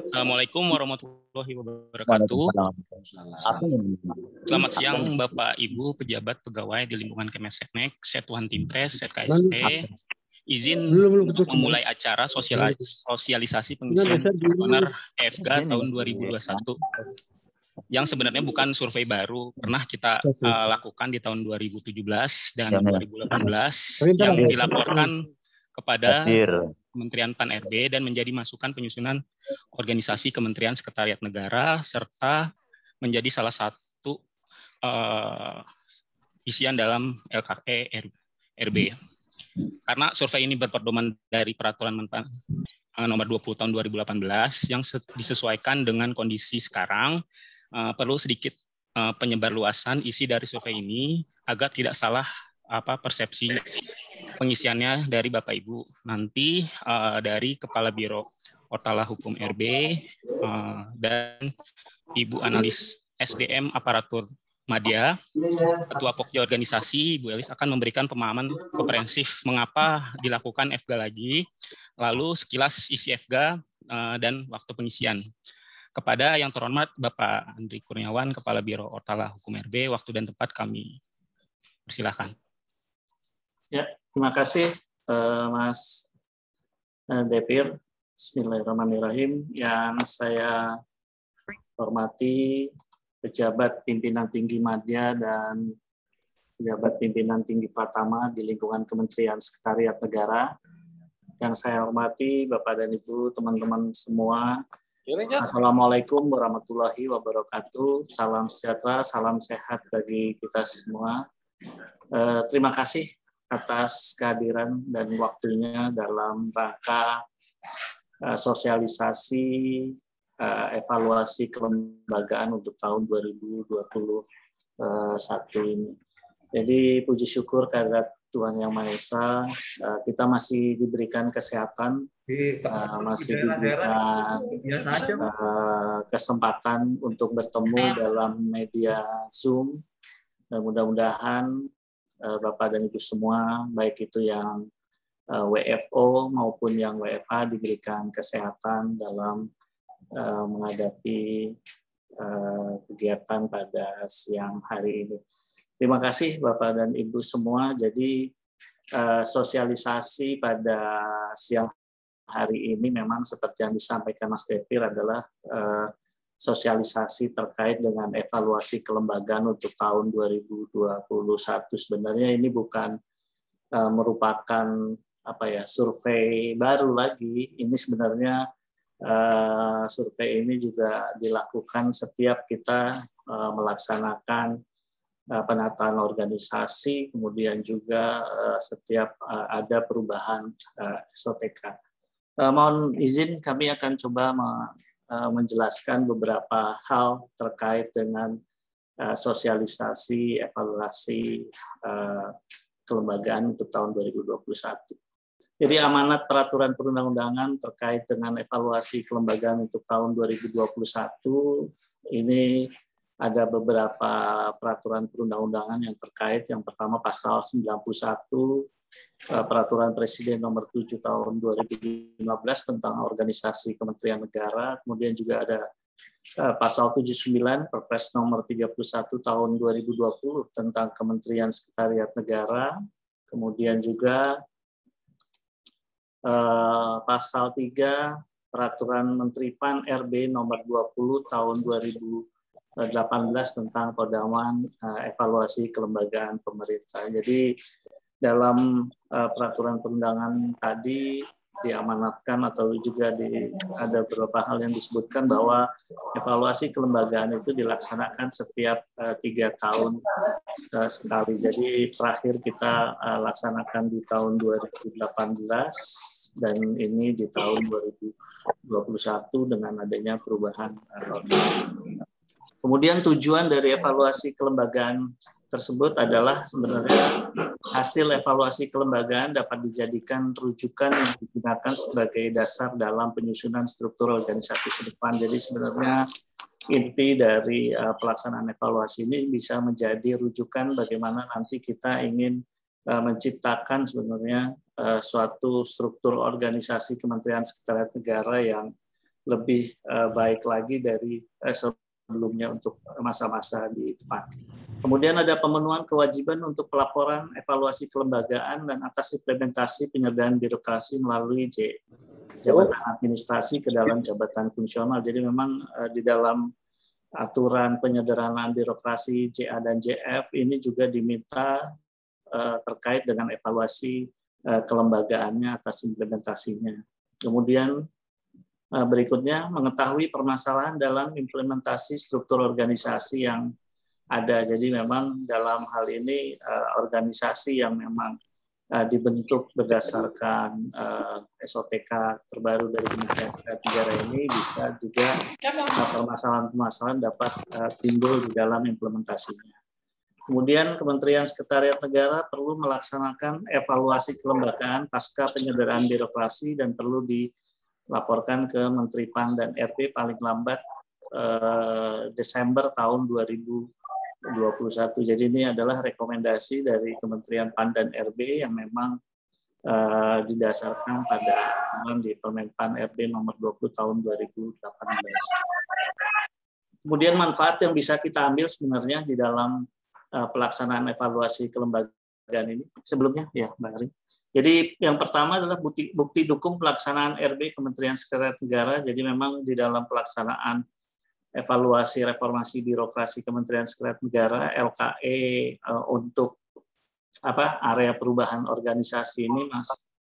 Assalamualaikum warahmatullahi wabarakatuh. Selamat siang Bapak Ibu pejabat pegawai di lingkungan Kemenseknek, Setuhan Timpres, KSP. Izin untuk memulai acara sosialisasi pengisian kuesioner EFG tahun 2021. Yang sebenarnya bukan survei baru, pernah kita lakukan di tahun 2017 dan 2018 yang dilaporkan kepada Kementerian Pan-RB dan menjadi masukan penyusunan organisasi Kementerian Sekretariat Negara serta menjadi salah satu isian dalam LKE RB. Karena survei ini berpedoman dari Peraturan Menteri nomor 20 tahun 2018 yang disesuaikan dengan kondisi sekarang, perlu sedikit penyebarluasan isi dari survei ini agar tidak salah persepsi pengisiannya dari Bapak Ibu. Nanti dari Kepala Biro Ortala Hukum RB dan Ibu Analis SDM Aparatur Madya, Ketua Pokja Organisasi, Ibu Elis akan memberikan pemahaman komprehensif mengapa dilakukan FG lagi, lalu sekilas isi FG dan waktu pengisian. Kepada yang terhormat Bapak Andri Kurniawan, Kepala Biro Ortala Hukum RB, waktu dan tempat kami persilahkan. Ya, terima kasih Mas Depir. Bismillahirrahmanirrahim. Yang saya hormati pejabat pimpinan tinggi Madya dan pejabat pimpinan tinggi Pratama di lingkungan Kementerian Sekretariat Negara. Yang saya hormati Bapak dan Ibu, teman-teman semua. Assalamualaikum warahmatullahi wabarakatuh. Salam sejahtera, salam sehat bagi kita semua. Terima kasih atas kehadiran dan waktunya dalam rangka sosialisasi evaluasi kelembagaan untuk tahun 2021 ini. Jadi puji syukur kehadirat Tuhan Yang Maha Esa, kita masih diberikan kesehatan, masih diberikan kesempatan untuk bertemu dalam media Zoom. Dan mudah-mudahan Bapak dan Ibu semua, baik itu yang WFO maupun yang WFH diberikan kesehatan dalam menghadapi kegiatan pada siang hari ini. Terima kasih Bapak dan Ibu semua. Jadi sosialisasi pada siang hari ini memang seperti yang disampaikan Mas Depir adalah sosialisasi terkait dengan evaluasi kelembagaan untuk tahun 2021. Sebenarnya ini bukan merupakan survei baru lagi. Ini sebenarnya survei ini juga dilakukan setiap kita melaksanakan penataan organisasi, kemudian juga setiap ada perubahan SOTK. Mohon izin kami akan coba menjelaskan beberapa hal terkait dengan sosialisasi evaluasi kelembagaan untuk tahun 2021. Jadi amanat peraturan perundang-undangan terkait dengan evaluasi kelembagaan untuk tahun 2021 ini ada beberapa peraturan perundang-undangan yang terkait. Yang pertama pasal 91 Peraturan Presiden nomor 7 tahun 2015 tentang organisasi Kementerian Negara, kemudian juga ada pasal 79 Perpres nomor 31 tahun 2020 tentang Kementerian Sekretariat Negara, kemudian juga pasal 3 Peraturan Menteri Pan RB nomor 20 tahun 2018 tentang pedoman evaluasi kelembagaan pemerintah. Jadi dalam peraturan perundangan tadi diamanatkan atau juga ada beberapa hal yang disebutkan bahwa evaluasi kelembagaan itu dilaksanakan setiap 3 tahun sekali. Jadi terakhir kita laksanakan di tahun 2018 dan ini di tahun 2021 dengan adanya perubahan. Kemudian tujuan dari evaluasi kelembagaan tersebut adalah sebenarnya hasil evaluasi kelembagaan dapat dijadikan rujukan yang digunakan sebagai dasar dalam penyusunan struktur organisasi ke depan. Jadi sebenarnya inti dari pelaksanaan evaluasi ini bisa menjadi rujukan bagaimana nanti kita ingin menciptakan sebenarnya suatu struktur organisasi Kementerian Sekretariat Negara yang lebih baik lagi dari sebelumnya untuk masa-masa di depan. Kemudian ada pemenuhan kewajiban untuk pelaporan evaluasi kelembagaan dan atas implementasi penyertaan birokrasi melalui jabatan administrasi ke dalam jabatan fungsional. Jadi memang di dalam aturan penyederhanaan birokrasi JA dan JF ini juga diminta terkait dengan evaluasi kelembagaannya atas implementasinya. Kemudian berikutnya mengetahui permasalahan dalam implementasi struktur organisasi yang ada. Jadi memang dalam hal ini organisasi yang memang dibentuk berdasarkan SOTK terbaru dari Kementerian Sekretariat Negara ini bisa juga permasalahan-permasalahan dapat timbul di dalam implementasinya. Kemudian Kementerian Sekretariat Negara perlu melaksanakan evaluasi kelembagaan pasca penyederhanaan birokrasi dan perlu dilaporkan ke Menteri PAN dan RP paling lambat Desember tahun 2021. Jadi ini adalah rekomendasi dari Kementerian PAN dan RB yang memang didasarkan pada di Permen PAN RB nomor 20 tahun 2018. Kemudian manfaat yang bisa kita ambil sebenarnya di dalam pelaksanaan evaluasi kelembagaan ini. Sebelumnya ya, Mbak Ari. Jadi yang pertama adalah bukti dukung pelaksanaan RB Kementerian Sekretariat Negara. Jadi memang di dalam pelaksanaan evaluasi reformasi birokrasi Kementerian Sekretariat Negara LKE untuk area perubahan organisasi ini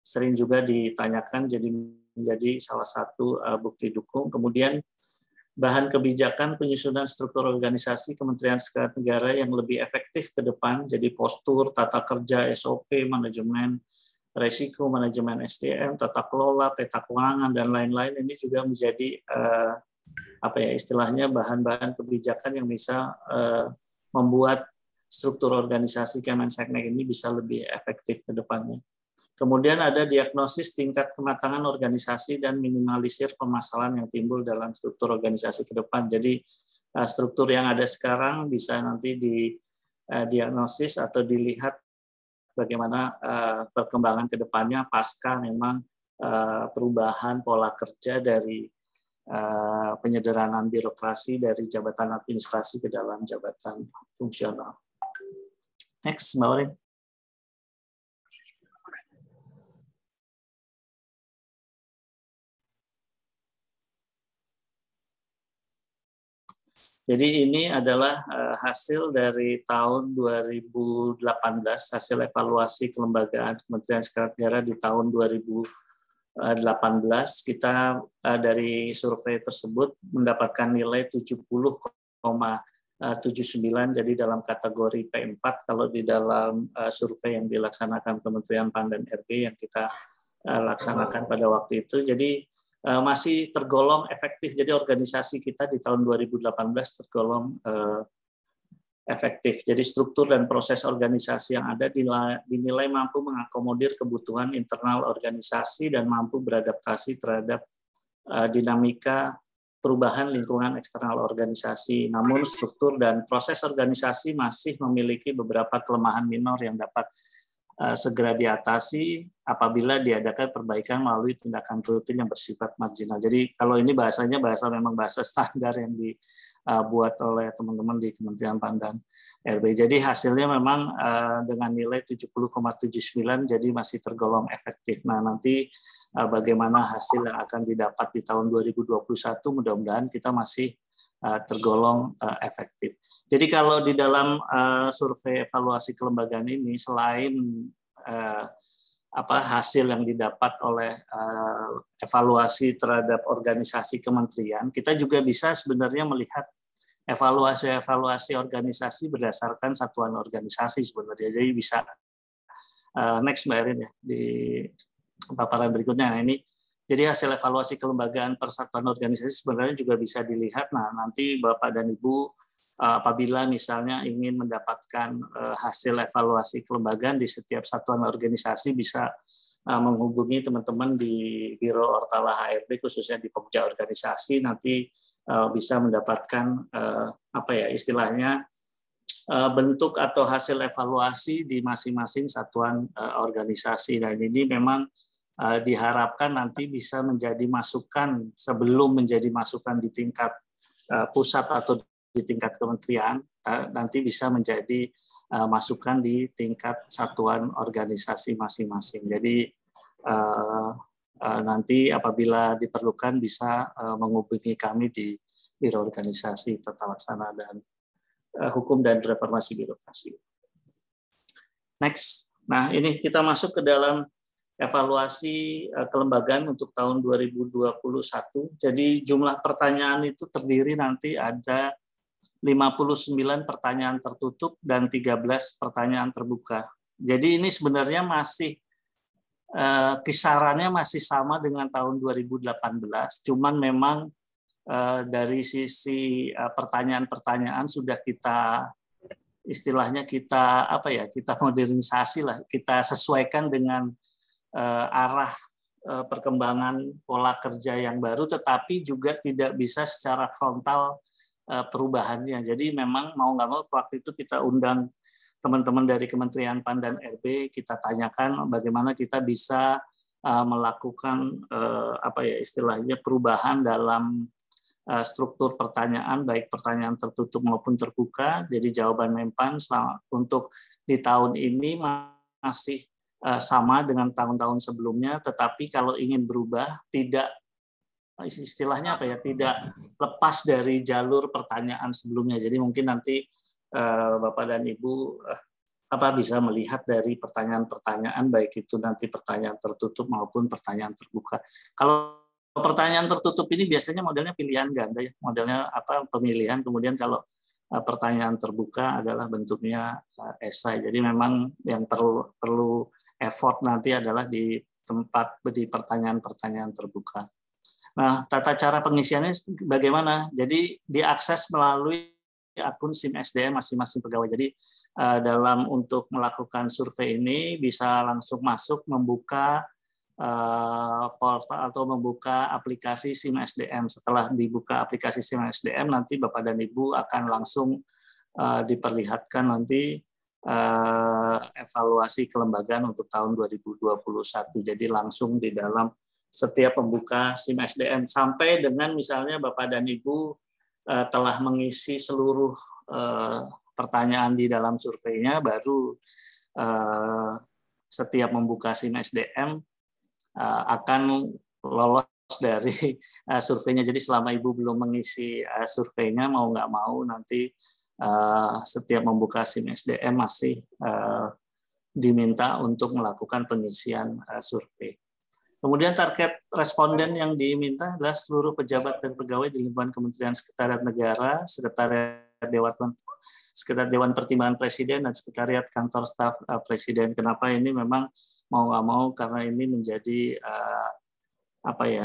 sering juga ditanyakan, jadi menjadi salah satu bukti dukung. Kemudian bahan kebijakan penyusunan struktur organisasi Kementerian Sekretariat Negara yang lebih efektif ke depan, jadi postur, tata kerja, SOP, manajemen resiko, manajemen SDM, tata kelola, peta keuangan dan lain-lain ini juga menjadi istilahnya bahan-bahan kebijakan yang bisa membuat struktur organisasi Kemenseknek ini bisa lebih efektif ke depannya. Kemudian ada diagnosis tingkat kematangan organisasi dan minimalisir permasalahan yang timbul dalam struktur organisasi ke depan. Jadi struktur yang ada sekarang bisa nanti didiagnosis atau dilihat bagaimana perkembangan ke depannya pasca memang perubahan pola kerja dari penyederhanaan birokrasi dari jabatan administrasi ke dalam jabatan fungsional. Next, Mbak Orin. Jadi ini adalah hasil dari tahun 2018, hasil evaluasi kelembagaan Kementerian Sekretariat Negara di tahun 2018. Kita dari survei tersebut mendapatkan nilai 70,79, jadi dalam kategori P4 kalau di dalam survei yang dilaksanakan Kementerian PAN dan RB yang kita laksanakan pada waktu itu. Jadi masih tergolong efektif. Jadi organisasi kita di tahun 2018 tergolong efektif. Jadi struktur dan proses organisasi yang ada dinilai mampu mengakomodir kebutuhan internal organisasi dan mampu beradaptasi terhadap dinamika perubahan lingkungan eksternal organisasi. Namun struktur dan proses organisasi masih memiliki beberapa kelemahan minor yang dapat segera diatasi apabila diadakan perbaikan melalui tindakan rutin yang bersifat marginal. Jadi kalau ini bahasanya memang bahasa standar yang dibuat oleh teman-teman di Kementerian PAN dan RB. Jadi hasilnya memang dengan nilai 70,79 jadi masih tergolong efektif. Nah, nanti bagaimana hasil yang akan didapat di tahun 2021 mudah-mudahan kita masih tergolong efektif. Jadi kalau di dalam survei evaluasi kelembagaan ini selain hasil yang didapat oleh evaluasi terhadap organisasi kementerian, kita juga bisa sebenarnya melihat evaluasi organisasi berdasarkan satuan organisasi sebenarnya. Jadi bisa next Mbak Erin ya di paparan berikutnya. Nah, ini jadi hasil evaluasi kelembagaan persatuan organisasi sebenarnya juga bisa dilihat. Nah, nanti Bapak dan Ibu apabila misalnya ingin mendapatkan hasil evaluasi kelembagaan di setiap satuan organisasi bisa menghubungi teman-teman di Biro Ortala HRD khususnya di Pokja organisasi, nanti bisa mendapatkan istilahnya bentuk atau hasil evaluasi di masing-masing satuan organisasi. Nah, ini memang diharapkan nanti bisa menjadi masukan sebelum menjadi masukan di tingkat pusat atau di tingkat kementerian, nanti bisa menjadi masukan di tingkat satuan organisasi masing-masing. Jadi nanti apabila diperlukan bisa menghubungi kami di Biro Organisasi Tata Laksana dan Hukum dan Reformasi Birokrasi. Next. Nah, ini kita masuk ke dalam evaluasi kelembagaan untuk tahun 2021. Jadi jumlah pertanyaan itu terdiri nanti ada 59 pertanyaan tertutup dan 13 pertanyaan terbuka. Jadi ini sebenarnya masih kisarannya masih sama dengan tahun 2018, cuman memang dari sisi pertanyaan-pertanyaan sudah kita istilahnya kita modernisasi lah, kita sesuaikan dengan arah perkembangan pola kerja yang baru, tetapi juga tidak bisa secara frontal perubahannya. Jadi memang mau nggak mau waktu itu kita undang teman-teman dari Kementerian PAN dan RB, kita tanyakan bagaimana kita bisa melakukan istilahnya perubahan dalam struktur pertanyaan, baik pertanyaan tertutup maupun terbuka. Jadi jawaban Menpan untuk di tahun ini masih sama dengan tahun-tahun sebelumnya, tetapi kalau ingin berubah tidak istilahnya tidak lepas dari jalur pertanyaan sebelumnya. Jadi mungkin nanti Bapak dan Ibu bisa melihat dari pertanyaan-pertanyaan, baik itu nanti pertanyaan tertutup maupun pertanyaan terbuka. Kalau pertanyaan tertutup ini biasanya modelnya pilihan ganda ya, modelnya pemilihan, kemudian kalau pertanyaan terbuka adalah bentuknya esai. Jadi memang yang perlu effort nanti adalah di pertanyaan-pertanyaan terbuka. Nah, tata cara pengisiannya bagaimana? Jadi diakses melalui akun SIM SDM masing-masing pegawai. Jadi untuk melakukan survei ini bisa langsung masuk membuka portal atau membuka aplikasi SIM SDM. Setelah dibuka aplikasi SIM SDM, nanti Bapak dan Ibu akan langsung diperlihatkan nanti evaluasi kelembagaan untuk tahun 2021. Jadi langsung di dalam setiap pembuka SIM SDM sampai dengan misalnya Bapak dan Ibu telah mengisi seluruh pertanyaan di dalam surveinya, baru setiap membuka SIM SDM akan lolos dari surveinya. Jadi selama Ibu belum mengisi surveinya, mau nggak mau nanti setiap membuka SIM SDM masih diminta untuk melakukan pengisian survei. Kemudian target responden yang diminta adalah seluruh pejabat dan pegawai di lingkungan Kementerian Sekretariat Negara, Sekretariat Dewan Pertimbangan Presiden, dan Sekretariat Kantor Staf Presiden. Kenapa ini memang mau nggak mau, karena ini menjadi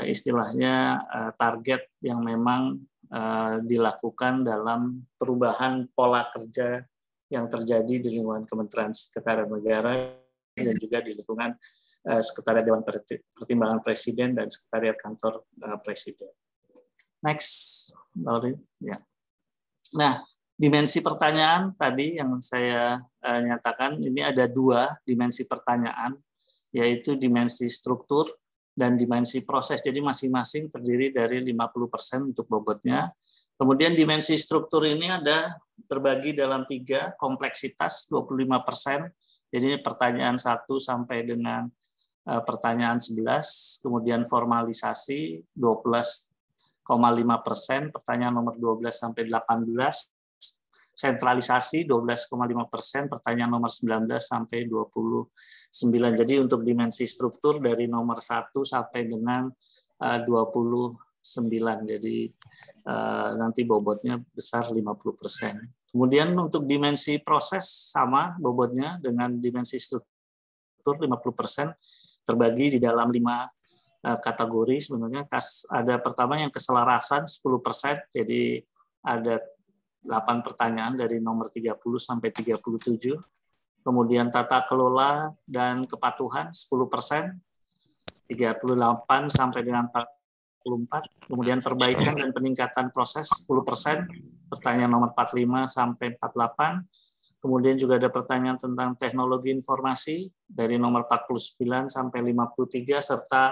istilahnya target yang memang dilakukan dalam perubahan pola kerja yang terjadi di lingkungan Kementerian Sekretariat Negara dan juga di lingkungan Sekretariat Dewan Pertimbangan Presiden dan Sekretariat Kantor Presiden. Next, Lauren. Ya. Nah, dimensi pertanyaan tadi yang saya nyatakan, ini ada 2 dimensi pertanyaan, yaitu dimensi struktur dan dimensi proses. Jadi masing-masing terdiri dari 50% untuk bobotnya. Kemudian dimensi struktur ini ada terbagi dalam 3, kompleksitas 25%. Jadi pertanyaan 1 sampai dengan pertanyaan 11, kemudian formalisasi 12,5%, pertanyaan nomor 12 sampai 18, sentralisasi 12,5%, pertanyaan nomor 19 sampai 29. Jadi untuk dimensi struktur dari nomor 1 sampai dengan 29. Jadi nanti bobotnya besar 50%. Kemudian untuk dimensi proses sama bobotnya dengan dimensi struktur 50%, terbagi di dalam 5 kategori sebenarnya. Ada pertama yang keselarasan 10%, jadi ada 8 pertanyaan dari nomor 30 sampai 37. Kemudian tata kelola dan kepatuhan 10%, 38 sampai dengan 44. Kemudian perbaikan dan peningkatan proses 10%, pertanyaan nomor 45 sampai 48. Kemudian juga ada pertanyaan tentang teknologi informasi dari nomor 49 sampai 53, serta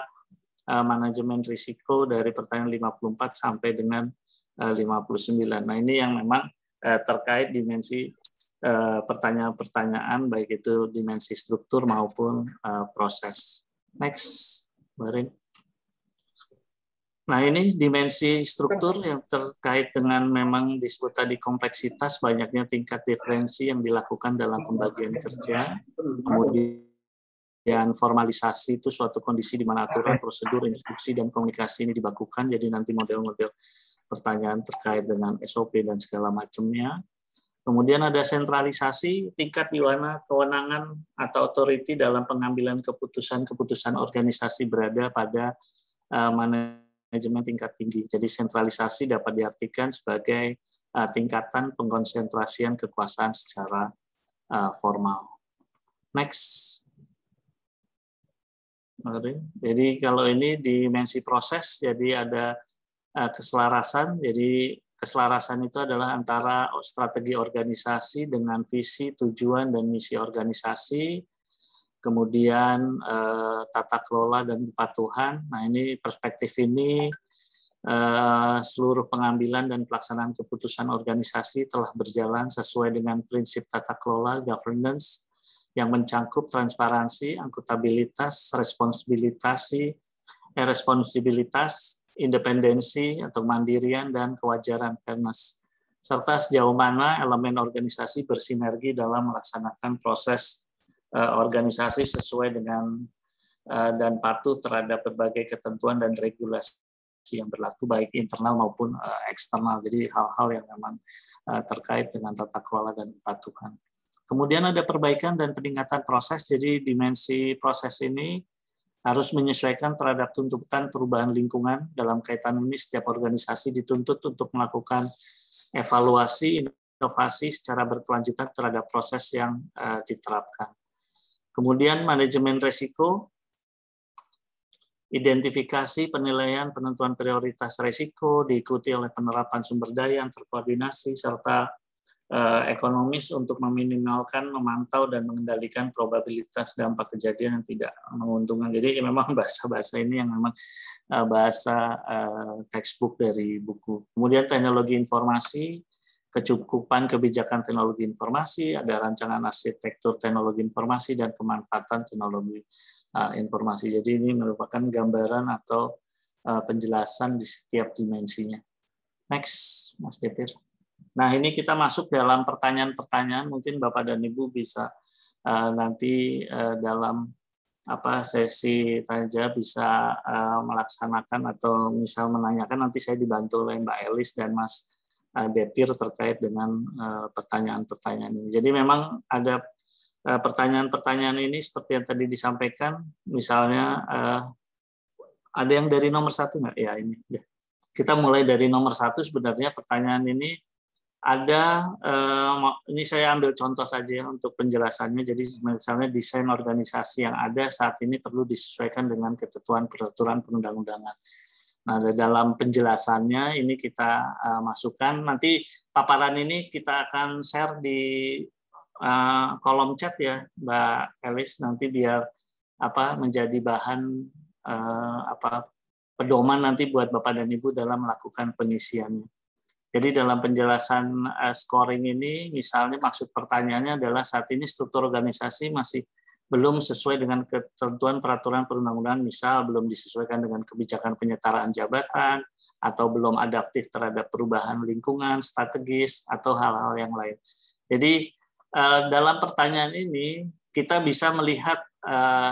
manajemen risiko dari pertanyaan 54 sampai dengan 59. Nah, ini yang memang terkait dimensi pertanyaan-pertanyaan, baik itu dimensi struktur maupun proses. Next, Barin. Nah, ini dimensi struktur yang terkait dengan memang disebut tadi kompleksitas, banyaknya tingkat diferensi yang dilakukan dalam pembagian kerja. Kemudian formalisasi itu suatu kondisi di mana aturan, prosedur, instruksi, dan komunikasi ini dibakukan. Jadi nanti model-model pertanyaan terkait dengan SOP dan segala macamnya. Kemudian ada sentralisasi, tingkat di mana kewenangan atau authority dalam pengambilan keputusan organisasi berada pada manajemen tingkat tinggi. Jadi sentralisasi dapat diartikan sebagai tingkatan pengkonsentrasian kekuasaan secara formal. Next. Jadi kalau ini dimensi proses, jadi ada keselarasan. Jadi keselarasan itu adalah antara strategi organisasi dengan visi, tujuan, dan misi organisasi. Kemudian tata kelola dan kepatuhan. Nah, ini perspektif ini seluruh pengambilan dan pelaksanaan keputusan organisasi telah berjalan sesuai dengan prinsip tata kelola governance yang mencangkup transparansi, akuntabilitas, responsibilitas, independensi atau mandirian, dan kewajaran fairness, serta sejauh mana elemen organisasi bersinergi dalam melaksanakan proses organisasi sesuai dengan dan patuh terhadap berbagai ketentuan dan regulasi yang berlaku baik internal maupun eksternal. Jadi hal-hal yang memang terkait dengan tata kelola dan kepatuhan. Kemudian ada perbaikan dan peningkatan proses. Jadi dimensi proses ini harus menyesuaikan terhadap tuntutan perubahan lingkungan. Dalam kaitan ini setiap organisasi dituntut untuk melakukan evaluasi, inovasi secara berkelanjutan terhadap proses yang diterapkan. Kemudian manajemen risiko, identifikasi, penilaian, penentuan prioritas risiko, diikuti oleh penerapan sumber daya yang terkoordinasi, serta ekonomis untuk meminimalkan, memantau, dan mengendalikan probabilitas dampak kejadian yang tidak menguntungkan. Jadi memang bahasa-bahasa ini yang memang bahasa textbook dari buku. Kemudian teknologi informasi, kecukupan kebijakan teknologi informasi, ada rancangan arsitektur teknologi informasi, dan pemanfaatan teknologi informasi. Jadi ini merupakan gambaran atau penjelasan di setiap dimensinya. Next, Mas Depir. Nah, ini kita masuk dalam pertanyaan-pertanyaan. Mungkin Bapak dan Ibu bisa nanti dalam sesi tanya jawab bisa melaksanakan atau misal menanyakan. Nanti saya dibantu oleh Mbak Elis dan Mas Depir terkait dengan pertanyaan-pertanyaan ini. Jadi memang ada pertanyaan-pertanyaan ini seperti yang tadi disampaikan. Misalnya ada yang dari nomor 1 nggak? Ya, ini. Kita mulai dari nomor 1. Sebenarnya pertanyaan ini ada, ini saya ambil contoh saja untuk penjelasannya. Jadi misalnya desain organisasi yang ada saat ini perlu disesuaikan dengan ketentuan peraturan perundang-undangan. Nah, dalam penjelasannya ini kita masukkan. Nanti paparan ini kita akan share di kolom chat ya, Mbak Elis. Nanti biar menjadi bahan pedoman nanti buat Bapak dan Ibu dalam melakukan pengisiannya. Jadi dalam penjelasan scoring ini, misalnya maksud pertanyaannya adalah saat ini struktur organisasi masih belum sesuai dengan ketentuan peraturan perundang-undangan, misal belum disesuaikan dengan kebijakan penyetaraan jabatan, atau belum adaptif terhadap perubahan lingkungan, strategis, atau hal-hal yang lain. Jadi dalam pertanyaan ini, kita bisa melihat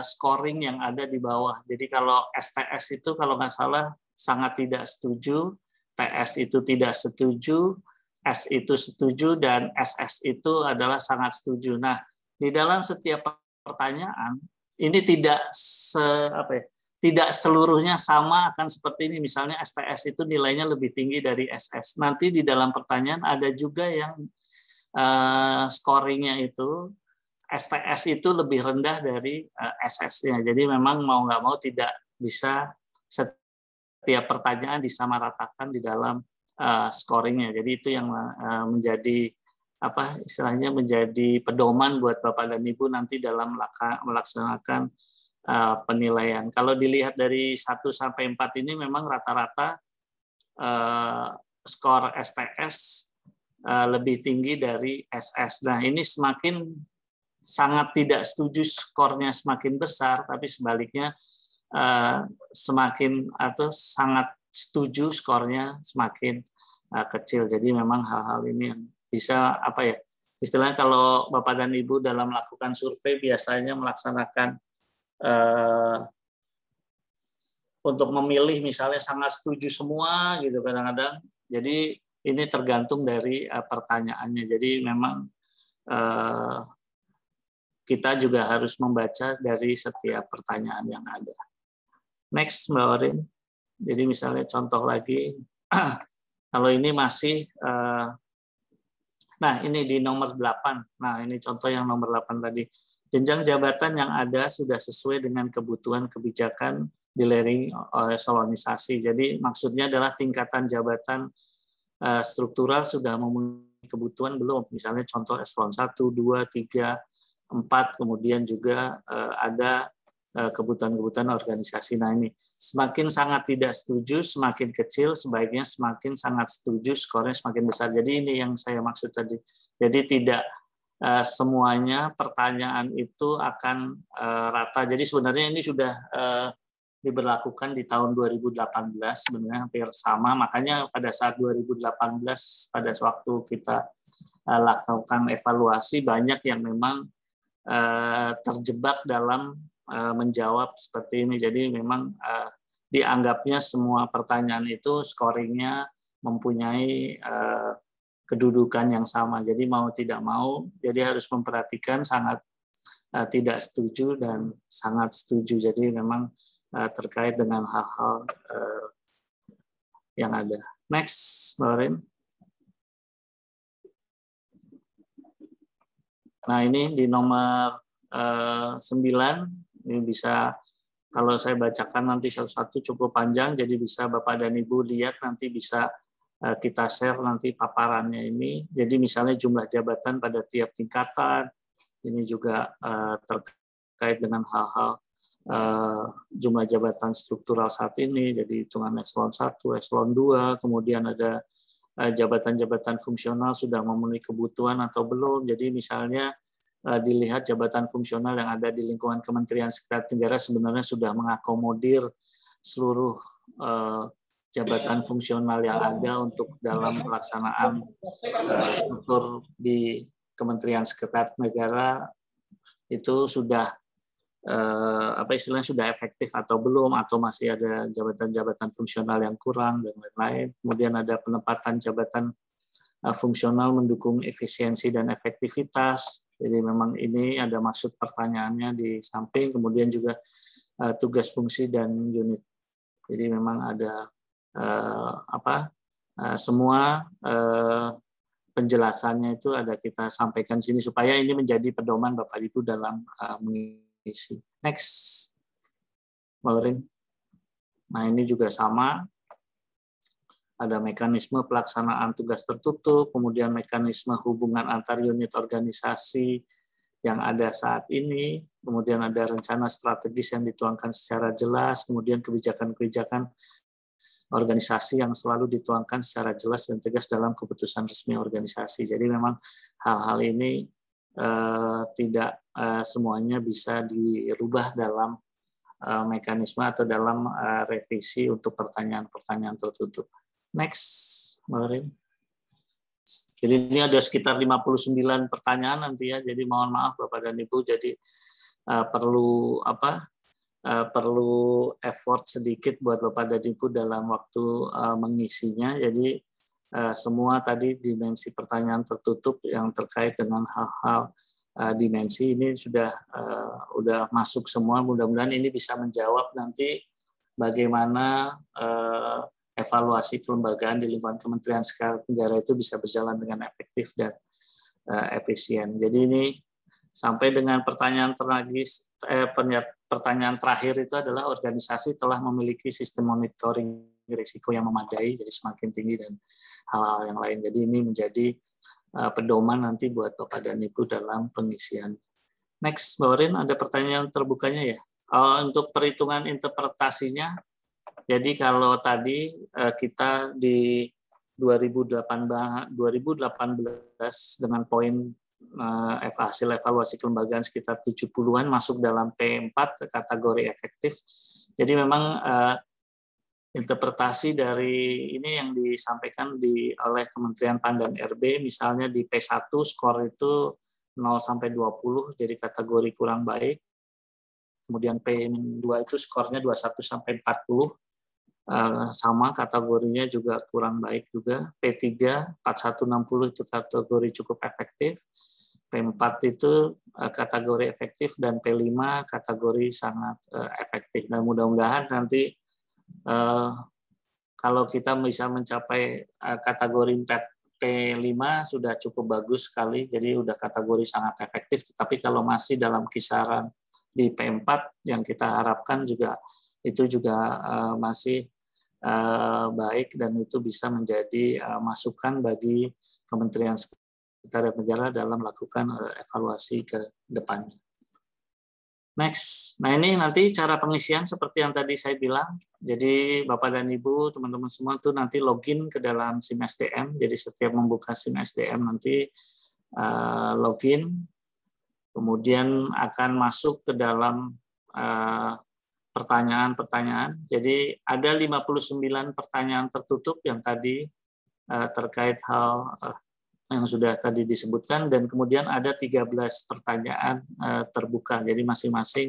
scoring yang ada di bawah. Jadi kalau STS itu kalau nggak salah sangat tidak setuju, TS itu tidak setuju, S itu setuju, dan SS itu adalah sangat setuju. Nah, di dalam setiap pertanyaan ini tidak seluruhnya sama akan seperti ini. Misalnya STS itu nilainya lebih tinggi dari SS. Nanti di dalam pertanyaan ada juga yang scoringnya itu STS itu lebih rendah dari SS-nya. Jadi memang mau nggak mau tidak bisa setiap pertanyaan disamaratakan di dalam scoringnya. Jadi itu yang menjadi istilahnya menjadi pedoman buat Bapak dan Ibu nanti dalam melaksanakan penilaian. Kalau dilihat dari 1 sampai 4 ini memang rata-rata skor STS lebih tinggi dari SS. Nah, ini semakin sangat tidak setuju skornya semakin besar, tapi sebaliknya semakin atau sangat setuju skornya semakin kecil. Jadi memang hal-hal ini yang bisa istilahnya kalau Bapak dan Ibu dalam melakukan survei biasanya melaksanakan untuk memilih misalnya sangat setuju semua gitu kadang-kadang. Jadi ini tergantung dari pertanyaannya. Jadi memang kita juga harus membaca dari setiap pertanyaan yang ada. Next, Mbak Orin. Jadi misalnya contoh lagi, kalau ini masih, nah ini di nomor 8. Nah ini contoh yang nomor 8 tadi. Jenjang jabatan yang ada sudah sesuai dengan kebutuhan kebijakan di layering eselonisasi. Jadi maksudnya adalah tingkatan jabatan struktural sudah memenuhi kebutuhan belum. Misalnya contoh eselon 1, 2, 3, 4, kemudian juga ada kebutuhan-kebutuhan organisasi. Nah ini semakin sangat tidak setuju, semakin kecil, sebaiknya semakin sangat setuju, skornya semakin besar. Jadi ini yang saya maksud tadi. Jadi tidak semuanya pertanyaan itu akan rata. Jadi sebenarnya ini sudah diberlakukan di tahun 2018, sebenarnya hampir sama. Makanya pada saat 2018, pada waktu kita lakukan evaluasi, banyak yang memang terjebak dalam menjawab seperti ini. Jadi memang dianggapnya semua pertanyaan itu scoringnya mempunyai kedudukan yang sama. Jadi mau tidak mau, jadi harus memperhatikan sangat tidak setuju dan sangat setuju. Jadi memang terkait dengan hal-hal yang ada. Next, Lauren. Nah ini di nomor 9, ini bisa kalau saya bacakan nanti satu-satu cukup panjang, jadi bisa Bapak dan Ibu lihat nanti bisa kita share nanti paparannya ini. Jadi misalnya jumlah jabatan pada tiap tingkatan, ini juga terkait dengan hal-hal jumlah jabatan struktural saat ini, jadi hitungan eselon 1, eselon 2, kemudian ada jabatan-jabatan fungsional sudah memenuhi kebutuhan atau belum. Jadi misalnya dilihat jabatan fungsional yang ada di lingkungan Kementerian Sekretariat Negara sebenarnya sudah mengakomodir seluruh jabatan fungsional yang ada untuk dalam pelaksanaan struktur di Kementerian Sekretariat Negara itu sudah istilahnya sudah efektif atau belum, atau masih ada jabatan-jabatan fungsional yang kurang dan lain-lain. Kemudian ada penempatan jabatan fungsional mendukung efisiensi dan efektivitas. Jadi memang ini ada maksud pertanyaannya di samping, kemudian juga tugas fungsi dan unit. Jadi memang ada semua penjelasannya itu ada kita sampaikan sini supaya ini menjadi pedoman Bapak Ibu dalam mengisi. Next, Lauren. Nah ini juga sama. Ada mekanisme pelaksanaan tugas tertutup, kemudian mekanisme hubungan antar unit organisasi yang ada saat ini, kemudian ada rencana strategis yang dituangkan secara jelas, kemudian kebijakan-kebijakan organisasi yang selalu dituangkan secara jelas dan tegas dalam keputusan resmi organisasi. Jadi memang hal-hal ini tidak semuanya bisa dirubah dalam mekanisme atau dalam revisi untuk pertanyaan-pertanyaan tertutup. Next, Marin. Jadi ini ada sekitar 59 pertanyaan nanti ya. Jadi mohon maaf Bapak dan Ibu. Jadi perlu effort sedikit buat Bapak dan Ibu dalam waktu mengisinya. Jadi semua tadi dimensi pertanyaan tertutup yang terkait dengan hal-hal dimensi ini sudah masuk semua. Mudah-mudahan ini bisa menjawab nanti bagaimana evaluasi kelembagaan di lingkungan Kementerian Sekretariat Negara itu bisa berjalan dengan efektif dan efisien. Jadi ini sampai dengan pertanyaan pertanyaan terakhir itu adalah organisasi telah memiliki sistem monitoring risiko yang memadai, jadi semakin tinggi dan hal-hal yang lain. Jadi ini menjadi pedoman nanti buat Bapak dan Ibu dalam pengisian. Next, Mbak Orin, ada pertanyaan terbukanya ya? Untuk perhitungan interpretasinya, jadi kalau tadi kita di 2018 dengan poin hasil evaluasi kelembagaan sekitar 70-an masuk dalam P4 kategori efektif. Jadi memang interpretasi dari ini yang disampaikan oleh Kementerian PAN dan RB, misalnya di P1 skor itu 0 sampai 20 jadi kategori kurang baik. Kemudian P2 itu skornya 21 sampai 40 sama kategorinya juga kurang baik juga. P3 4160 itu kategori cukup efektif. P4 itu kategori efektif dan P5 kategori sangat efektif. Dan mudah-mudahan nanti kalau kita bisa mencapai kategori P5 sudah cukup bagus sekali, jadi udah kategori sangat efektif. Tapi kalau masih dalam kisaran di P4 yang kita harapkan juga itu juga masih baik dan itu bisa menjadi masukan bagi Kementerian Sekretariat Negara dalam melakukan evaluasi ke depannya. Next, nah ini nanti cara pengisian seperti yang tadi saya bilang. Jadi Bapak dan Ibu, teman-teman semua tuh nanti login ke dalam SIM SDM. Jadi setiap membuka SIM SDM nanti login, kemudian akan masuk ke dalam pertanyaan-pertanyaan. Jadi ada 59 pertanyaan tertutup yang tadi terkait hal yang sudah tadi disebutkan, dan kemudian ada 13 pertanyaan terbuka. Jadi masing-masing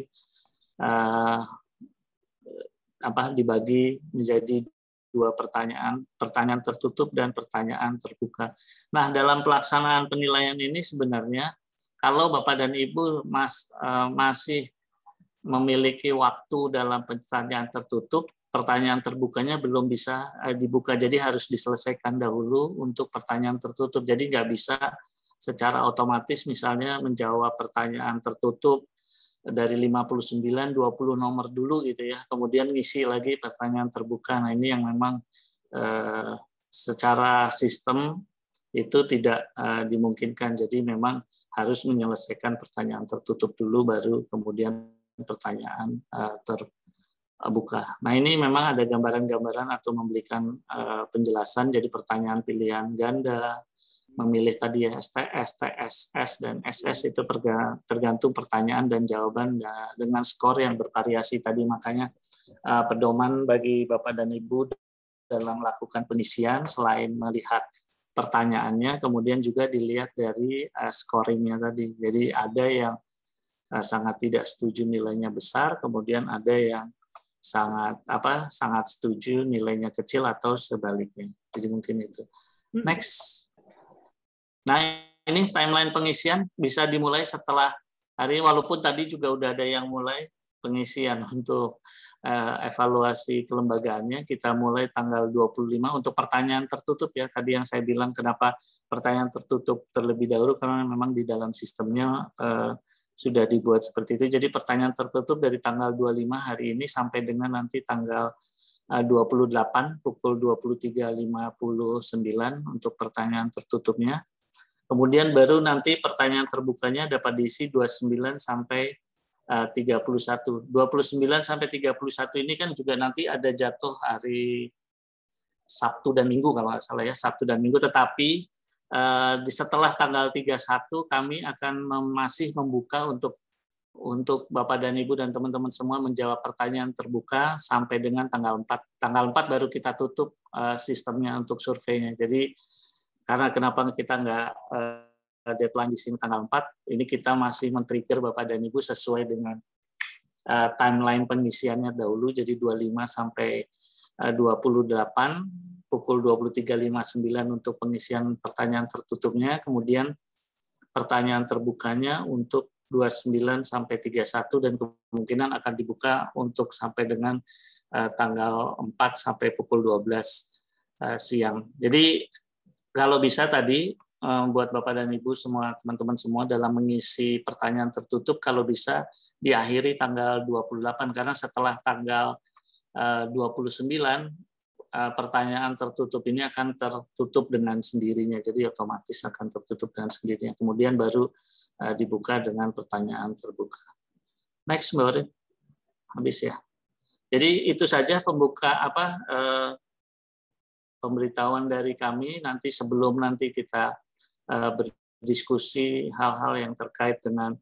dibagi menjadi 2 pertanyaan tertutup dan pertanyaan terbuka. Nah, dalam pelaksanaan penilaian ini sebenarnya kalau Bapak dan Ibu masih memiliki waktu dalam pertanyaan tertutup, pertanyaan terbukanya belum bisa dibuka, jadi harus diselesaikan dahulu untuk pertanyaan tertutup. Jadi nggak bisa secara otomatis misalnya menjawab pertanyaan tertutup dari 59, 20 nomor dulu gitu ya, kemudian ngisi lagi pertanyaan terbuka. Nah ini yang memang secara sistem itu tidak dimungkinkan, jadi memang harus menyelesaikan pertanyaan tertutup dulu, baru kemudian pertanyaan terbuka. Nah ini memang ada gambaran-gambaran atau memberikan penjelasan. Jadi pertanyaan pilihan ganda, memilih tadi ya STS, TSS, dan SS itu tergantung pertanyaan dan jawaban dengan skor yang bervariasi tadi. Makanya pedoman bagi Bapak dan Ibu dalam melakukan pengisian selain melihat pertanyaannya, kemudian juga dilihat dari scoringnya tadi. Jadi ada yang sangat tidak setuju nilainya besar, kemudian ada yang sangat setuju nilainya kecil atau sebaliknya. Jadi mungkin itu. Next. Nah, ini timeline pengisian bisa dimulai setelah hari, walaupun tadi juga udah ada yang mulai pengisian untuk evaluasi kelembagaannya. Kita mulai tanggal 25 untuk pertanyaan tertutup ya. Tadi yang saya bilang kenapa pertanyaan tertutup terlebih dahulu, karena memang di dalam sistemnya sudah dibuat seperti itu. Jadi pertanyaan tertutup dari tanggal 25 hari ini sampai dengan nanti tanggal 28 pukul 23.59 untuk pertanyaan tertutupnya. Kemudian baru nanti pertanyaan terbukanya dapat diisi 29 sampai 31. 29 sampai 31 ini kan juga nanti ada jatuh hari Sabtu dan Minggu kalau nggak salah ya, Sabtu dan Minggu, tetapi setelah tanggal 31 kami akan masih membuka untuk Bapak dan Ibu dan teman-teman semua menjawab pertanyaan terbuka sampai dengan tanggal 4. Tanggal 4 baru kita tutup sistemnya untuk surveinya. Jadi karena kenapa kita nggak deadline di sini tanggal 4, ini kita masih men-trigger Bapak dan Ibu sesuai dengan timeline pengisiannya dahulu, jadi 25 sampai 28 pukul 23.59 untuk pengisian pertanyaan tertutupnya, kemudian pertanyaan terbukanya untuk 29 sampai 31 dan kemungkinan akan dibuka untuk sampai dengan tanggal 4 sampai pukul 12 siang. Jadi kalau bisa tadi buat Bapak dan Ibu semua, teman-teman semua dalam mengisi pertanyaan tertutup kalau bisa diakhiri tanggal 28, karena setelah tanggal 29 pertanyaan tertutup ini akan tertutup dengan sendirinya, jadi otomatis akan tertutup dengan sendirinya. Kemudian baru dibuka dengan pertanyaan terbuka. Next, Mbak Orin. Habis ya. Jadi itu saja pemberitahuan dari kami. Nanti sebelum kita berdiskusi hal-hal yang terkait dengan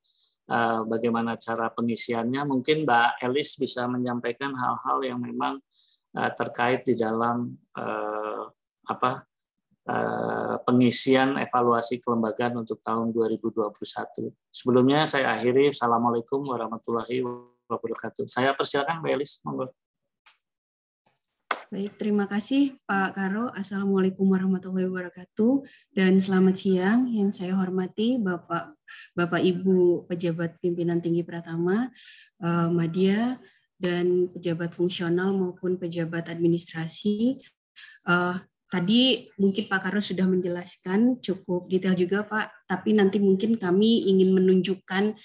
bagaimana cara pengisiannya, mungkin Mbak Elis bisa menyampaikan hal-hal yang memang terkait di dalam pengisian evaluasi kelembagaan untuk tahun 2021. Sebelumnya saya akhiri. Assalamualaikum warahmatullahi wabarakatuh. Saya persilakan Mbak Elis. Monggo. Baik, terima kasih Pak Karo. Assalamualaikum warahmatullahi wabarakatuh. Dan selamat siang yang saya hormati Bapak Ibu pejabat pimpinan tinggi Pratama, Madya, dan pejabat fungsional maupun pejabat administrasi. Tadi mungkin Pak Karo sudah menjelaskan cukup detail juga Pak, tapi nanti mungkin kami ingin menunjukkan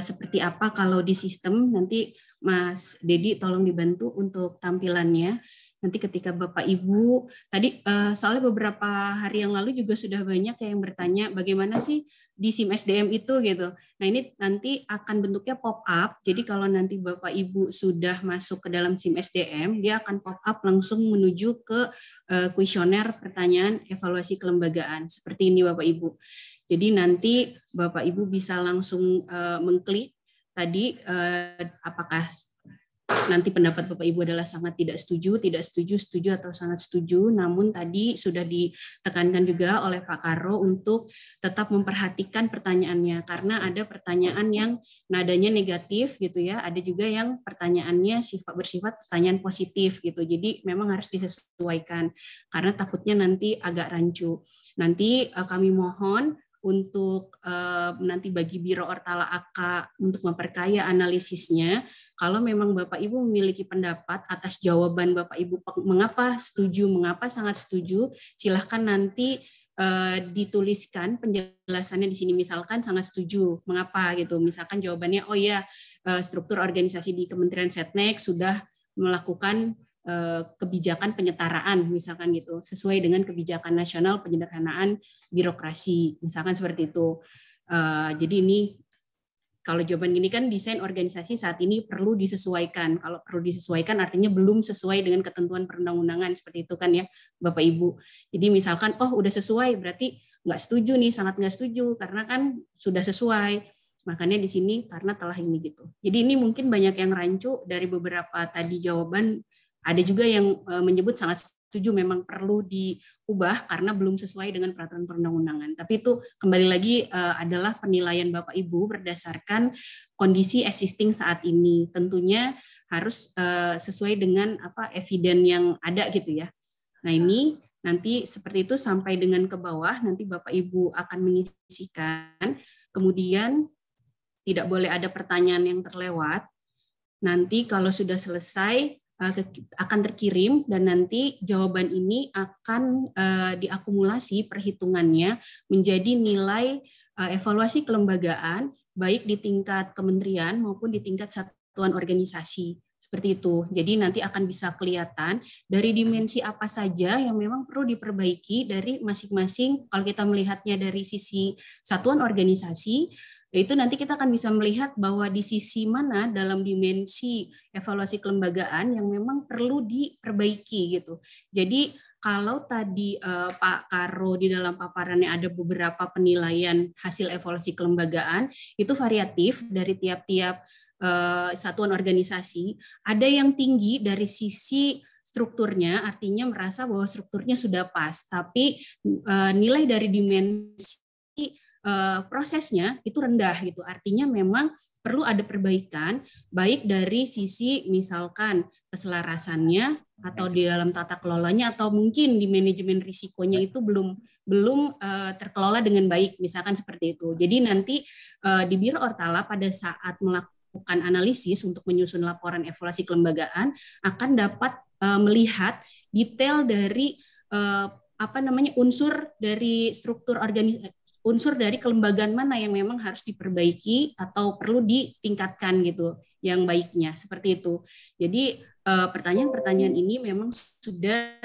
seperti apa kalau di sistem. Nanti Mas Dedi tolong dibantu untuk tampilannya. Nanti ketika Bapak Ibu, tadi soalnya beberapa hari yang lalu juga sudah banyak yang bertanya bagaimana sih di SIM SDM itu gitu. Nah ini nanti akan bentuknya pop up, jadi kalau nanti Bapak Ibu sudah masuk ke dalam SIM SDM, dia akan pop up langsung menuju ke kuesioner pertanyaan evaluasi kelembagaan. Seperti ini Bapak Ibu. Jadi nanti Bapak Ibu bisa langsung mengklik tadi apakah nanti pendapat Bapak Ibu adalah sangat tidak setuju, setuju, atau sangat setuju. Namun tadi sudah ditekankan juga oleh Pak Karo untuk tetap memperhatikan pertanyaannya, karena ada pertanyaan yang nadanya negatif gitu ya, ada juga yang pertanyaannya bersifat pertanyaan positif gitu. Jadi memang harus disesuaikan, karena takutnya nanti agak rancu. Nanti kami mohon untuk nanti bagi Biro Ortala AK untuk memperkaya analisisnya. Kalau memang Bapak Ibu memiliki pendapat atas jawaban Bapak Ibu mengapa setuju, mengapa sangat setuju, silahkan nanti dituliskan penjelasannya di sini. Misalkan sangat setuju, mengapa gitu. Misalkan jawabannya, oh ya, struktur organisasi di Kementerian Setnek sudah melakukan kebijakan penyetaraan, misalkan gitu, sesuai dengan kebijakan nasional penyederhanaan birokrasi, misalkan seperti itu. Jadi ini kalau jawaban gini kan desain organisasi saat ini perlu disesuaikan. Kalau perlu disesuaikan artinya belum sesuai dengan ketentuan perundang-undangan, seperti itu kan ya Bapak Ibu. Jadi misalkan oh udah sesuai berarti nggak setuju nih, sangat nggak setuju karena kan sudah sesuai. Makanya di sini karena telah ini gitu. Jadi ini mungkin banyak yang rancu dari beberapa tadi jawaban. Ada juga yang menyebut sangat setuju memang perlu diubah karena belum sesuai dengan peraturan perundang-undangan. Tapi itu kembali lagi adalah penilaian Bapak Ibu berdasarkan kondisi existing saat ini. Tentunya harus sesuai dengan eviden yang ada gitu ya. Nah ini nanti seperti itu sampai dengan ke bawah, nanti Bapak Ibu akan mengisikan, kemudian tidak boleh ada pertanyaan yang terlewat. Nanti kalau sudah selesai, akan terkirim dan nanti jawaban ini akan diakumulasi perhitungannya menjadi nilai evaluasi kelembagaan baik di tingkat kementerian maupun di tingkat satuan organisasi. Seperti itu. Jadi nanti akan bisa kelihatan dari dimensi apa saja yang memang perlu diperbaiki dari masing-masing. Kalau kita melihatnya dari sisi satuan organisasi, itu nanti kita akan bisa melihat bahwa di sisi mana dalam dimensi evaluasi kelembagaan yang memang perlu diperbaiki gitu. Jadi kalau tadi Pak Karo di dalam paparannya ada beberapa penilaian hasil evaluasi kelembagaan, itu variatif dari tiap-tiap satuan organisasi. Ada yang tinggi dari sisi strukturnya, artinya merasa bahwa strukturnya sudah pas, tapi nilai dari dimensi prosesnya itu rendah gitu. Artinya memang perlu ada perbaikan baik dari sisi misalkan keselarasannya atau di dalam tata kelolanya atau mungkin di manajemen risikonya itu belum terkelola dengan baik, misalkan seperti itu. Jadi nanti di Biro Ortala pada saat melakukan analisis untuk menyusun laporan evaluasi kelembagaan akan dapat melihat detail dari unsur dari struktur organisasi, unsur dari kelembagaan mana yang memang harus diperbaiki atau perlu ditingkatkan gitu yang baiknya, seperti itu. Jadi pertanyaan-pertanyaan ini memang sudah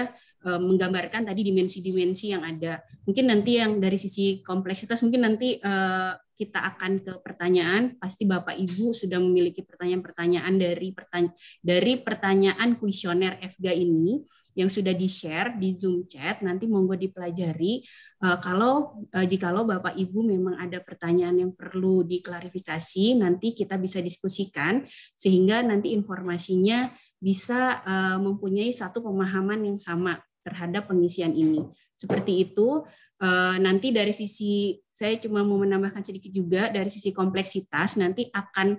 menggambarkan tadi dimensi-dimensi yang ada. Mungkin nanti yang dari sisi kompleksitas, mungkin nanti kita akan ke pertanyaan. Pasti Bapak Ibu sudah memiliki pertanyaan-pertanyaan dari pertanyaan kuesioner FGA ini yang sudah di-share di Zoom chat. Nanti monggo dipelajari. Jikalau Bapak Ibu memang ada pertanyaan yang perlu diklarifikasi, nanti kita bisa diskusikan sehingga nanti informasinya bisa mempunyai satu pemahaman yang sama terhadap pengisian ini. Seperti itu. Nanti dari sisi, saya cuma mau menambahkan sedikit juga, dari sisi kompleksitas nanti akan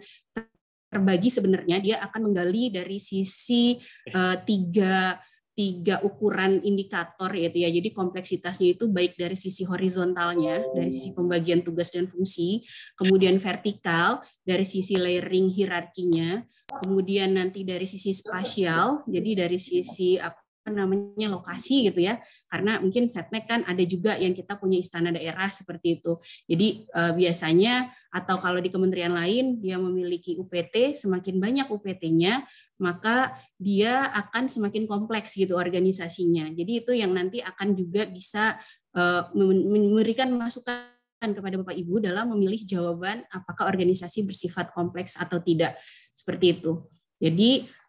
terbagi sebenarnya, dia akan menggali dari sisi tiga ukuran indikator yaitu ya. Jadi kompleksitasnya itu baik dari sisi horizontalnya, dari sisi pembagian tugas dan fungsi, kemudian vertikal dari sisi layering hierarkinya, kemudian nanti dari sisi spasial, jadi dari sisi namanya lokasi gitu ya, karena mungkin setnek kan ada juga yang kita punya istana daerah seperti itu. Jadi biasanya atau kalau di kementerian lain dia memiliki UPT, semakin banyak UPT-nya maka dia akan semakin kompleks gitu organisasinya. Jadi itu yang nanti akan juga bisa memberikan masukan kepada Bapak Ibu dalam memilih jawaban apakah organisasi bersifat kompleks atau tidak, seperti itu. Jadi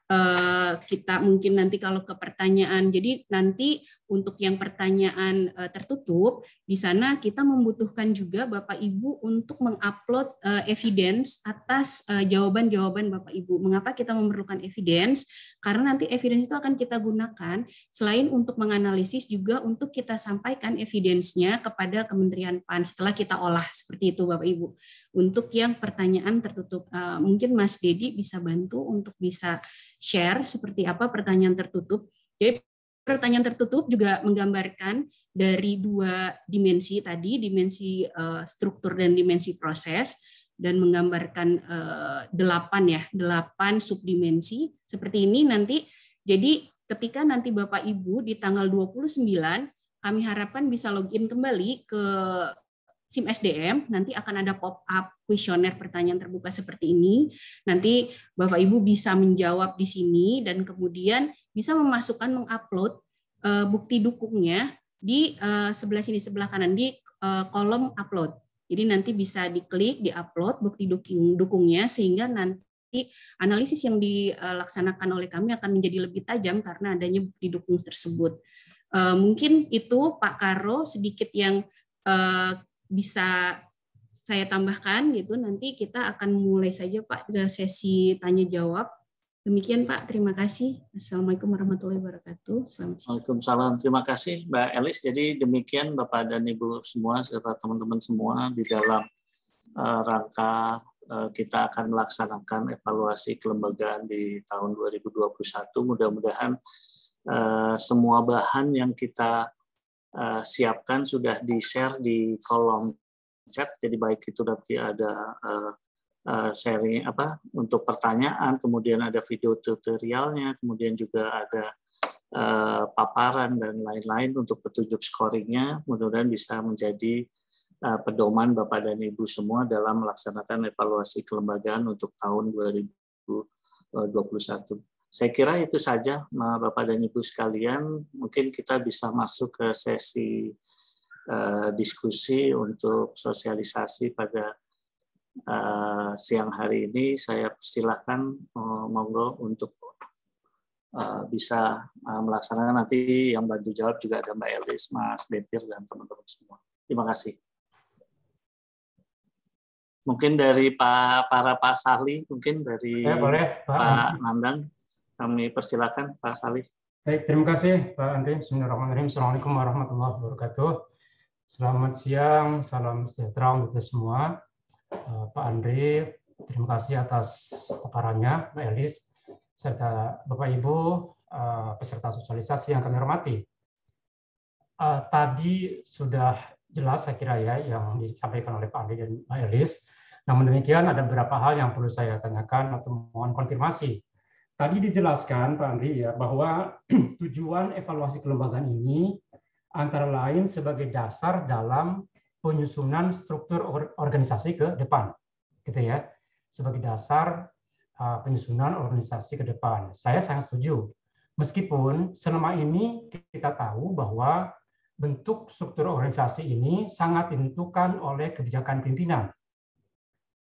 kita mungkin nanti kalau ke pertanyaan, jadi nanti untuk yang pertanyaan tertutup, di sana kita membutuhkan juga Bapak Ibu untuk mengupload evidence atas jawaban-jawaban Bapak Ibu. Mengapa kita memerlukan evidence? Karena nanti evidence itu akan kita gunakan selain untuk menganalisis juga untuk kita sampaikan evidence-nya kepada Kementerian PAN setelah kita olah, seperti itu Bapak Ibu. Untuk yang pertanyaan tertutup, mungkin Mas Dedi bisa bantu untuk bisa share seperti apa pertanyaan tertutup. Jadi pertanyaan tertutup juga menggambarkan dari dua dimensi tadi, dimensi struktur dan dimensi proses, dan menggambarkan 8 subdimensi seperti ini nanti. Jadi ketika nanti Bapak Ibu di tanggal 29 kami harapkan bisa login kembali ke SIM SDM, nanti akan ada pop-up kuesioner pertanyaan terbuka seperti ini. Nanti Bapak Ibu bisa menjawab di sini dan kemudian bisa memasukkan, mengupload bukti dukungnya di sebelah sini, sebelah kanan di kolom upload. Jadi nanti bisa diklik, di-upload bukti dukungnya sehingga nanti analisis yang dilaksanakan oleh kami akan menjadi lebih tajam karena adanya bukti dukung tersebut. Mungkin itu Pak Karo sedikit yang bisa saya tambahkan gitu. Nanti kita akan mulai saja Pak ke sesi tanya jawab. Demikian Pak, terima kasih. Assalamualaikum warahmatullahi wabarakatuh. Waalaikumsalam. Terima kasih Mbak Elis. Jadi demikian Bapak dan Ibu semua serta teman-teman semua di dalam rangka kita akan melaksanakan evaluasi kelembagaan di tahun 2021. Mudah-mudahan semua bahan yang kita siapkan sudah di-share di kolom chat. Jadi baik itu nanti ada sharing untuk pertanyaan, kemudian ada video tutorialnya, kemudian juga ada paparan dan lain-lain untuk petunjuk scoringnya. Mudah-mudahan bisa menjadi pedoman Bapak dan Ibu semua dalam melaksanakan evaluasi kelembagaan untuk tahun 2021. Saya kira itu saja Bapak dan Ibu sekalian. Mungkin kita bisa masuk ke sesi diskusi untuk sosialisasi pada siang hari ini. Saya persilahkan monggo untuk bisa melaksanakan. Nanti yang bantu jawab juga ada Mbak Elis, Mas Dentir, dan teman-teman semua. Terima kasih. Mungkin dari Pak Sahli, mungkin dari boleh, Pak Nandang. Kami persilakan Pak Salih. Baik, terima kasih Pak Andri. Bismillahirrahmanirrahim. Assalamualaikum warahmatullahi wabarakatuh. Selamat siang, salam sejahtera untuk kita semua. Pak Andri, terima kasih atas paparannya, Mbak Elis, serta Bapak Ibu peserta sosialisasi yang kami hormati. Tadi sudah jelas saya kira ya yang disampaikan oleh Pak Andri dan Mbak Elis. Namun demikian ada beberapa hal yang perlu saya tanyakan atau mohon konfirmasi. Tadi dijelaskan Pak Andri ya bahwa tujuan evaluasi kelembagaan ini antara lain sebagai dasar dalam penyusunan struktur organisasi ke depan, gitu ya, sebagai dasar penyusunan organisasi ke depan. Saya sangat setuju. Meskipun selama ini kita tahu bahwa bentuk struktur organisasi ini sangat ditentukan oleh kebijakan pimpinan.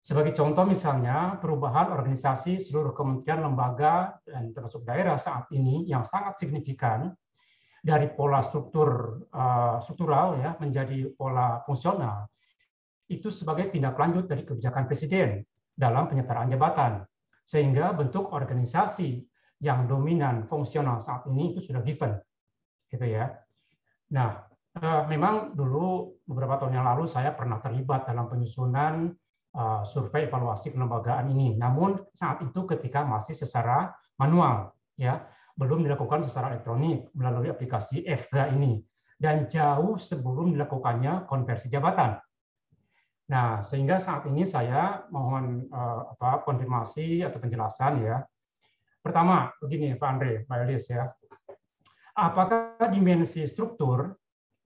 Sebagai contoh misalnya, perubahan organisasi seluruh kementerian, lembaga, dan termasuk daerah saat ini yang sangat signifikan dari pola struktural ya menjadi pola fungsional, itu sebagai tindak lanjut dari kebijakan Presiden dalam penyetaraan jabatan. Sehingga bentuk organisasi yang dominan fungsional saat ini itu sudah given. Gitu ya. Nah, memang dulu beberapa tahun yang lalu saya pernah terlibat dalam penyusunan survei evaluasi kelembagaan ini. Namun saat itu ketika masih secara manual, ya, belum dilakukan secara elektronik melalui aplikasi FGA ini, dan jauh sebelum dilakukannya konversi jabatan. Nah, sehingga saat ini saya mohon konfirmasi atau penjelasan ya. Pertama, begini Pak Andre, Mbak Elis ya, apakah dimensi struktur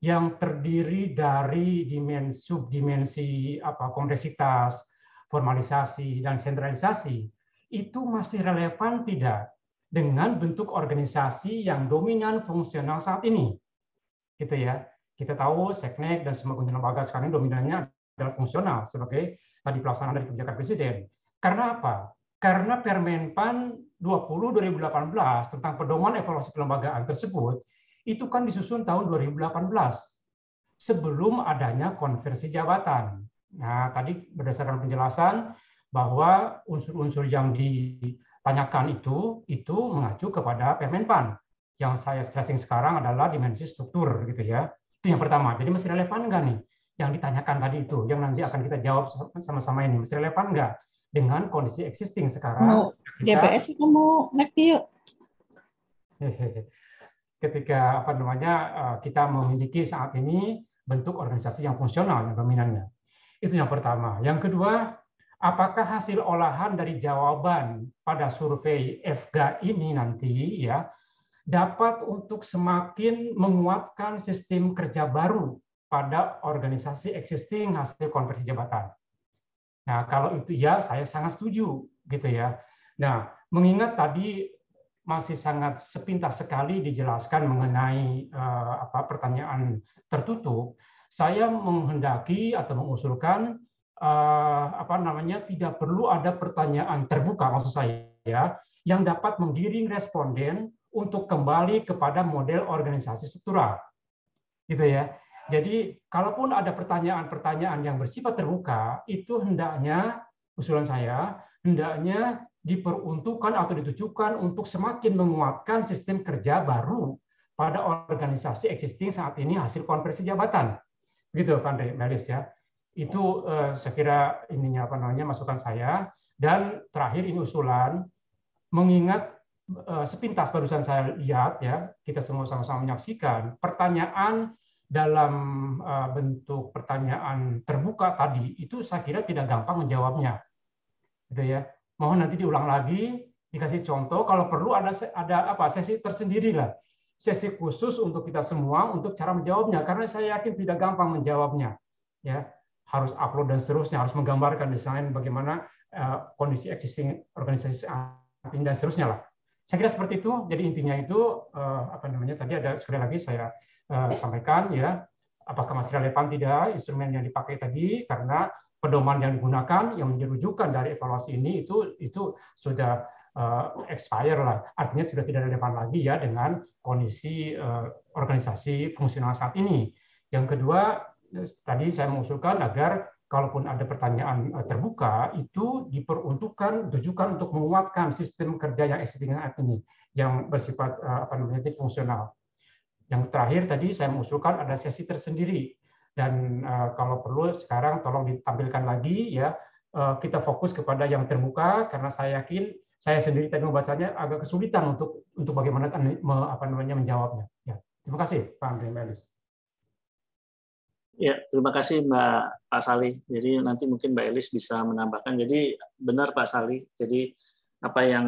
yang terdiri dari subdimensi kompleksitas, formalisasi, dan sentralisasi itu masih relevan tidak dengan bentuk organisasi yang dominan fungsional saat ini? Gitu ya. Kita tahu Seknek dan semua kementerian lembaga sekarang dominannya adalah fungsional sebagai tadi pelaksanaan dari kebijakan Presiden. Karena apa? Karena Permenpan 20/2018 tentang pedoman evaluasi kelembagaan tersebut itu kan disusun tahun 2018 sebelum adanya konversi jabatan. Nah, tadi berdasarkan penjelasan bahwa unsur-unsur yang ditanyakan itu mengacu kepada Permenpan. Yang saya stressing sekarang adalah dimensi struktur gitu ya. Itu yang pertama. Jadi masih relevan nggak nih yang ditanyakan tadi itu, yang nanti akan kita jawab sama-sama ini, masih relevan nggak dengan kondisi existing sekarang? DPS itu mau naik yuk. Ketika kita memiliki saat ini bentuk organisasi yang fungsional yang dominannya. Itu yang pertama. Yang kedua, apakah hasil olahan dari jawaban pada survei FGA ini nanti ya dapat untuk semakin menguatkan sistem kerja baru pada organisasi existing hasil konversi jabatan. Nah, kalau itu ya saya sangat setuju gitu ya. Nah, mengingat tadi masih sangat sepintas sekali dijelaskan mengenai pertanyaan tertutup, saya menghendaki atau mengusulkan tidak perlu ada pertanyaan terbuka maksud saya yang dapat menggiring responden untuk kembali kepada model organisasi struktural. Gitu ya. Jadi, kalaupun ada pertanyaan-pertanyaan yang bersifat terbuka, itu hendaknya usulan saya hendaknya diperuntukkan atau ditujukan untuk semakin menguatkan sistem kerja baru pada organisasi existing saat ini hasil konversi jabatan. Begitu Pak Andre, Melis ya. Itu saya kira masukan saya. Dan terakhir ini usulan, mengingat sepintas barusan saya lihat ya, kita semua sama-sama menyaksikan pertanyaan dalam bentuk pertanyaan terbuka tadi itu saya kira tidak gampang menjawabnya. Gitu ya. Mohon nanti diulang lagi, dikasih contoh, kalau perlu ada sesi tersendiri lah, sesi khusus untuk kita semua untuk cara menjawabnya, karena saya yakin tidak gampang menjawabnya, ya harus upload dan seterusnya, harus menggambarkan desain bagaimana kondisi existing organisasi ini dan seterusnya lah. Saya kira seperti itu. Jadi intinya itu tadi ada sekali lagi saya sampaikan ya, apakah masih relevan tidak instrumen yang dipakai tadi, karena pedoman yang digunakan yang menjadi rujukan dari evaluasi ini itu sudah expire lah, artinya sudah tidak relevan lagi ya dengan kondisi organisasi fungsional saat ini. Yang kedua, tadi saya mengusulkan agar kalaupun ada pertanyaan terbuka itu diperuntukkan tujukan untuk menguatkan sistem kerja yang existing saat ini yang bersifat fungsional. Yang terakhir tadi saya mengusulkan ada sesi tersendiri. Dan kalau perlu sekarang tolong ditampilkan lagi ya, kita fokus kepada yang terbuka karena saya yakin saya sendiri tadi membacanya agak kesulitan untuk bagaimana menjawabnya. Ya, terima kasih Pak Andre Melis. Ya, terima kasih Pak Salih. Jadi nanti mungkin Mbak Elis bisa menambahkan. Jadi benar Pak Salih. Jadi apa yang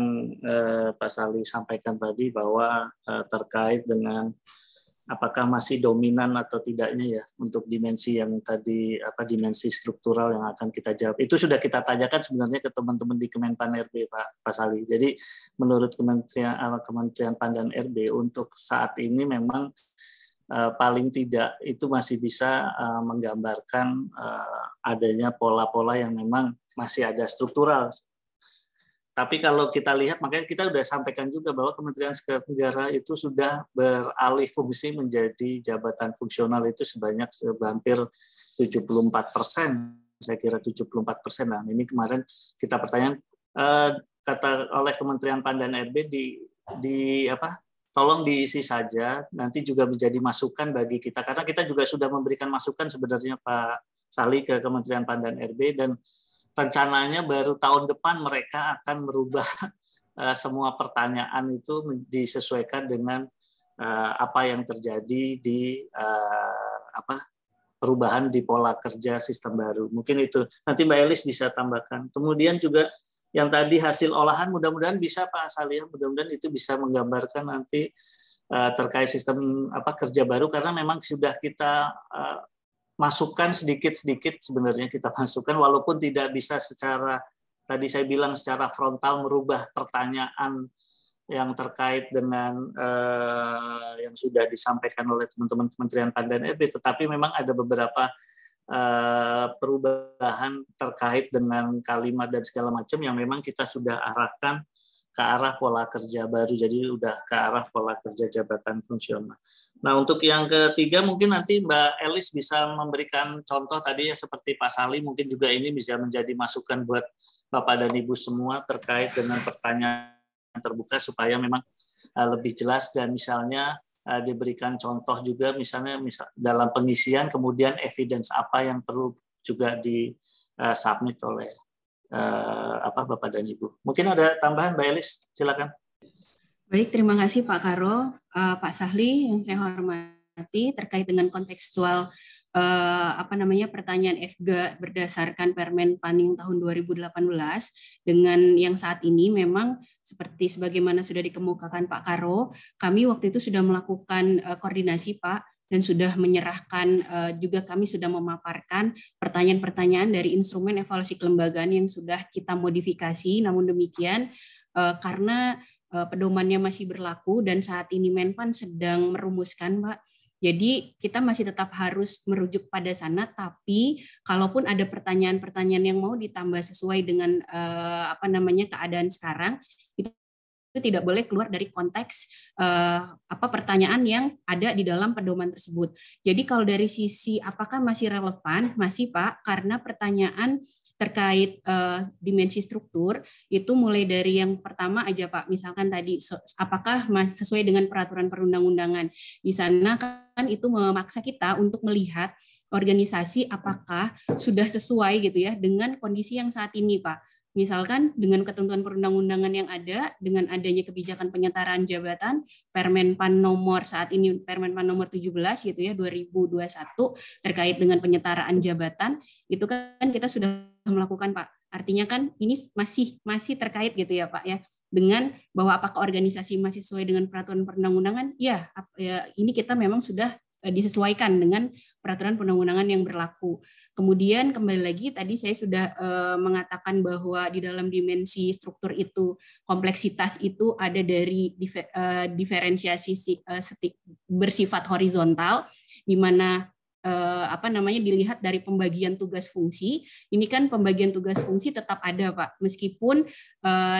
Pak Salih sampaikan tadi bahwa terkait dengan apakah masih dominan atau tidaknya ya untuk dimensi yang tadi dimensi struktural yang akan kita jawab. Itu sudah kita tanyakan sebenarnya ke teman-teman di Kemenpan RB Pak Sali. Jadi menurut Kementerian PAN dan RB untuk saat ini memang paling tidak itu masih bisa menggambarkan adanya pola-pola yang memang masih ada struktural. Tapi kalau kita lihat, makanya kita sudah sampaikan juga bahwa Kementerian Sekretariat Negara itu sudah beralih fungsi menjadi jabatan fungsional itu sebanyak hampir 74%. Saya kira 74%. Nah, ini kemarin kita pertanyaan kata oleh Kementerian PAN dan RB tolong diisi saja, nanti juga menjadi masukan bagi kita karena kita juga sudah memberikan masukan sebenarnya Pak Sali ke Kementerian PAN dan RB dan rencananya baru tahun depan mereka akan merubah semua pertanyaan itu disesuaikan dengan apa yang terjadi di perubahan di pola kerja sistem baru. Mungkin itu nanti Mbak Elis bisa tambahkan. Kemudian juga yang tadi hasil olahan mudah-mudahan bisa Pak Salih, mudah-mudahan itu bisa menggambarkan nanti terkait sistem kerja baru karena memang sudah kita masukkan sedikit-sedikit sebenarnya kita masukkan walaupun tidak bisa secara tadi saya bilang secara frontal merubah pertanyaan yang terkait dengan yang sudah disampaikan oleh teman-teman Kementerian PAN dan RB, tetapi memang ada beberapa perubahan terkait dengan kalimat dan segala macam yang memang kita sudah arahkan ke arah pola kerja baru, jadi udah ke arah pola kerja jabatan fungsional. Nah, untuk yang ketiga mungkin nanti Mbak Elis bisa memberikan contoh tadi ya seperti Pak Sali, mungkin juga ini bisa menjadi masukan buat Bapak dan Ibu semua terkait dengan pertanyaan terbuka supaya memang lebih jelas dan misalnya diberikan contoh juga misalnya dalam pengisian kemudian evidence apa yang perlu juga di submit oleh Bapak dan Ibu. Mungkin ada tambahan Mbak Elis, silakan. Baik, terima kasih Pak Karo, Pak Sahli yang saya hormati terkait dengan kontekstual pertanyaan FGA berdasarkan Permen PAN yang tahun 2018 dengan yang saat ini memang seperti sebagaimana sudah dikemukakan Pak Karo, kami waktu itu sudah melakukan koordinasi Pak dan sudah menyerahkan juga kami sudah memaparkan pertanyaan-pertanyaan dari instrumen evaluasi kelembagaan yang sudah kita modifikasi. Namun demikian karena pedomannya masih berlaku dan saat ini Menpan sedang merumuskan, Pak. Jadi kita masih tetap harus merujuk pada sana, tapi kalaupun ada pertanyaan-pertanyaan yang mau ditambah sesuai dengan keadaan sekarang, itu tidak boleh keluar dari konteks pertanyaan yang ada di dalam pedoman tersebut. Jadi kalau dari sisi apakah masih relevan, masih Pak, karena pertanyaan terkait dimensi struktur itu mulai dari yang pertama aja Pak, misalkan tadi apakah sesuai dengan peraturan perundang-undangan. Di sana kan itu memaksa kita untuk melihat organisasi apakah sudah sesuai gitu ya dengan kondisi yang saat ini Pak. Misalkan dengan ketentuan perundang-undangan yang ada, dengan adanya kebijakan penyetaraan jabatan, Permen PAN nomor saat ini Permen PAN nomor 17 gitu ya 2021 terkait dengan penyetaraan jabatan, itu kan kita sudah melakukan Pak. Artinya kan ini masih terkait gitu ya Pak ya dengan bahwa apakah organisasi masih sesuai dengan peraturan perundang-undangan? Ya, ini kita memang sudah disesuaikan dengan peraturan perundang-undangan yang berlaku. Kemudian kembali lagi tadi saya sudah mengatakan bahwa di dalam dimensi struktur itu kompleksitas itu ada dari diferensiasi bersifat horizontal di mana dilihat dari pembagian tugas fungsi. Ini kan pembagian tugas fungsi tetap ada Pak, meskipun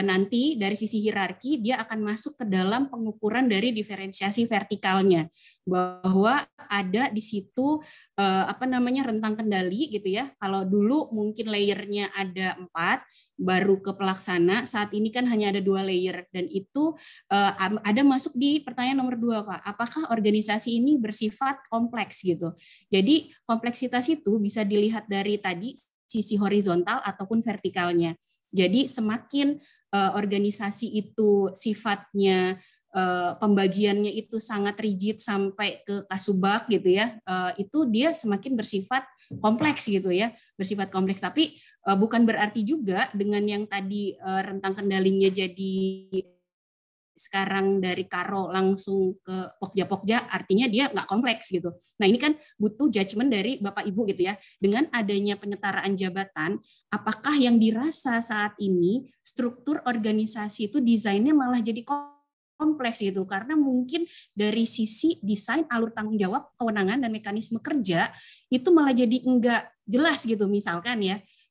nanti dari sisi hierarki dia akan masuk ke dalam pengukuran dari diferensiasi vertikalnya, bahwa ada di situ rentang kendali gitu ya. Kalau dulu mungkin layernya ada 4 baru ke pelaksana, saat ini kan hanya ada 2 layer dan itu ada masuk di pertanyaan nomor 2 Pak. Apakah organisasi ini bersifat kompleks gitu. Jadi kompleksitas itu bisa dilihat dari tadi sisi horizontal ataupun vertikalnya. Jadi semakin organisasi itu sifatnya pembagiannya itu sangat rigid sampai ke kasubag gitu ya, itu dia semakin bersifat kompleks gitu ya, bersifat kompleks. Tapi bukan berarti juga dengan yang tadi rentang kendalinya jadi sekarang dari Karo langsung ke Pokja-Pokja, artinya dia nggak kompleks gitu. Nah ini kan butuh judgement dari Bapak Ibu gitu ya. Dengan adanya penyetaraan jabatan, apakah yang dirasa saat ini struktur organisasi itu desainnya malah jadi kompleks gitu, karena mungkin dari sisi desain, alur tanggung jawab, kewenangan, dan mekanisme kerja itu malah jadi enggak jelas gitu.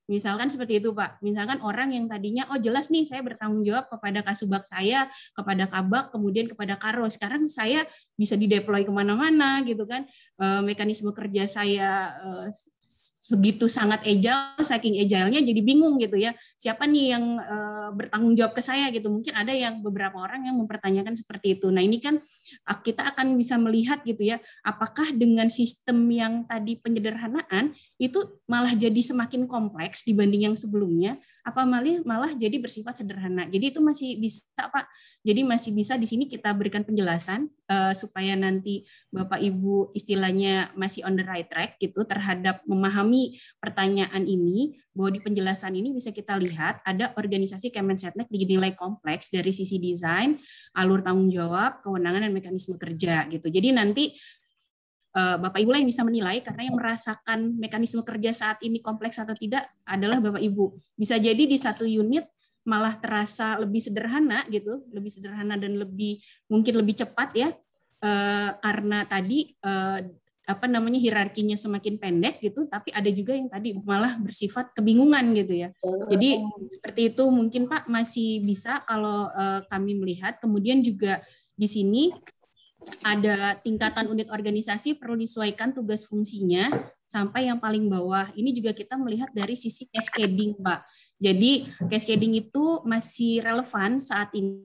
Misalkan seperti itu Pak, misalkan orang yang tadinya, oh jelas nih saya bertanggung jawab kepada Kasubag saya, kepada Kabag, kemudian kepada Karo, sekarang saya bisa dideploy kemana-mana gitu kan, mekanisme kerja saya begitu sangat agile, saking agile-nya jadi bingung gitu ya, siapa nih yang bertanggung jawab ke saya gitu. Mungkin ada yang beberapa orang yang mempertanyakan seperti itu. Nah ini kan kita akan bisa melihat gitu ya, apakah dengan sistem yang tadi penyederhanaan itu malah jadi semakin kompleks dibanding yang sebelumnya, apa malah jadi bersifat sederhana. Jadi itu masih bisa Pak, jadi masih bisa di sini kita berikan penjelasan supaya nanti Bapak Ibu istilahnya masih on the right track gitu terhadap memahami pertanyaan ini, bahwa di penjelasan ini bisa kita lihat ada organisasi Kemensetnek dinilai kompleks dari sisi desain, alur tanggung jawab, kewenangan, dan mekanisme kerja gitu. Jadi nanti Bapak Ibu lah yang bisa menilai, karena yang merasakan mekanisme kerja saat ini kompleks atau tidak adalah Bapak Ibu. Bisa jadi di satu unit malah terasa lebih sederhana gitu, lebih sederhana dan mungkin lebih cepat ya, karena tadi hierarkinya semakin pendek gitu, tapi ada juga yang tadi malah bersifat kebingungan gitu ya. Jadi seperti itu mungkin Pak masih bisa kalau kami melihat. Kemudian juga di sini ada tingkatan unit organisasi perlu disesuaikan tugas fungsinya sampai yang paling bawah. Ini juga kita melihat dari sisi cascading Pak. Jadi cascading itu masih relevan saat ini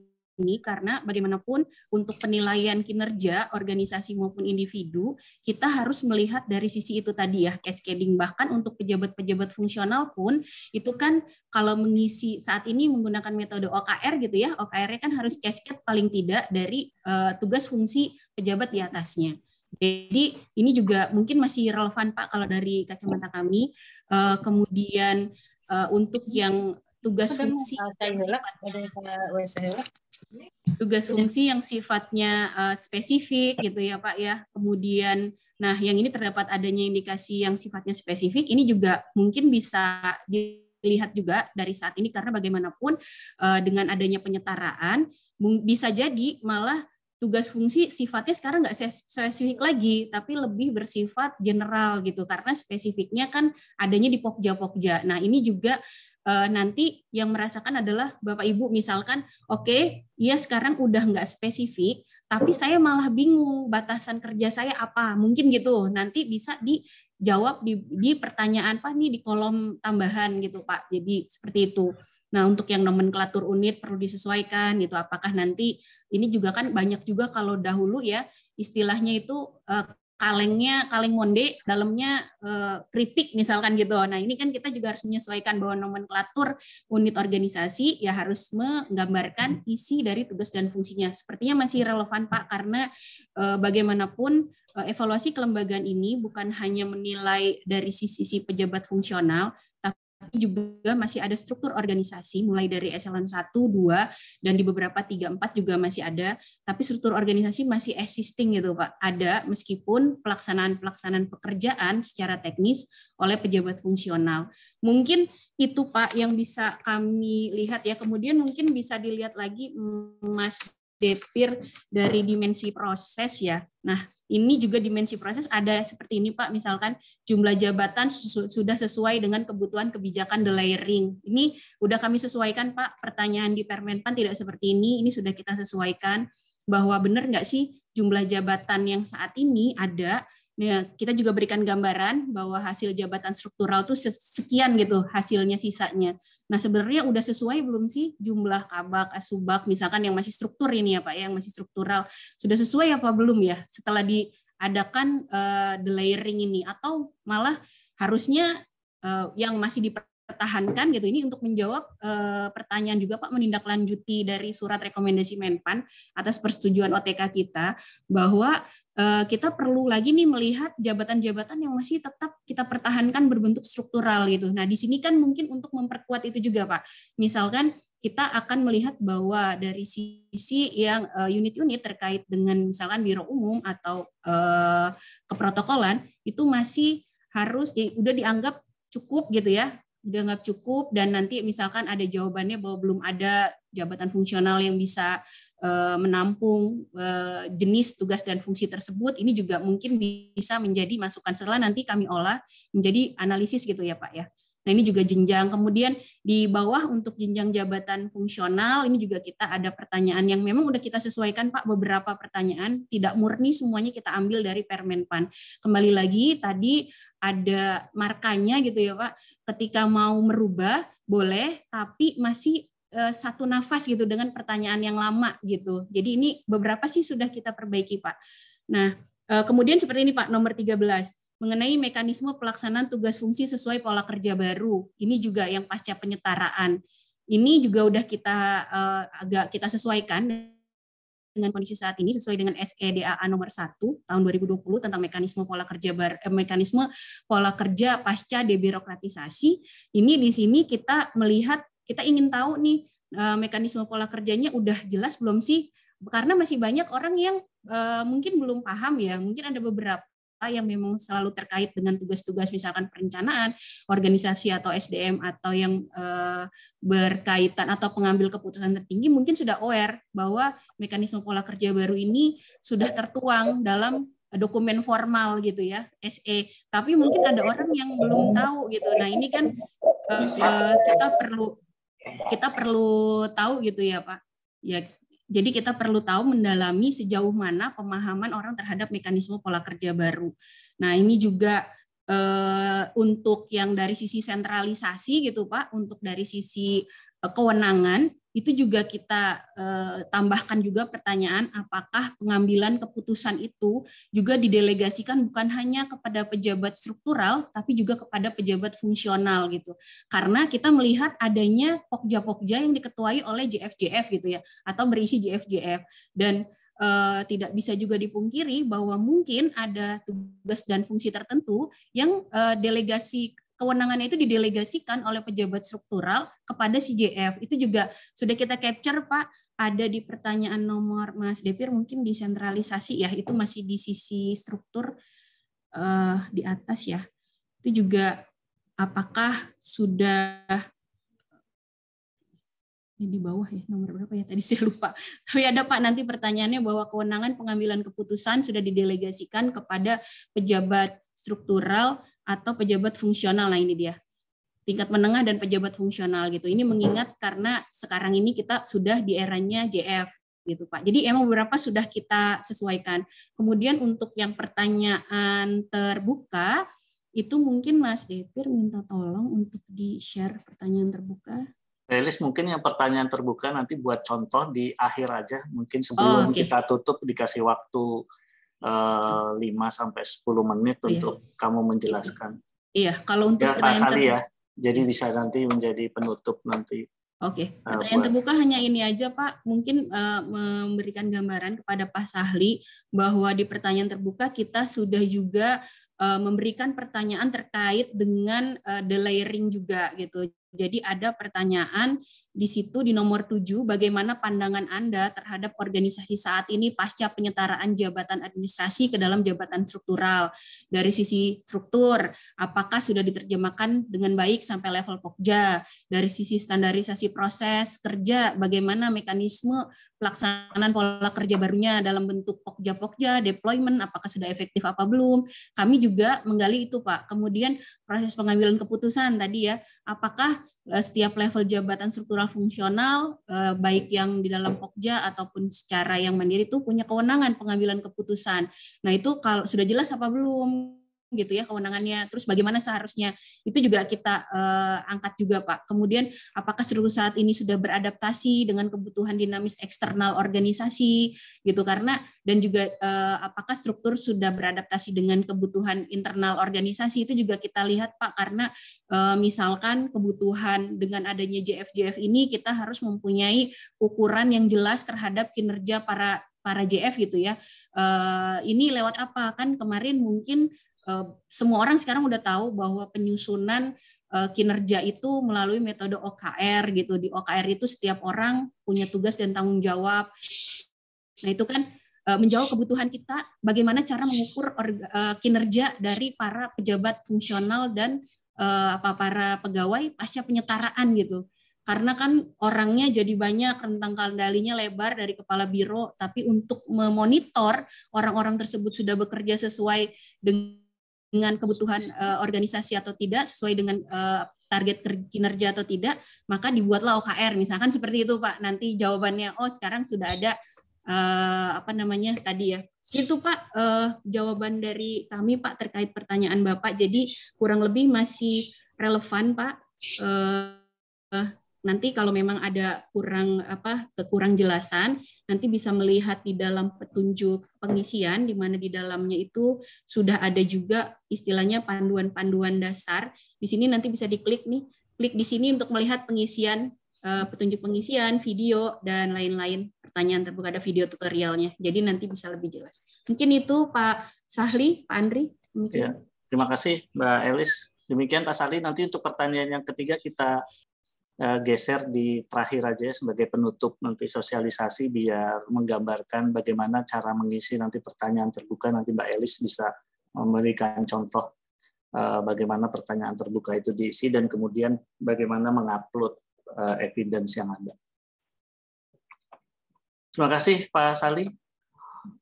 karena bagaimanapun untuk penilaian kinerja organisasi maupun individu, kita harus melihat dari sisi itu tadi ya, cascading. Bahkan untuk pejabat-pejabat fungsional pun, itu kan kalau mengisi saat ini menggunakan metode OKR gitu ya, OKR-nya kan harus cascade paling tidak dari tugas fungsi pejabat di atasnya. Jadi ini juga mungkin masih relevan Pak kalau dari kacamata kami. Kemudian untuk yang tugas fungsi yang sifatnya spesifik gitu ya Pak ya. Kemudian nah yang ini terdapat adanya indikasi yang sifatnya spesifik, ini juga mungkin bisa dilihat juga dari saat ini, karena bagaimanapun dengan adanya penyetaraan bisa jadi malah tugas fungsi sifatnya sekarang nggak spesifik lagi, tapi lebih bersifat general gitu, karena spesifiknya kan adanya di Pokja-Pokja. Nah ini juga nanti yang merasakan adalah Bapak Ibu, misalkan oke, ya sekarang udah nggak spesifik, tapi saya malah bingung batasan kerja saya apa, mungkin gitu. Nanti bisa dijawab di pertanyaan Pak nih di kolom tambahan gitu Pak. Jadi seperti itu. Nah untuk yang nomenklatur unit perlu disesuaikan gitu. Apakah nanti ini juga kan banyak juga kalau dahulu ya istilahnya itu kaleng monde, dalamnya keripik misalkan gitu. Nah ini kan kita juga harus menyesuaikan bahwa nomenklatur unit organisasi ya harus menggambarkan isi dari tugas dan fungsinya. Sepertinya masih relevan Pak, karena bagaimanapun evaluasi kelembagaan ini bukan hanya menilai dari sisi pejabat fungsional, tapi juga masih ada struktur organisasi mulai dari eselon 1, 2, dan di beberapa 3, 4 juga masih ada, tapi struktur organisasi masih existing gitu Pak. Ada meskipun pelaksanaan pekerjaan secara teknis oleh pejabat fungsional. Mungkin itu Pak yang bisa kami lihat ya. Kemudian mungkin bisa dilihat lagi Mas Depir dari dimensi proses ya. Nah, ini juga dimensi proses ada seperti ini Pak, misalkan jumlah jabatan sudah sesuai dengan kebutuhan kebijakan delayering. Ini sudah kami sesuaikan Pak, pertanyaan di Permenpan tidak seperti ini sudah kita sesuaikan bahwa benar nggak sih jumlah jabatan yang saat ini ada. Nah, kita juga berikan gambaran bahwa hasil jabatan struktural itu sekian gitu hasilnya sisanya. Nah sebenarnya udah sesuai belum sih jumlah Kabag, Asubag misalkan yang masih struktur ini ya Pak, yang masih struktural sudah sesuai apa belum ya setelah diadakan delayering ini, atau malah harusnya yang masih pertahankan gitu. Ini untuk menjawab pertanyaan juga Pak, menindaklanjuti dari surat rekomendasi Menpan atas persetujuan OTK kita, bahwa kita perlu lagi nih melihat jabatan-jabatan yang masih tetap kita pertahankan berbentuk struktural gitu. Nah, di sini kan mungkin untuk memperkuat itu juga Pak. Misalkan kita akan melihat bahwa dari sisi yang unit-unit terkait dengan misalkan biro umum atau keprotokolan itu masih harus udah dianggap cukup gitu ya, dianggap cukup, dan nanti misalkan ada jawabannya bahwa belum ada jabatan fungsional yang bisa menampung jenis tugas dan fungsi tersebut, ini juga mungkin bisa menjadi masukan setelah nanti kami olah menjadi analisis gitu ya Pak ya. Nah, ini juga jenjang. Kemudian di bawah untuk jenjang jabatan fungsional, ini juga kita ada pertanyaan yang memang udah kita sesuaikan Pak, beberapa pertanyaan, tidak murni semuanya kita ambil dari Permenpan. Kembali lagi tadi ada markanya gitu ya Pak, ketika mau merubah boleh, tapi masih satu nafas gitu dengan pertanyaan yang lama gitu. Jadi ini beberapa sih sudah kita perbaiki Pak. Nah, kemudian seperti ini Pak, nomor 13. Mengenai mekanisme pelaksanaan tugas fungsi sesuai pola kerja baru. Ini juga yang pasca penyetaraan. Ini juga udah kita agak kita sesuaikan dengan kondisi saat ini sesuai dengan SEDAA nomor 1 tahun 2020 tentang mekanisme pola kerja pasca debirokratisasi. Ini di sini kita melihat, kita ingin tahu nih mekanisme pola kerjanya udah jelas belum sih? Karena masih banyak orang yang mungkin belum paham ya, mungkin ada beberapa yang memang selalu terkait dengan tugas-tugas misalkan perencanaan, organisasi atau SDM atau yang berkaitan atau pengambil keputusan tertinggi mungkin sudah aware bahwa mekanisme pola kerja baru ini sudah tertuang dalam dokumen formal gitu ya, SE. Tapi mungkin ada orang yang belum tahu gitu. Nah, ini kan kita perlu tahu gitu ya, Pak. Ya, jadi kita perlu tahu mendalami sejauh mana pemahaman orang terhadap mekanisme pola kerja baru. Nah, ini juga untuk yang dari sisi sentralisasi gitu Pak, untuk dari sisi kewenangan, itu juga kita tambahkan juga pertanyaan apakah pengambilan keputusan itu juga didelegasikan bukan hanya kepada pejabat struktural, tapi juga kepada pejabat fungsional gitu. Karena kita melihat adanya pokja-pokja yang diketuai oleh JF-JF gitu ya, atau berisi JF-JF. Dan tidak bisa juga dipungkiri bahwa mungkin ada tugas dan fungsi tertentu yang kewenangannya itu didelegasikan oleh pejabat struktural kepada si JF. Itu juga sudah kita capture Pak, ada di pertanyaan nomor Mas Depir, mungkin desentralisasi ya, itu masih di sisi struktur di atas ya. Itu juga apakah sudah di bawah ya, nomor berapa ya tadi saya lupa. Tapi ada Pak nanti pertanyaannya bahwa kewenangan pengambilan keputusan sudah didelegasikan kepada pejabat struktural atau pejabat fungsional. Nah, ini dia. Tingkat menengah dan pejabat fungsional gitu. Ini mengingat karena sekarang ini kita sudah di eranya JF gitu Pak. Jadi emang beberapa sudah kita sesuaikan. Kemudian untuk yang pertanyaan terbuka itu mungkin Mas Depir minta tolong untuk di-share pertanyaan terbuka. Elis, mungkin yang pertanyaan terbuka nanti buat contoh di akhir aja, mungkin sebelum kita tutup dikasih waktu 5-10 menit untuk kamu menjelaskan. Iya, kalau untuk pertanyaan terbuka ya, jadi bisa nanti menjadi penutup nanti. Oke, pertanyaan terbuka hanya ini aja Pak, mungkin memberikan gambaran kepada Pak Sahli bahwa di pertanyaan terbuka kita sudah juga memberikan pertanyaan terkait dengan delayering juga gitu. Jadi ada pertanyaan di situ di nomor 7, bagaimana pandangan Anda terhadap organisasi saat ini pasca penyetaraan jabatan administrasi ke dalam jabatan struktural. Dari sisi struktur, apakah sudah diterjemahkan dengan baik sampai level Pokja? Dari sisi standarisasi proses kerja, bagaimana mekanisme pelaksanaan pola kerja barunya dalam bentuk Pokja-Pokja, deployment, apakah sudah efektif apa belum? Kami juga menggali itu Pak. Kemudian proses pengambilan keputusan tadi ya, apakah setiap level jabatan struktural fungsional, baik yang di dalam Pokja ataupun secara yang mandiri itu punya kewenangan pengambilan keputusan. Nah itu kalau sudah jelas apa belum gitu ya kewenangannya. Terus bagaimana seharusnya itu juga kita angkat juga Pak. Kemudian apakah seluruh saat ini sudah beradaptasi dengan kebutuhan dinamis eksternal organisasi gitu, karena dan juga apakah struktur sudah beradaptasi dengan kebutuhan internal organisasi, itu juga kita lihat Pak, karena misalkan kebutuhan dengan adanya JF ini kita harus mempunyai ukuran yang jelas terhadap kinerja para JF gitu ya. Ini lewat apa? Kan kemarin mungkin semua orang sekarang udah tahu bahwa penyusunan kinerja itu melalui metode OKR gitu. Di OKR itu setiap orang punya tugas dan tanggung jawab. Nah, itu kan menjawab kebutuhan kita bagaimana cara mengukur kinerja dari para pejabat fungsional dan para pegawai pasca penyetaraan gitu. Karena kan orangnya jadi banyak, rentang kendalinya lebar dari kepala biro, tapi untuk memonitor orang-orang tersebut sudah bekerja sesuai dengan kebutuhan organisasi atau tidak, sesuai dengan target kinerja atau tidak, maka dibuatlah OKR. Misalkan seperti itu Pak, nanti jawabannya, oh sekarang sudah ada tadi ya. Itu Pak jawaban dari kami Pak terkait pertanyaan Bapak, jadi kurang lebih masih relevan Pak. Nanti kalau memang ada kekurang jelasan, nanti bisa melihat di dalam petunjuk pengisian, di mana di dalamnya itu sudah ada juga istilahnya panduan-panduan dasar. Di sini nanti bisa diklik nih, klik di sini untuk melihat pengisian, petunjuk pengisian, video, dan lain-lain. Pertanyaan terbuka, ada video tutorialnya. Jadi nanti bisa lebih jelas. Mungkin itu Pak Sahli, Pak Andri. Ya, terima kasih Mbak Elis. Demikian Pak Sahli, nanti untuk pertanyaan yang ketiga kita geser di terakhir aja sebagai penutup nanti sosialisasi biar menggambarkan bagaimana cara mengisi nanti pertanyaan terbuka. Nanti Mbak Elis bisa memberikan contoh bagaimana pertanyaan terbuka itu diisi dan kemudian bagaimana mengupload evidence yang ada. Terima kasih Pak Sali.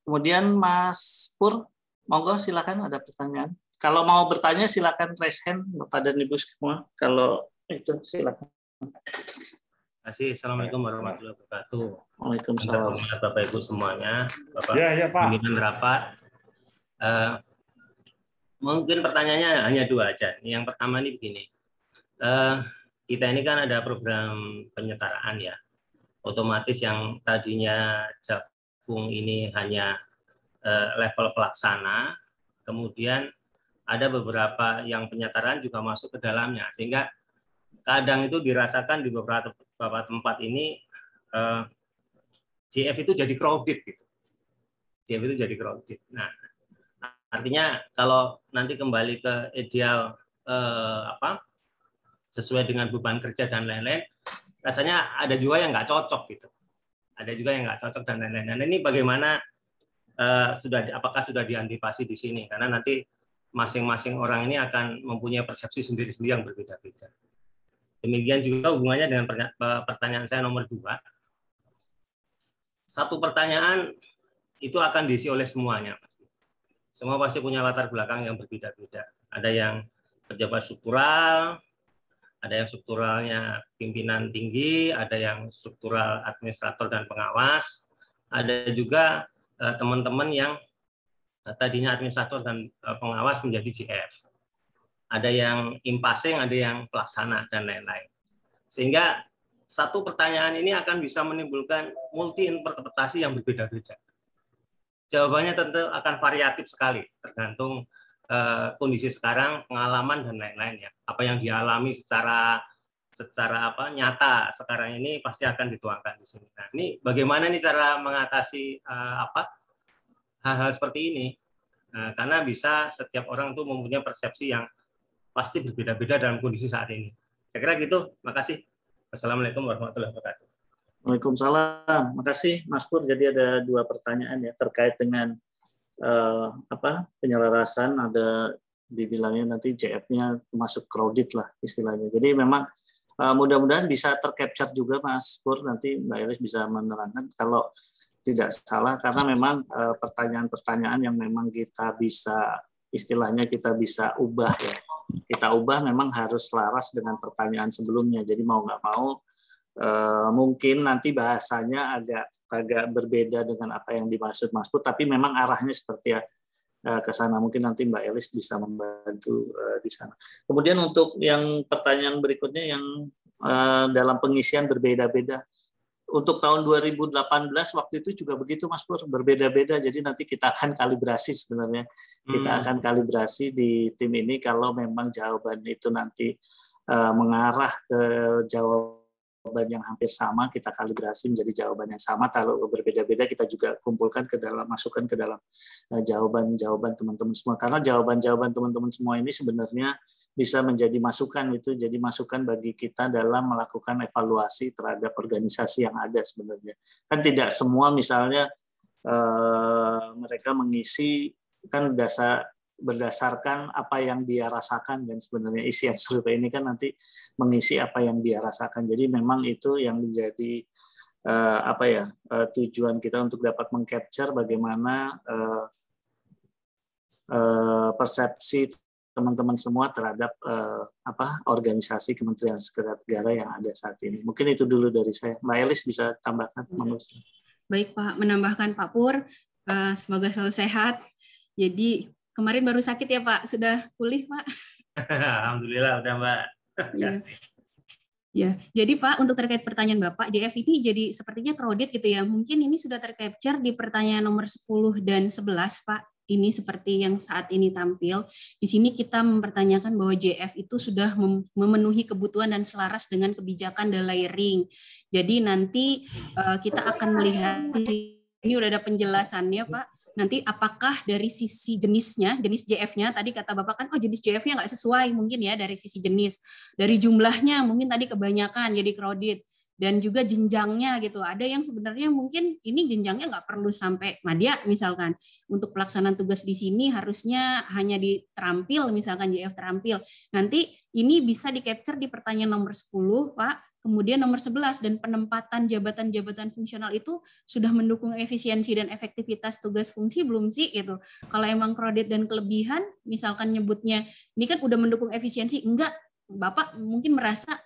Kemudian Mas Pur, monggo silakan ada pertanyaan. Kalau mau bertanya silakan raise hand Bapak dan Ibu semua. Kalau itu silakan. Terima kasih. Assalamualaikum warahmatullahi wabarakatuh. Waalaikumsalam. Bapak Ibu semuanya, Bapak Pak. pimpinan rapat. Mungkin pertanyaannya hanya dua aja. Yang pertama ini begini, kita ini kan ada program penyetaraan ya, otomatis yang tadinya Jafung ini hanya level pelaksana, kemudian ada beberapa yang penyetaraan juga masuk ke dalamnya, sehingga kadang itu dirasakan di beberapa tempat ini JF itu jadi crowded gitu. JF itu jadi crowded. Nah, artinya kalau nanti kembali ke ideal sesuai dengan beban kerja dan lain-lain, rasanya ada juga yang nggak cocok gitu. Ada juga yang nggak cocok dan lain-lain. Dan ini bagaimana apakah sudah diantisipasi di sini? Karena nanti masing-masing orang ini akan mempunyai persepsi sendiri-sendiri yang berbeda-beda. Demikian juga hubungannya dengan pertanyaan saya nomor 2. Satu pertanyaan itu akan diisi oleh semuanya pasti. Semua pasti punya latar belakang yang berbeda-beda. Ada yang pejabat struktural, ada yang strukturalnya pimpinan tinggi, ada yang struktural administrator dan pengawas, ada juga teman-teman yang tadinya administrator dan pengawas menjadi JF. Ada yang impasing, ada yang pelaksana, dan lain-lain. Sehingga satu pertanyaan ini akan bisa menimbulkan multi interpretasi yang berbeda-beda. Jawabannya tentu akan variatif sekali, tergantung kondisi sekarang, pengalaman, dan lain-lain ya. Apa yang dialami secara nyata sekarang ini pasti akan dituangkan di sini. Nah, ini bagaimana nih cara mengatasi hal-hal seperti ini? Karena bisa setiap orang tuh mempunyai persepsi yang pasti berbeda-beda dalam kondisi saat ini. Saya kira gitu. Makasih. Wassalamualaikum warahmatullahi wabarakatuh. Waalaikumsalam. Makasih Mas Pur. Jadi ada 2 pertanyaan ya terkait dengan penyelarasan. Ada dibilangnya nanti JF-nya masuk crowded lah istilahnya. Jadi memang mudah-mudahan bisa tercapture juga Mas Pur. Nanti Mbak Elis bisa menerangkan kalau tidak salah, karena memang pertanyaan-pertanyaan yang memang kita bisa istilahnya kita bisa ubah ya. Kita ubah memang harus selaras dengan pertanyaan sebelumnya. Jadi mau nggak mau mungkin nanti bahasanya agak berbeda dengan apa yang dimaksud Mas Pur, tapi memang arahnya seperti ke sana. Mungkin nanti Mbak Elis bisa membantu di sana. Kemudian untuk yang pertanyaan berikutnya yang dalam pengisian berbeda-beda. Untuk tahun 2018 waktu itu juga begitu Mas Pur, berbeda-beda. Jadi nanti kita akan kalibrasi sebenarnya. Kita akan kalibrasi di tim ini kalau memang jawaban itu nanti mengarah ke jawaban yang hampir sama, kita kalibrasi menjadi jawaban yang sama. Kalau berbeda-beda kita juga kumpulkan ke dalam, masukkan ke dalam jawaban-jawaban teman-teman semua. Karena jawaban-jawaban teman-teman semua ini sebenarnya bisa menjadi masukan, itu jadi masukan bagi kita dalam melakukan evaluasi terhadap organisasi yang ada sebenarnya. Kan tidak semua misalnya mereka mengisi kan berdasarkan apa yang dia rasakan, dan sebenarnya isian survei ini kan nanti mengisi apa yang dia rasakan. Jadi memang itu yang menjadi tujuan kita untuk dapat mengcapture bagaimana persepsi teman-teman semua terhadap organisasi Kementerian Sekretariat Negara yang ada saat ini. Mungkin itu dulu dari saya. Mbak Elis bisa tambahkan? Baik Pak, menambahkan Pak Pur, semoga selalu sehat. Jadi kemarin baru sakit ya Pak, sudah pulih Pak? Alhamdulillah udah Mbak. Ya, jadi Pak, untuk terkait pertanyaan Bapak, JF ini jadi sepertinya crowded gitu ya. Mungkin ini sudah tercapture di pertanyaan nomor 10 dan 11 Pak. Ini seperti yang saat ini tampil. Di sini kita mempertanyakan bahwa JF itu sudah memenuhi kebutuhan dan selaras dengan kebijakan delayering. Jadi nanti kita akan melihat, ini udah ada penjelasannya Pak. Nanti apakah dari sisi jenisnya, jenis JF-nya, tadi kata Bapak kan, jenis JF-nya nggak sesuai mungkin ya dari sisi jenis. Dari jumlahnya mungkin tadi kebanyakan jadi crowded. Dan juga jenjangnya gitu. Ada yang sebenarnya mungkin ini jenjangnya nggak perlu sampai madya misalkan. Untuk pelaksanaan tugas di sini harusnya hanya diterampil, misalkan JF terampil. Nanti ini bisa di-capture di pertanyaan nomor 10, Pak. Kemudian nomor 11, dan penempatan jabatan-jabatan fungsional itu sudah mendukung efisiensi dan efektivitas tugas fungsi belum sih gitu. Kalau emang crowded dan kelebihan, misalkan nyebutnya ini kan udah mendukung efisiensi, enggak, Bapak mungkin merasa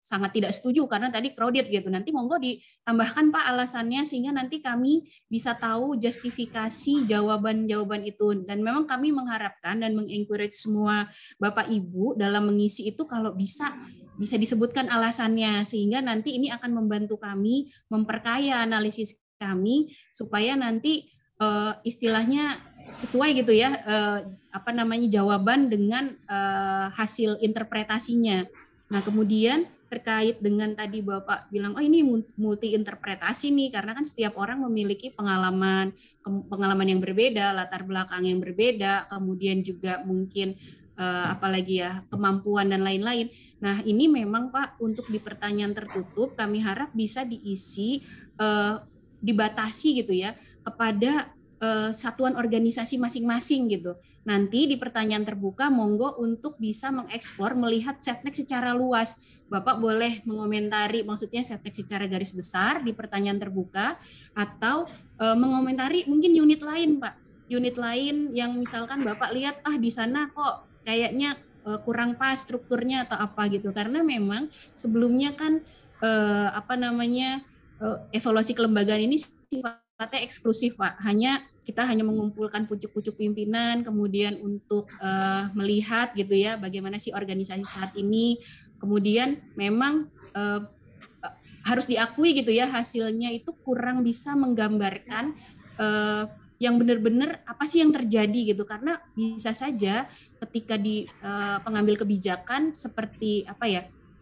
sangat tidak setuju karena tadi crowded gitu. Nanti monggo ditambahkan Pak alasannya sehingga nanti kami bisa tahu justifikasi jawaban-jawaban itu. Dan memang kami mengharapkan dan mengencourage semua Bapak Ibu dalam mengisi itu kalau bisa disebutkan alasannya sehingga nanti ini akan membantu kami memperkaya analisis kami supaya nanti istilahnya sesuai gitu ya jawaban dengan hasil interpretasinya. Nah, kemudian terkait dengan tadi Bapak bilang ini multi interpretasi nih karena kan setiap orang memiliki pengalaman yang berbeda, latar belakang yang berbeda, kemudian juga mungkin apalagi ya kemampuan dan lain-lain. Nah, ini memang Pak untuk di pertanyaan tertutup kami harap bisa diisi dibatasi gitu ya kepada satuan organisasi masing-masing gitu. Nanti di pertanyaan terbuka monggo untuk bisa mengeksplor melihat setnek secara luas. Bapak boleh mengomentari maksudnya setnek secara garis besar di pertanyaan terbuka atau mengomentari mungkin unit lain Pak. Unit lain yang misalkan Bapak lihat di sana kok kayaknya kurang pas strukturnya atau apa gitu. Karena memang sebelumnya kan evaluasi kelembagaan ini sifatnya eksklusif Pak. Kita hanya mengumpulkan pucuk-pucuk pimpinan, kemudian untuk melihat gitu ya bagaimana sih organisasi saat ini. Kemudian memang harus diakui gitu ya hasilnya itu kurang bisa menggambarkan yang benar-benar apa sih yang terjadi gitu. Karena bisa saja ketika di pengambil kebijakan seperti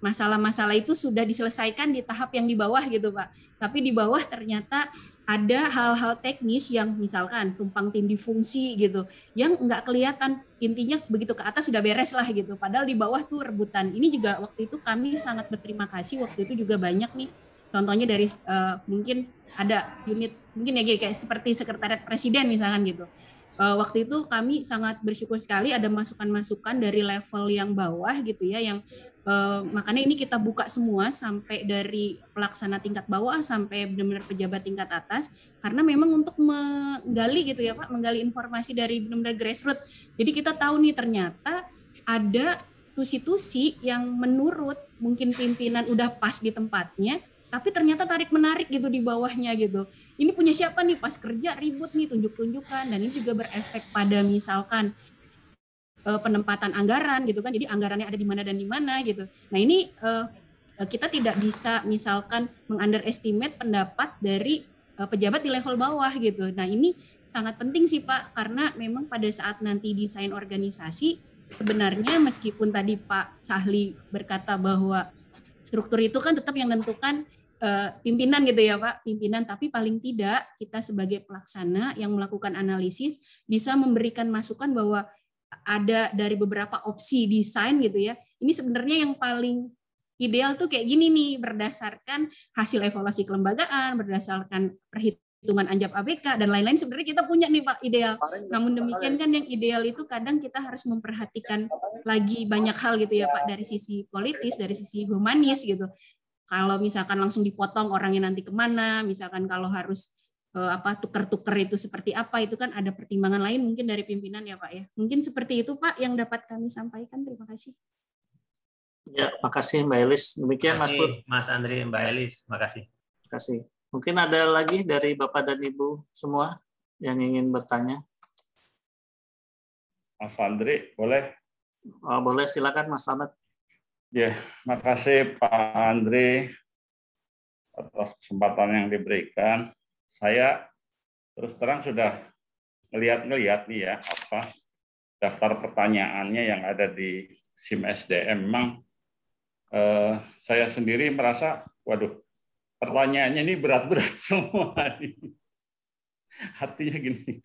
masalah-masalah itu sudah diselesaikan di tahap yang di bawah gitu Pak. Tapi di bawah ternyata ada hal-hal teknis yang misalkan tumpang tindih fungsi gitu, yang nggak kelihatan, intinya begitu ke atas sudah beres lah gitu. Padahal di bawah tuh rebutan. Ini juga waktu itu kami sangat berterima kasih, waktu itu juga banyak nih, contohnya dari mungkin ada unit, mungkin ya kayak seperti Sekretariat Presiden misalkan gitu. Waktu itu kami sangat bersyukur sekali ada masukan-masukan dari level yang bawah gitu ya, yang makanya ini kita buka semua sampai dari pelaksana tingkat bawah sampai benar-benar pejabat tingkat atas, karena memang untuk menggali gitu ya Pak, menggali informasi dari benar-benar grassroots. Jadi kita tahu nih ternyata ada tusi-tusi yang menurut mungkin pimpinan udah pas di tempatnya, tapi ternyata tarik-menarik gitu di bawahnya gitu. Ini punya siapa nih, pas kerja ribut nih, tunjuk-tunjukkan, dan ini juga berefek pada misalkan penempatan anggaran gitu kan, jadi anggarannya ada di mana dan di mana gitu. Nah ini kita tidak bisa misalkan meng-underestimate pendapat dari pejabat di level bawah gitu. Nah ini sangat penting sih Pak, karena memang pada saat nanti desain organisasi, sebenarnya meskipun tadi Pak Sahli berkata bahwa struktur itu kan tetap yang menentukan pimpinan gitu ya Pak, pimpinan, tapi paling tidak kita sebagai pelaksana yang melakukan analisis bisa memberikan masukan bahwa ada dari beberapa opsi desain gitu ya, ini sebenarnya yang paling ideal tuh kayak gini nih, berdasarkan hasil evaluasi kelembagaan, berdasarkan perhitungan anjap ABK, dan lain-lain. Sebenarnya kita punya nih Pak ideal, namun demikian kan yang ideal itu kadang kita harus memperhatikan lagi banyak hal gitu ya Pak, dari sisi politis, dari sisi humanis gitu. Kalau misalkan langsung dipotong orangnya nanti kemana, misalkan kalau harus tuker-tuker itu seperti apa, itu kan ada pertimbangan lain mungkin dari pimpinan ya Pak ya. Mungkin seperti itu Pak yang dapat kami sampaikan. Terima kasih. Ya, makasih Mbak Elis. Demikian Mas Pur. Mas Andri, Mbak Elis, makasih. Terima kasih. Mungkin ada lagi dari Bapak dan Ibu semua yang ingin bertanya. Mas Andri, boleh? Oh, boleh, silakan Mas Slamet. Ya, makasih Pak Andri atas kesempatan yang diberikan. Saya terus terang sudah ngeliat nih ya, daftar pertanyaannya yang ada di SIM SDM. Memang saya sendiri merasa, waduh, pertanyaannya ini berat-berat semua. Artinya gini,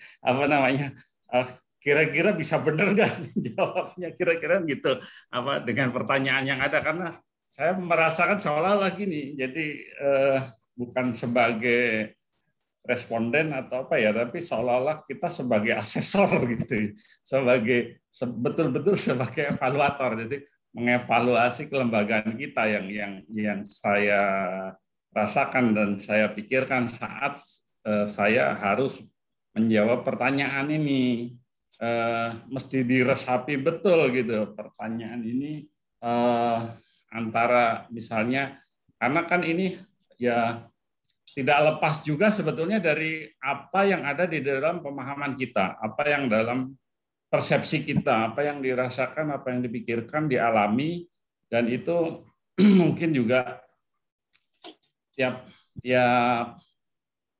kira-kira bisa benar nggak jawabnya, kira-kira gitu dengan pertanyaan yang ada, karena saya merasakan seolah-olah gini, jadi bukan sebagai responden atau tapi seolah-olah kita sebagai asesor gitu, sebagai betul-betul sebagai evaluator, jadi mengevaluasi kelembagaan kita yang saya rasakan dan saya pikirkan saat saya harus menjawab pertanyaan ini. Mesti diresapi betul gitu pertanyaan ini, antara misalnya, karena kan ini ya tidak lepas juga sebetulnya dari apa yang ada di dalam pemahaman kita, apa yang dalam persepsi kita, apa yang dirasakan, apa yang dipikirkan, dialami, dan itu mungkin juga tiap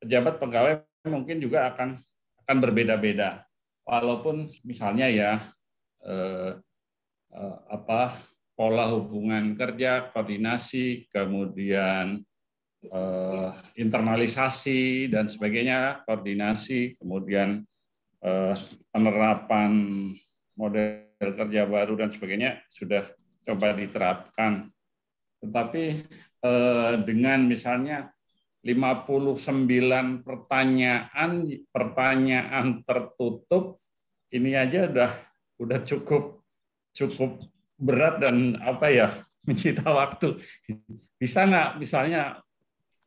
pejabat pegawai mungkin juga akan berbeda-beda. Walaupun misalnya ya pola hubungan kerja, koordinasi, kemudian internalisasi dan sebagainya, koordinasi, kemudian penerapan model kerja baru dan sebagainya sudah coba diterapkan. Tetapi dengan misalnya 59 pertanyaan tertutup, ini aja udah cukup berat dan menyita waktu. Bisa nggak misalnya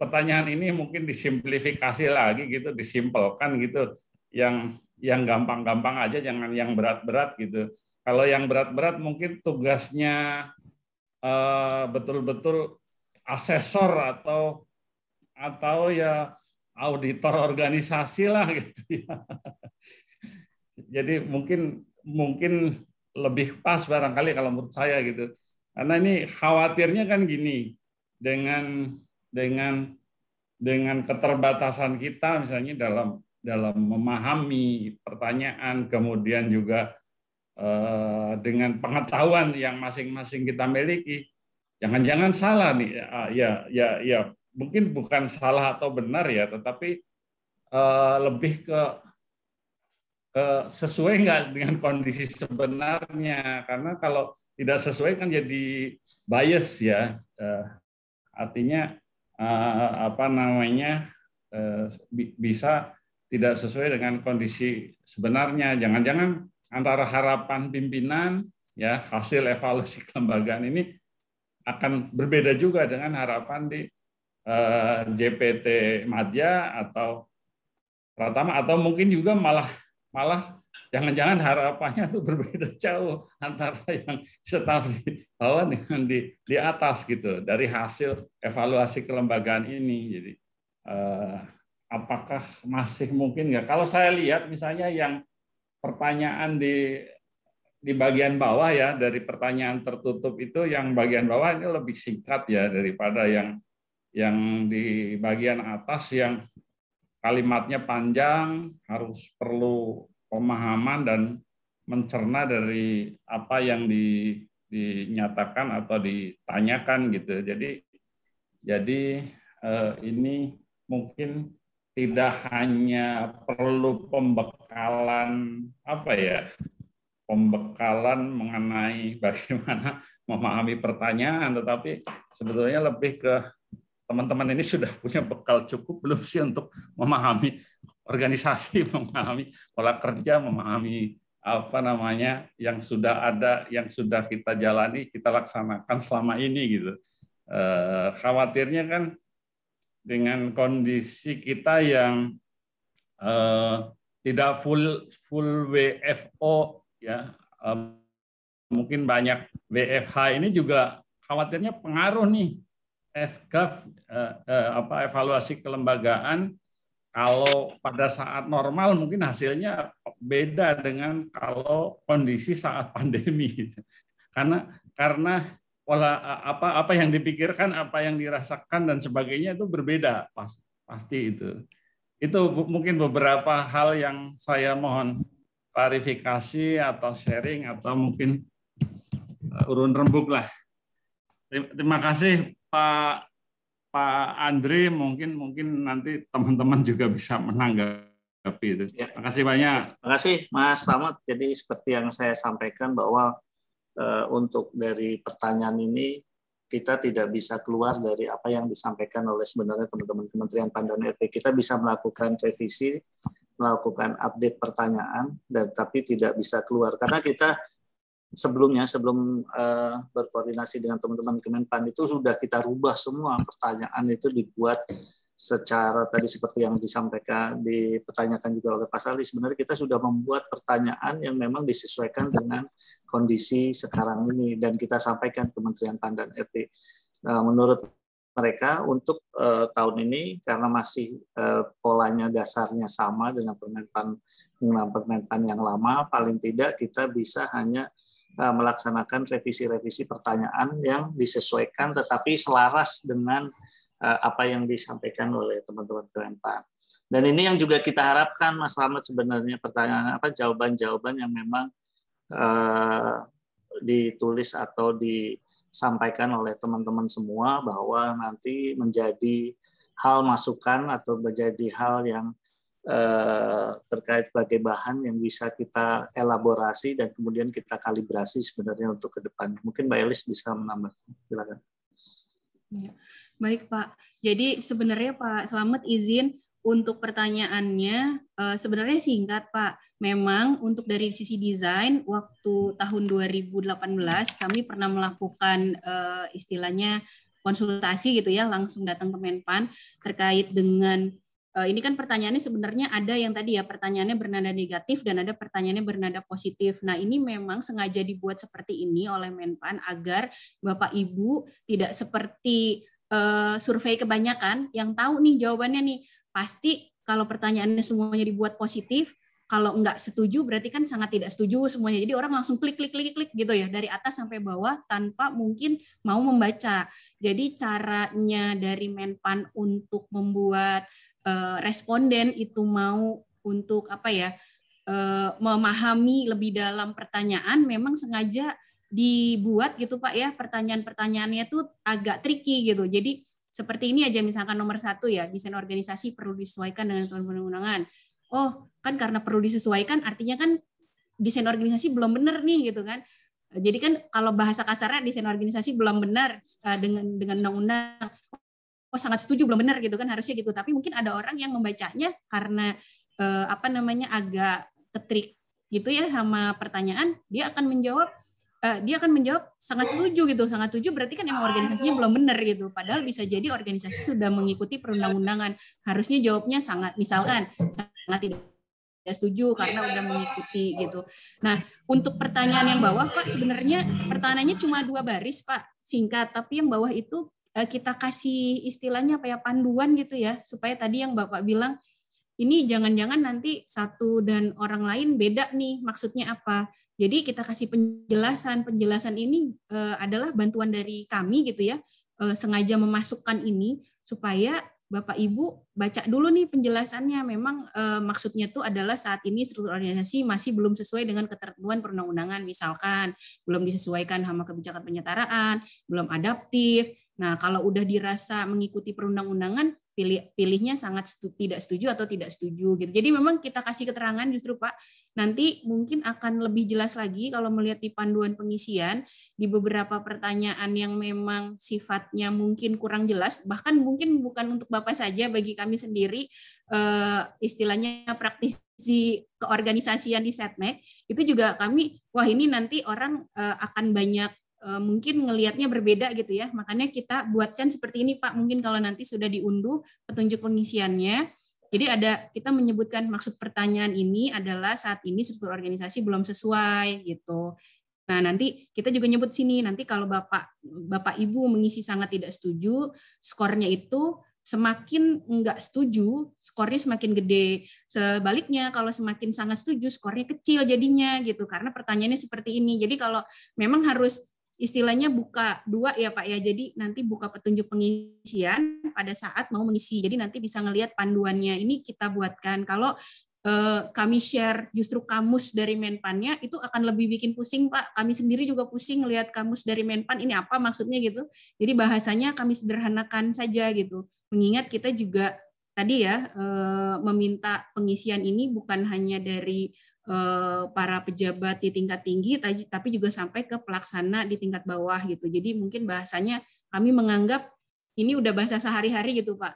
pertanyaan ini mungkin disimplifikasi lagi gitu, disimpelkan gitu, yang gampang-gampang aja, jangan yang berat-berat gitu. Kalau yang berat-berat mungkin tugasnya betul-betul asesor atau ya auditor organisasi lah gitu ya. Jadi mungkin lebih pas barangkali kalau menurut saya gitu. Karena ini khawatirnya kan gini, dengan keterbatasan kita misalnya dalam memahami pertanyaan, kemudian juga dengan pengetahuan yang masing-masing kita miliki, jangan-jangan salah nih, ya mungkin bukan salah atau benar ya, tetapi lebih ke sesuai nggak dengan kondisi sebenarnya, karena kalau tidak sesuai kan jadi bias ya, artinya bisa tidak sesuai dengan kondisi sebenarnya. Jangan-jangan antara harapan pimpinan ya hasil evaluasi kelembagaan ini akan berbeda juga dengan harapan di JPT Madya atau Pratama, atau mungkin juga malah jangan-jangan harapannya itu berbeda jauh antara yang staf di bawah dengan di atas gitu dari hasil evaluasi kelembagaan ini. Jadi apakah masih mungkin nggak? Kalau saya lihat misalnya yang pertanyaan di bagian bawah ya, dari pertanyaan tertutup itu yang bagian bawah ini lebih singkat ya daripada yang di bagian atas yang kalimatnya panjang, harus perlu pemahaman dan mencerna dari apa yang dinyatakan atau ditanyakan gitu. Jadi ini mungkin tidak hanya perlu pembekalan pembekalan mengenai bagaimana memahami pertanyaan, tetapi sebetulnya lebih ke teman-teman ini sudah punya bekal cukup belum sih untuk memahami organisasi, memahami pola kerja, memahami yang sudah ada, yang sudah kita jalani, kita laksanakan selama ini gitu. Khawatirnya kan dengan kondisi kita yang tidak full WFO ya, mungkin banyak WFH ini juga khawatirnya pengaruh nih FGAF evaluasi kelembagaan. Kalau pada saat normal mungkin hasilnya beda dengan kalau kondisi saat pandemi gitu. Karena pola apa yang dipikirkan, apa yang dirasakan dan sebagainya itu berbeda pasti itu. Itu mungkin beberapa hal yang saya mohon klarifikasi atau sharing atau mungkin urun rembuk lah. Terima kasih Pak Andre, mungkin nanti teman-teman juga bisa menanggapi itu. Terima kasih banyak. Terima kasih Mas Slamet. Jadi seperti yang saya sampaikan bahwa untuk dari pertanyaan ini kita tidak bisa keluar dari apa yang disampaikan oleh sebenarnya teman-teman Kementerian PAN dan RP. Kita bisa melakukan revisi, melakukan update pertanyaan, tapi tidak bisa keluar karena kita sebelum berkoordinasi dengan teman-teman Kemenpan itu sudah kita rubah semua pertanyaan itu dibuat secara tadi seperti yang dipertanyakan juga oleh Pak Sali. Sebenarnya kita sudah membuat pertanyaan yang memang disesuaikan dengan kondisi sekarang ini dan kita sampaikan Kementerian PAN dan RP. Menurut mereka untuk tahun ini karena masih polanya dasarnya sama dengan Permenpan yang lama, paling tidak kita bisa hanya melaksanakan revisi-revisi pertanyaan yang disesuaikan tetapi selaras dengan apa yang disampaikan oleh teman-teman Kemenpan. Dan ini yang juga kita harapkan Mas Slamet sebenarnya pertanyaan jawaban-jawaban yang memang ditulis atau disampaikan oleh teman-teman semua bahwa nanti menjadi hal masukan atau menjadi hal yang terkait sebagai bahan yang bisa kita elaborasi dan kemudian kita kalibrasi sebenarnya untuk ke depan. Mungkin Mbak Elis bisa menambah. Silakan. Ya. Baik Pak. Jadi sebenarnya Pak Slamet izin untuk pertanyaannya sebenarnya singkat Pak. Memang untuk dari sisi desain waktu tahun 2018 kami pernah melakukan istilahnya konsultasi gitu ya, langsung datang ke Menpan terkait dengan ini kan pertanyaannya sebenarnya ada yang tadi ya pertanyaannya bernada negatif dan ada pertanyaannya bernada positif. Nah ini memang sengaja dibuat seperti ini oleh Menpan agar Bapak Ibu tidak seperti survei kebanyakan yang tahu nih jawabannya nih. Pasti kalau pertanyaannya semuanya dibuat positif, kalau enggak setuju berarti kan sangat tidak setuju semuanya. Jadi orang langsung klik gitu ya dari atas sampai bawah tanpa mungkin mau membaca. Jadi caranya dari Menpan untuk membuat responden itu mau untuk memahami lebih dalam pertanyaan memang sengaja dibuat gitu Pak ya, pertanyaan-pertanyaannya tuh agak tricky gitu. Jadi seperti ini aja misalkan nomor 1 ya, desain organisasi perlu disesuaikan dengan perundang-undangan. Oh kan karena perlu disesuaikan artinya kan desain organisasi belum benar nih gitu kan. Jadi kan kalau bahasa kasarnya desain organisasi belum benar dengan undang-undang. Oh sangat setuju belum benar gitu kan harusnya gitu, tapi mungkin ada orang yang membacanya karena agak ketrik gitu ya sama pertanyaan, dia akan menjawab sangat setuju gitu, sangat setuju berarti kan emang organisasinya belum benar gitu, padahal bisa jadi organisasi sudah mengikuti perundang-undangan, harusnya jawabnya sangat tidak setuju karena udah mengikuti gitu. Nah, untuk pertanyaan yang bawah Pak, sebenarnya pertanyaannya cuma 2 baris Pak, singkat, tapi yang bawah itu kita kasih istilahnya apa ya, panduan gitu ya, supaya tadi yang Bapak bilang ini jangan-jangan nanti satu dan orang lain beda nih, maksudnya apa. Jadi kita kasih penjelasan ini adalah bantuan dari kami gitu ya, sengaja memasukkan ini supaya Bapak Ibu baca dulu nih penjelasannya. Memang maksudnya itu adalah saat ini struktur organisasi masih belum sesuai dengan ketentuan perundang-undangan, misalkan belum disesuaikan sama kebijakan penyetaraan, belum adaptif. Nah, kalau udah dirasa mengikuti perundang-undangan, pilihnya sangat tidak setuju atau tidak setuju gitu. Jadi memang kita kasih keterangan justru Pak, nanti mungkin akan lebih jelas lagi kalau melihat di panduan pengisian di beberapa pertanyaan yang memang sifatnya mungkin kurang jelas, bahkan mungkin bukan untuk Bapak saja, bagi kami sendiri istilahnya praktisi keorganisasian di Setnek, itu juga kami, wah ini nanti orang akan banyak mungkin ngelihatnya berbeda gitu ya. Makanya kita buatkan seperti ini Pak, mungkin kalau nanti sudah diunduh petunjuk pengisiannya. Jadi kita menyebutkan maksud pertanyaan ini adalah saat ini struktur organisasi belum sesuai gitu. Nah, nanti kita juga nyebut sini, nanti kalau Bapak Ibu mengisi sangat tidak setuju, skornya itu semakin enggak setuju, skornya semakin gede. Sebaliknya, kalau semakin sangat setuju, skornya kecil jadinya gitu. Karena pertanyaannya seperti ini. Jadi kalau memang harus istilahnya buka 2 ya Pak ya, jadi nanti buka petunjuk pengisian pada saat mau mengisi, jadi nanti bisa ngelihat panduannya ini kita buatkan. Kalau kami share justru kamus dari Menpannya, itu akan lebih bikin pusing Pak, kami sendiri juga pusing ngelihat kamus dari Menpan ini apa maksudnya gitu, jadi bahasanya kami sederhanakan saja gitu, mengingat kita juga tadi ya meminta pengisian ini bukan hanya dari para pejabat di tingkat tinggi, tapi juga sampai ke pelaksana di tingkat bawah gitu. Jadi mungkin bahasanya kami menganggap ini udah bahasa sehari-hari gitu Pak.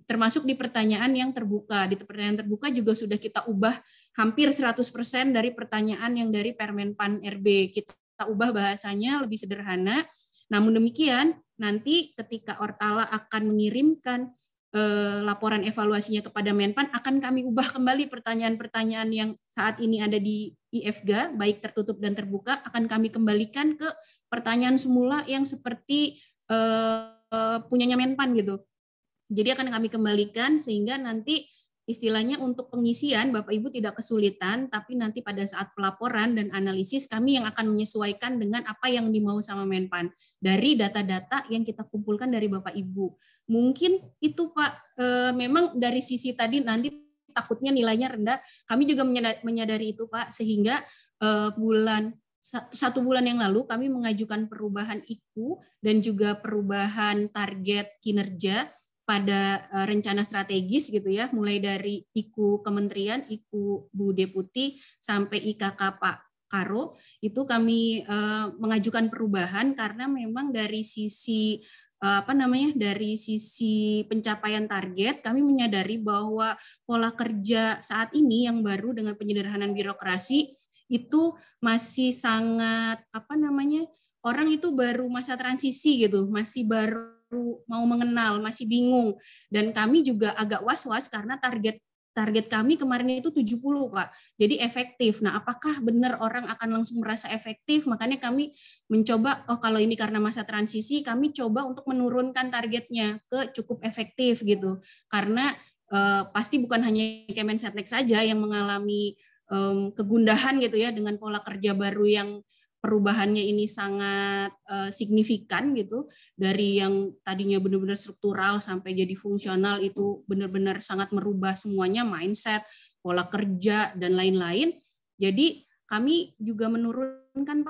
Termasuk di pertanyaan yang terbuka. Di pertanyaan terbuka juga sudah kita ubah hampir 100% dari pertanyaan yang dari Permenpan RB. Kita ubah bahasanya lebih sederhana. Namun demikian, nanti ketika Ortala akan mengirimkan laporan evaluasinya kepada Menpan, akan kami ubah kembali pertanyaan-pertanyaan yang saat ini ada di IFGA, baik tertutup dan terbuka, akan kami kembalikan ke pertanyaan semula yang seperti punyanya Menpan gitu. Jadi akan kami kembalikan sehingga nanti istilahnya untuk pengisian Bapak Ibu tidak kesulitan, tapi nanti pada saat pelaporan dan analisis kami yang akan menyesuaikan dengan apa yang dimau sama Menpan dari data-data yang kita kumpulkan dari Bapak Ibu. Mungkin itu Pak, memang dari sisi tadi nanti takutnya nilainya rendah, kami juga menyadari itu Pak, sehingga 1 bulan yang lalu kami mengajukan perubahan IKU dan juga perubahan target kinerja pada rencana strategis gitu ya, mulai dari IKU Kementerian, IKU Bu Deputi sampai IKK Pak Karo, itu kami mengajukan perubahan karena memang dari sisi dari sisi pencapaian target kami menyadari bahwa pola kerja saat ini yang baru dengan penyederhanaan birokrasi itu masih sangat orang itu baru masa transisi gitu, masih baru mau mengenal, masih bingung, dan kami juga agak was-was karena target kami kemarin itu 70 Pak, jadi efektif. Nah apakah benar orang akan langsung merasa efektif? Makanya kami mencoba, kalau ini karena masa transisi, kami coba untuk menurunkan targetnya ke cukup efektif gitu, karena pasti bukan hanya Kemensetnek saja yang mengalami kegundahan gitu ya dengan pola kerja baru yang perubahannya ini sangat signifikan gitu, dari yang tadinya benar-benar struktural sampai jadi fungsional, itu benar-benar sangat merubah semuanya, mindset, pola kerja dan lain-lain. Jadi kami juga menurunkan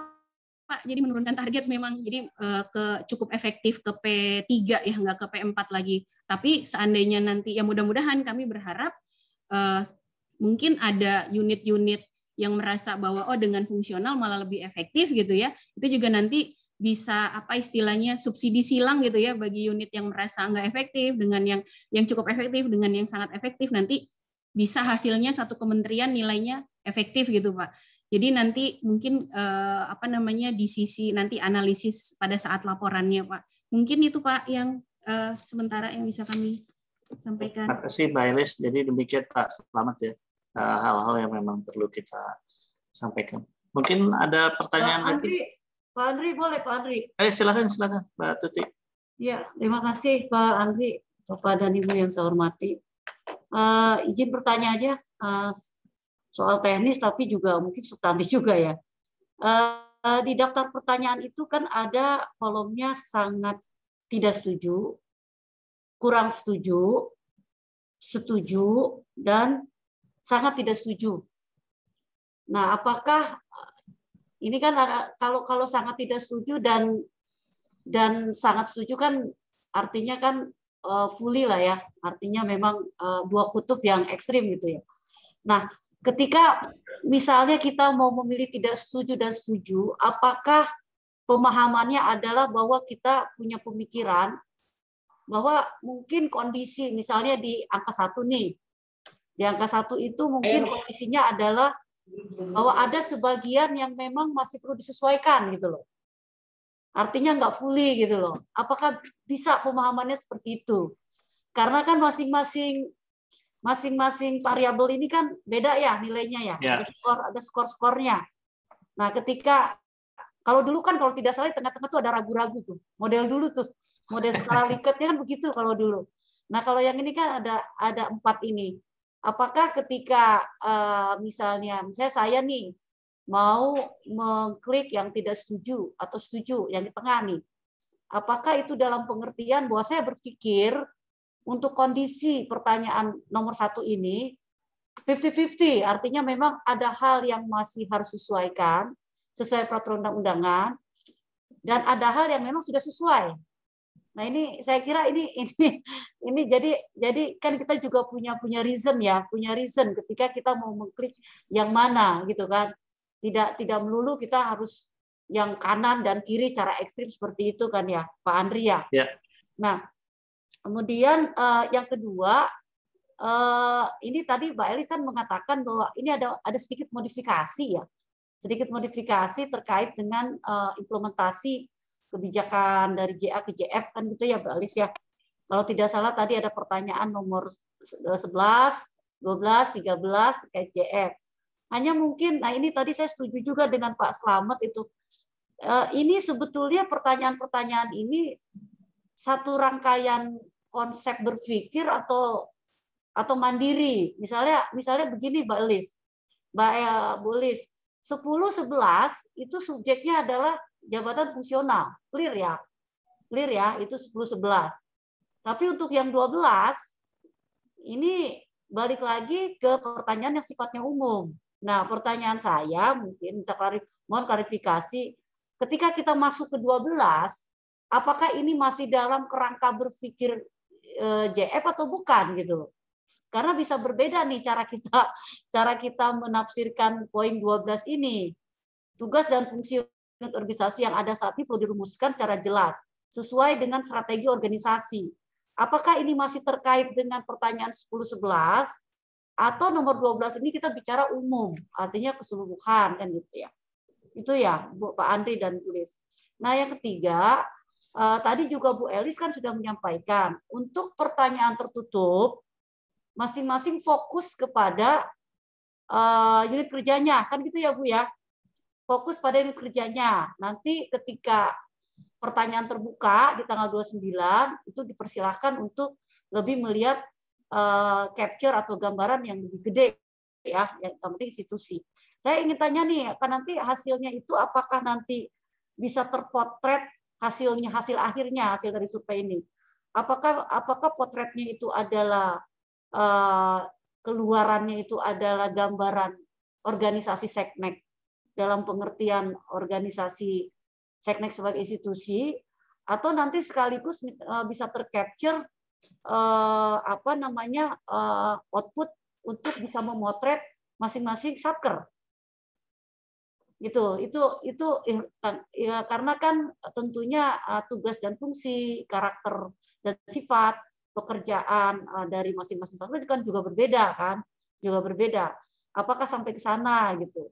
Pak, jadi menurunkan target memang, jadi ke cukup efektif ke P3 ya, nggak ke P4 lagi. Tapi seandainya nanti ya mudah-mudahan kami berharap mungkin ada unit-unit yang merasa bahwa dengan fungsional malah lebih efektif gitu ya, itu juga nanti bisa istilahnya subsidi silang gitu ya bagi unit yang merasa nggak efektif dengan yang cukup efektif dengan yang sangat efektif, nanti bisa hasilnya satu kementerian nilainya efektif gitu Pak. Jadi nanti mungkin di sisi nanti analisis pada saat laporannya Pak. Mungkin itu Pak yang sementara yang bisa kami sampaikan. Terima kasih Mbak Elis. Jadi demikian Pak, selamat ya. hal-hal yang memang perlu kita sampaikan. Mungkin ada pertanyaan lagi. Pak Andri boleh Pak Andri? Silakan Mbak Tuti. Ya, terima kasih Pak Andri, Bapak dan Ibu yang saya hormati. Izin bertanya aja soal teknis tapi juga mungkin substantif juga ya. Di daftar pertanyaan itu kan ada kolomnya sangat tidak setuju, kurang setuju, setuju, dan sangat tidak setuju. Nah, apakah ini kan kalau sangat tidak setuju dan sangat setuju kan artinya kan fully lah ya, artinya memang dua kutub yang ekstrim gitu ya. Nah, ketika misalnya kita mau memilih tidak setuju dan setuju, apakah pemahamannya adalah bahwa kita punya pemikiran bahwa mungkin kondisi misalnya di angka 1 nih, di angka 1 itu mungkin kondisinya adalah bahwa ada sebagian yang memang masih perlu disesuaikan gitu loh. Artinya nggak fully gitu loh. Apakah bisa pemahamannya seperti itu? Karena kan masing-masing variabel ini kan beda ya nilainya ya. Ada skor-skornya. Nah, ketika kalau dulu kan kalau tidak salah di tengah-tengah tuh ada ragu-ragu tuh. Model dulu tuh. Model skala Likert-nya kan begitu kalau dulu. Nah, kalau yang ini kan ada 4 ini. Apakah ketika misalnya saya nih mau mengklik yang tidak setuju atau setuju yang di tengah nih, apakah itu dalam pengertian bahwa saya berpikir untuk kondisi pertanyaan nomor 1 ini 50-50, artinya memang ada hal yang masih harus disesuaikan sesuai peraturan undang-undangan dan ada hal yang memang sudah sesuai. Nah, ini saya kira ini jadi kan kita juga punya reason ya, punya reason ketika kita mau mengklik yang mana gitu kan. Tidak melulu kita harus yang kanan dan kiri secara ekstrim seperti itu kan ya, Pak Andri ya. Nah, kemudian yang kedua, ini tadi Mbak Elis kan mengatakan bahwa ini ada sedikit modifikasi ya, sedikit modifikasi terkait dengan implementasi kebijakan dari JA ke JF kan gitu ya Mbak Elis ya. Kalau tidak salah tadi ada pertanyaan nomor 11, 12, 13 terkait JF. Hanya mungkin, nah ini tadi saya setuju juga dengan Pak Slamet itu. Ini sebetulnya pertanyaan-pertanyaan ini satu rangkaian konsep berpikir atau mandiri. Misalnya begini Mbak Elis, Bu Elis, 10-11 itu subjeknya adalah jabatan fungsional, clear ya, itu 10-11. Tapi untuk yang 12 ini balik lagi ke pertanyaan yang sifatnya umum. Nah, pertanyaan saya mungkin mohon klarifikasi, ketika kita masuk ke 12, apakah ini masih dalam kerangka berpikir JF atau bukan gitu? Karena bisa berbeda nih cara kita menafsirkan poin 12 ini. Tugas dan fungsi organisasi yang ada saat ini perlu dirumuskan secara jelas sesuai dengan strategi organisasi. Apakah ini masih terkait dengan pertanyaan 10-11 atau nomor 12 ini kita bicara umum, artinya keseluruhan kan gitu ya. Itu ya Bu Pak Andri dan Bu Elis. Nah, yang ketiga, tadi juga Bu Elis kan sudah menyampaikan untuk pertanyaan tertutup masing-masing fokus kepada unit kerjanya, kan gitu ya Bu ya. Fokus pada unit kerjanya. Nanti ketika pertanyaan terbuka di tanggal 29 itu dipersilahkan untuk lebih melihat capture atau gambaran yang lebih gede ya, yang penting institusi. Saya ingin tanya nih, kan nanti hasilnya itu apakah nanti bisa terpotret hasil akhirnya, hasil dari survei ini. Apakah potretnya itu adalah keluarannya itu adalah gambaran organisasi Seknek dalam pengertian organisasi Seknek sebagai institusi, atau nanti sekaligus bisa tercapture output untuk bisa memotret masing-masing satker. Itu ya, karena kan tentunya tugas dan fungsi, karakter dan sifat pekerjaan dari masing-masing satker kan juga berbeda kan, Apakah sampai ke sana gitu.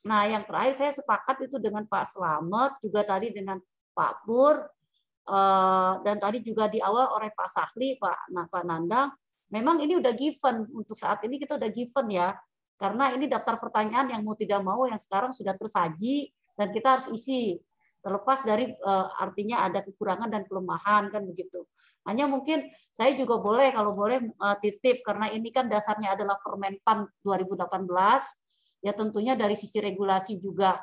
Nah, yang terakhir saya sepakat itu dengan Pak Slamet, juga tadi dengan Pak Pur, dan tadi juga di awal oleh Pak Sahli, Pak Nandang, memang ini udah given, untuk saat ini kita udah given ya, karena ini daftar pertanyaan yang mau tidak mau yang sekarang sudah tersaji dan kita harus isi, terlepas dari artinya ada kekurangan dan kelemahan kan begitu. Hanya mungkin saya juga boleh, kalau boleh titip, karena ini kan dasarnya adalah Permenpan 2018, ya tentunya dari sisi regulasi juga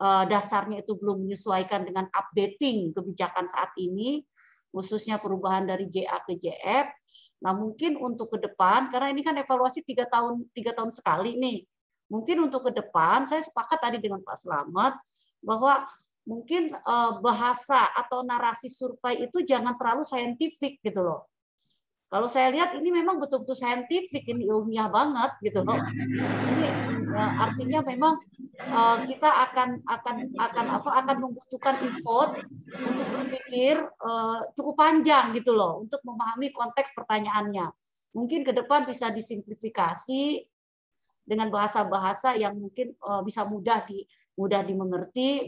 dasarnya itu belum menyesuaikan dengan updating kebijakan saat ini, khususnya perubahan dari JA ke JF. Nah mungkin untuk ke depan, karena ini kan evaluasi 3 tahun sekali nih, mungkin untuk ke depan saya sepakat tadi dengan Pak Slamet bahwa mungkin bahasa atau narasi survei itu jangan terlalu saintifik gitu loh. Kalau saya lihat ini memang betul-betul saintifik, ini ilmiah banget gitu loh. Ini artinya memang kita akan membutuhkan effort untuk berpikir cukup panjang gitu loh untuk memahami konteks pertanyaannya. Mungkin ke depan bisa disimplifikasi dengan bahasa-bahasa yang mungkin bisa mudah dimengerti.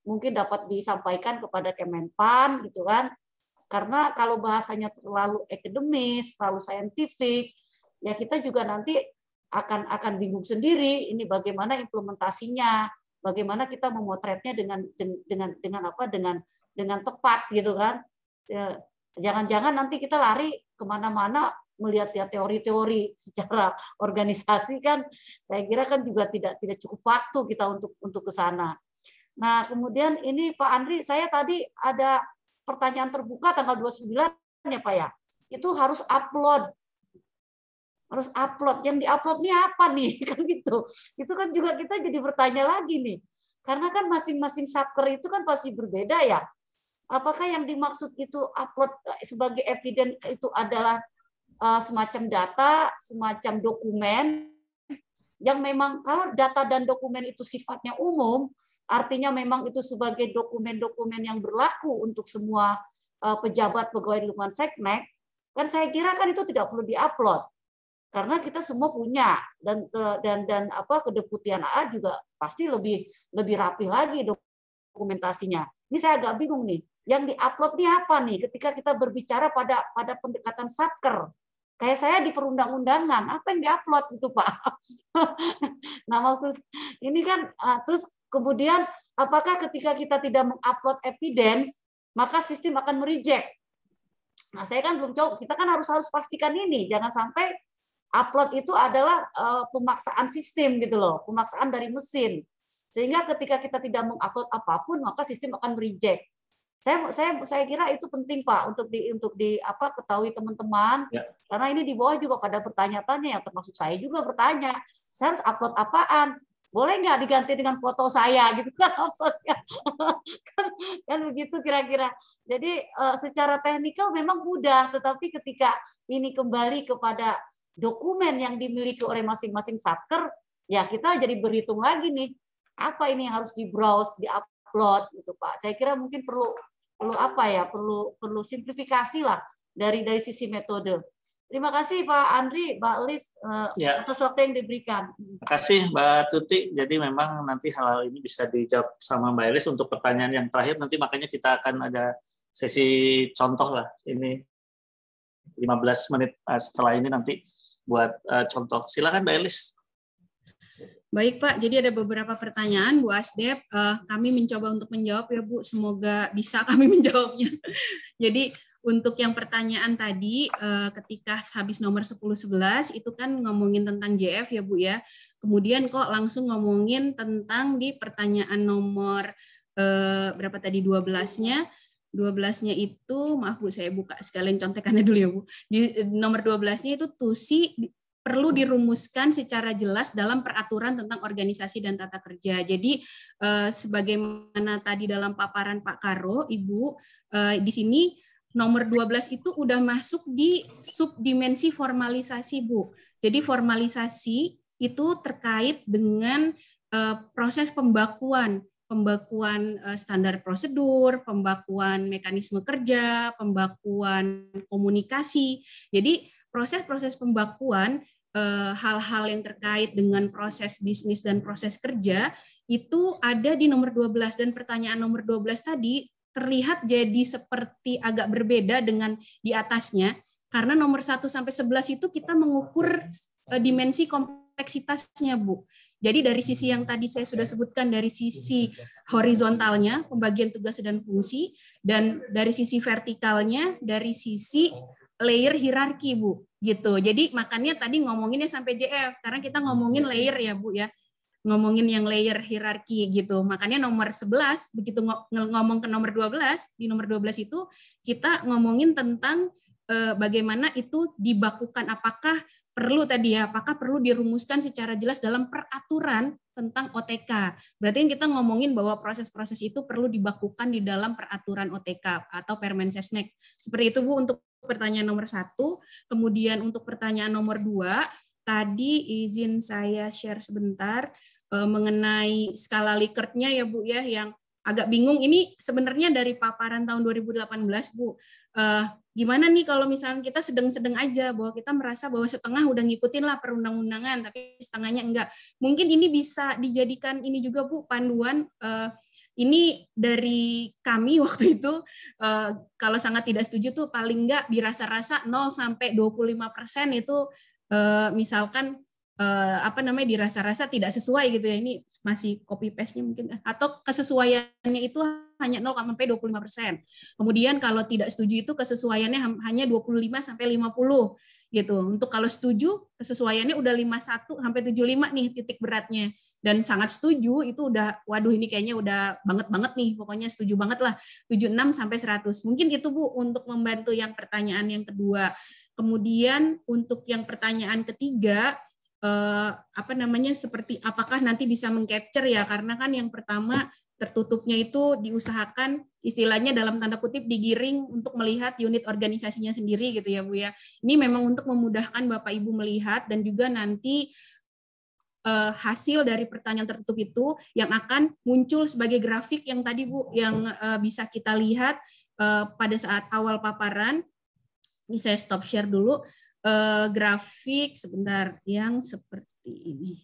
Mungkin dapat disampaikan kepada Kemenpan gitu kan. Karena kalau bahasanya terlalu akademis, terlalu saintifik, ya kita juga nanti akan bingung sendiri. Ini bagaimana implementasinya, bagaimana kita memotretnya dengan tepat gitu kan. Jangan-jangan nanti kita lari kemana-mana melihat-lihat teori-teori secara organisasi kan. Saya kira kan juga tidak cukup waktu kita untuk ke sana. Nah kemudian ini Pak Andri, saya tadi ada pertanyaan terbuka tanggal 29 ya Pak ya, itu harus upload. Yang diupload ini apa nih kan gitu. Itu kan juga kita jadi bertanya lagi nih. Karena kan masing-masing satker itu kan pasti berbeda ya. Apakah yang dimaksud itu upload sebagai evidence itu adalah semacam data, semacam dokumen yang memang kalau data dan dokumen itu sifatnya umum, artinya memang itu sebagai dokumen-dokumen yang berlaku untuk semua pejabat pegawai di lingkungan Seknek, kan saya kira kan itu tidak perlu diupload. Karena kita semua punya dan Kedeputian AA juga pasti lebih rapi lagi dokumentasinya. Ini saya agak bingung nih. Yang diupload ini apa nih ketika kita berbicara pada pendekatan satker? Kayak saya di perundang-undangan, apa yang diupload itu Pak? Nah maksud ini kan terus kemudian apakah ketika kita tidak mengupload evidence maka sistem akan mereject? Nah saya kan belum coba. Kita kan harus pastikan ini, jangan sampai upload itu adalah pemaksaan sistem gitu loh, pemaksaan dari mesin. Sehingga ketika kita tidak mengupload apapun maka sistem akan mereject. Saya kira itu penting Pak untuk ketahui teman-teman ya. Karena ini di bawah juga pada bertanya-tanya, termasuk saya juga bertanya, saya harus upload apaan? Boleh nggak diganti dengan foto saya gitu kan? kan begitu kira-kira. Jadi secara teknikal memang mudah, tetapi ketika ini kembali kepada dokumen yang dimiliki oleh masing-masing satker, ya kita jadi berhitung lagi nih, apa ini yang harus di-browse, di-upload gitu Pak. Saya kira mungkin perlu simplifikasi lah dari sisi metode. Terima kasih Pak Andri, Mbak Lis atas waktu yang diberikan. Terima kasih Mbak Tuti. Jadi memang nanti hal ini bisa dijawab sama Mbak Lis untuk pertanyaan yang terakhir. Nanti makanya kita akan ada sesi contoh lah. Ini 15 menit setelah ini nanti buat contoh. Silakan Mbak Lis. Baik Pak, jadi ada beberapa pertanyaan Bu Asdep. Kami mencoba untuk menjawab ya Bu, semoga bisa kami menjawabnya. Jadi untuk yang pertanyaan tadi, ketika habis nomor 10-11 itu kan ngomongin tentang JF ya Bu ya. Kemudian kok langsung ngomongin tentang di pertanyaan nomor berapa tadi 12-nya. 12-nya itu, maaf Bu, saya buka sekalian contekannya dulu ya Bu. Di nomor 12-nya itu tusi perlu dirumuskan secara jelas dalam peraturan tentang organisasi dan tata kerja. Jadi sebagaimana tadi dalam paparan Pak Karo, Ibu, di sini nomor 12 itu udah masuk di subdimensi formalisasi, Bu. Jadi formalisasi itu terkait dengan proses pembakuan standar prosedur, pembakuan mekanisme kerja, pembakuan komunikasi. Jadi proses-proses pembakuan hal-hal yang terkait dengan proses bisnis dan proses kerja itu ada di nomor 12, dan pertanyaan nomor 12 tadi terlihat jadi seperti agak berbeda dengan di atasnya. Karena nomor 1 sampai 11 itu kita mengukur dimensi kompleksitasnya, Bu. Jadi dari sisi yang tadi saya sudah sebutkan, dari sisi horizontalnya, pembagian tugas dan fungsi, dan dari sisi vertikalnya, dari sisi layer hierarki, Bu. Gitu. Jadi makanya tadi ngomonginnya sampai JF, karena kita ngomongin layer ya, Bu ya. Ngomongin yang layer hierarki gitu. Makanya nomor 11, begitu ngomong ke nomor 12, di nomor 12 itu kita ngomongin tentang bagaimana itu dibakukan, apakah perlu tadi ya, apakah perlu dirumuskan secara jelas dalam peraturan tentang OTK. Berarti kita ngomongin bahwa proses-proses itu perlu dibakukan di dalam peraturan OTK atau Permensesnek. Seperti itu, Bu, untuk pertanyaan nomor 1. Kemudian untuk pertanyaan nomor 2, tadi izin saya share sebentar mengenai skala Likert-nya ya, Bu ya, yang agak bingung. Ini sebenarnya dari paparan tahun 2018, Bu. Gimana nih kalau misalnya kita sedang-sedang aja, bahwa kita merasa bahwa setengah udah ngikutin lah perundang-undangan, tapi setengahnya enggak. Mungkin ini bisa dijadikan ini juga, Bu, panduan. Ini dari kami waktu itu, kalau sangat tidak setuju tuh paling enggak dirasa-rasa 0 sampai 25% itu misalkan dirasa-rasa tidak sesuai gitu ya, ini masih copy paste-nya mungkin, atau kesesuaiannya itu hanya 0 sampai 25%. Kemudian kalau tidak setuju itu kesesuaiannya hanya 25 sampai 50 gitu. Untuk kalau setuju kesesuaiannya udah 51 sampai 75 nih titik beratnya. Dan sangat setuju itu udah, waduh ini kayaknya udah banget nih, pokoknya setuju banget lah, 76 sampai 100. Mungkin itu, Bu, untuk membantu yang pertanyaan yang kedua. Kemudian untuk yang pertanyaan ketiga, seperti apakah nanti bisa mengcapture ya, karena kan yang pertama tertutupnya itu diusahakan istilahnya dalam tanda kutip digiring untuk melihat unit organisasinya sendiri gitu ya, Bu ya. Ini memang untuk memudahkan Bapak Ibu melihat, dan juga nanti hasil dari pertanyaan tertutup itu yang akan muncul sebagai grafik yang tadi, Bu, yang bisa kita lihat pada saat awal paparan. Ini saya stop share dulu. Grafik sebentar yang seperti ini.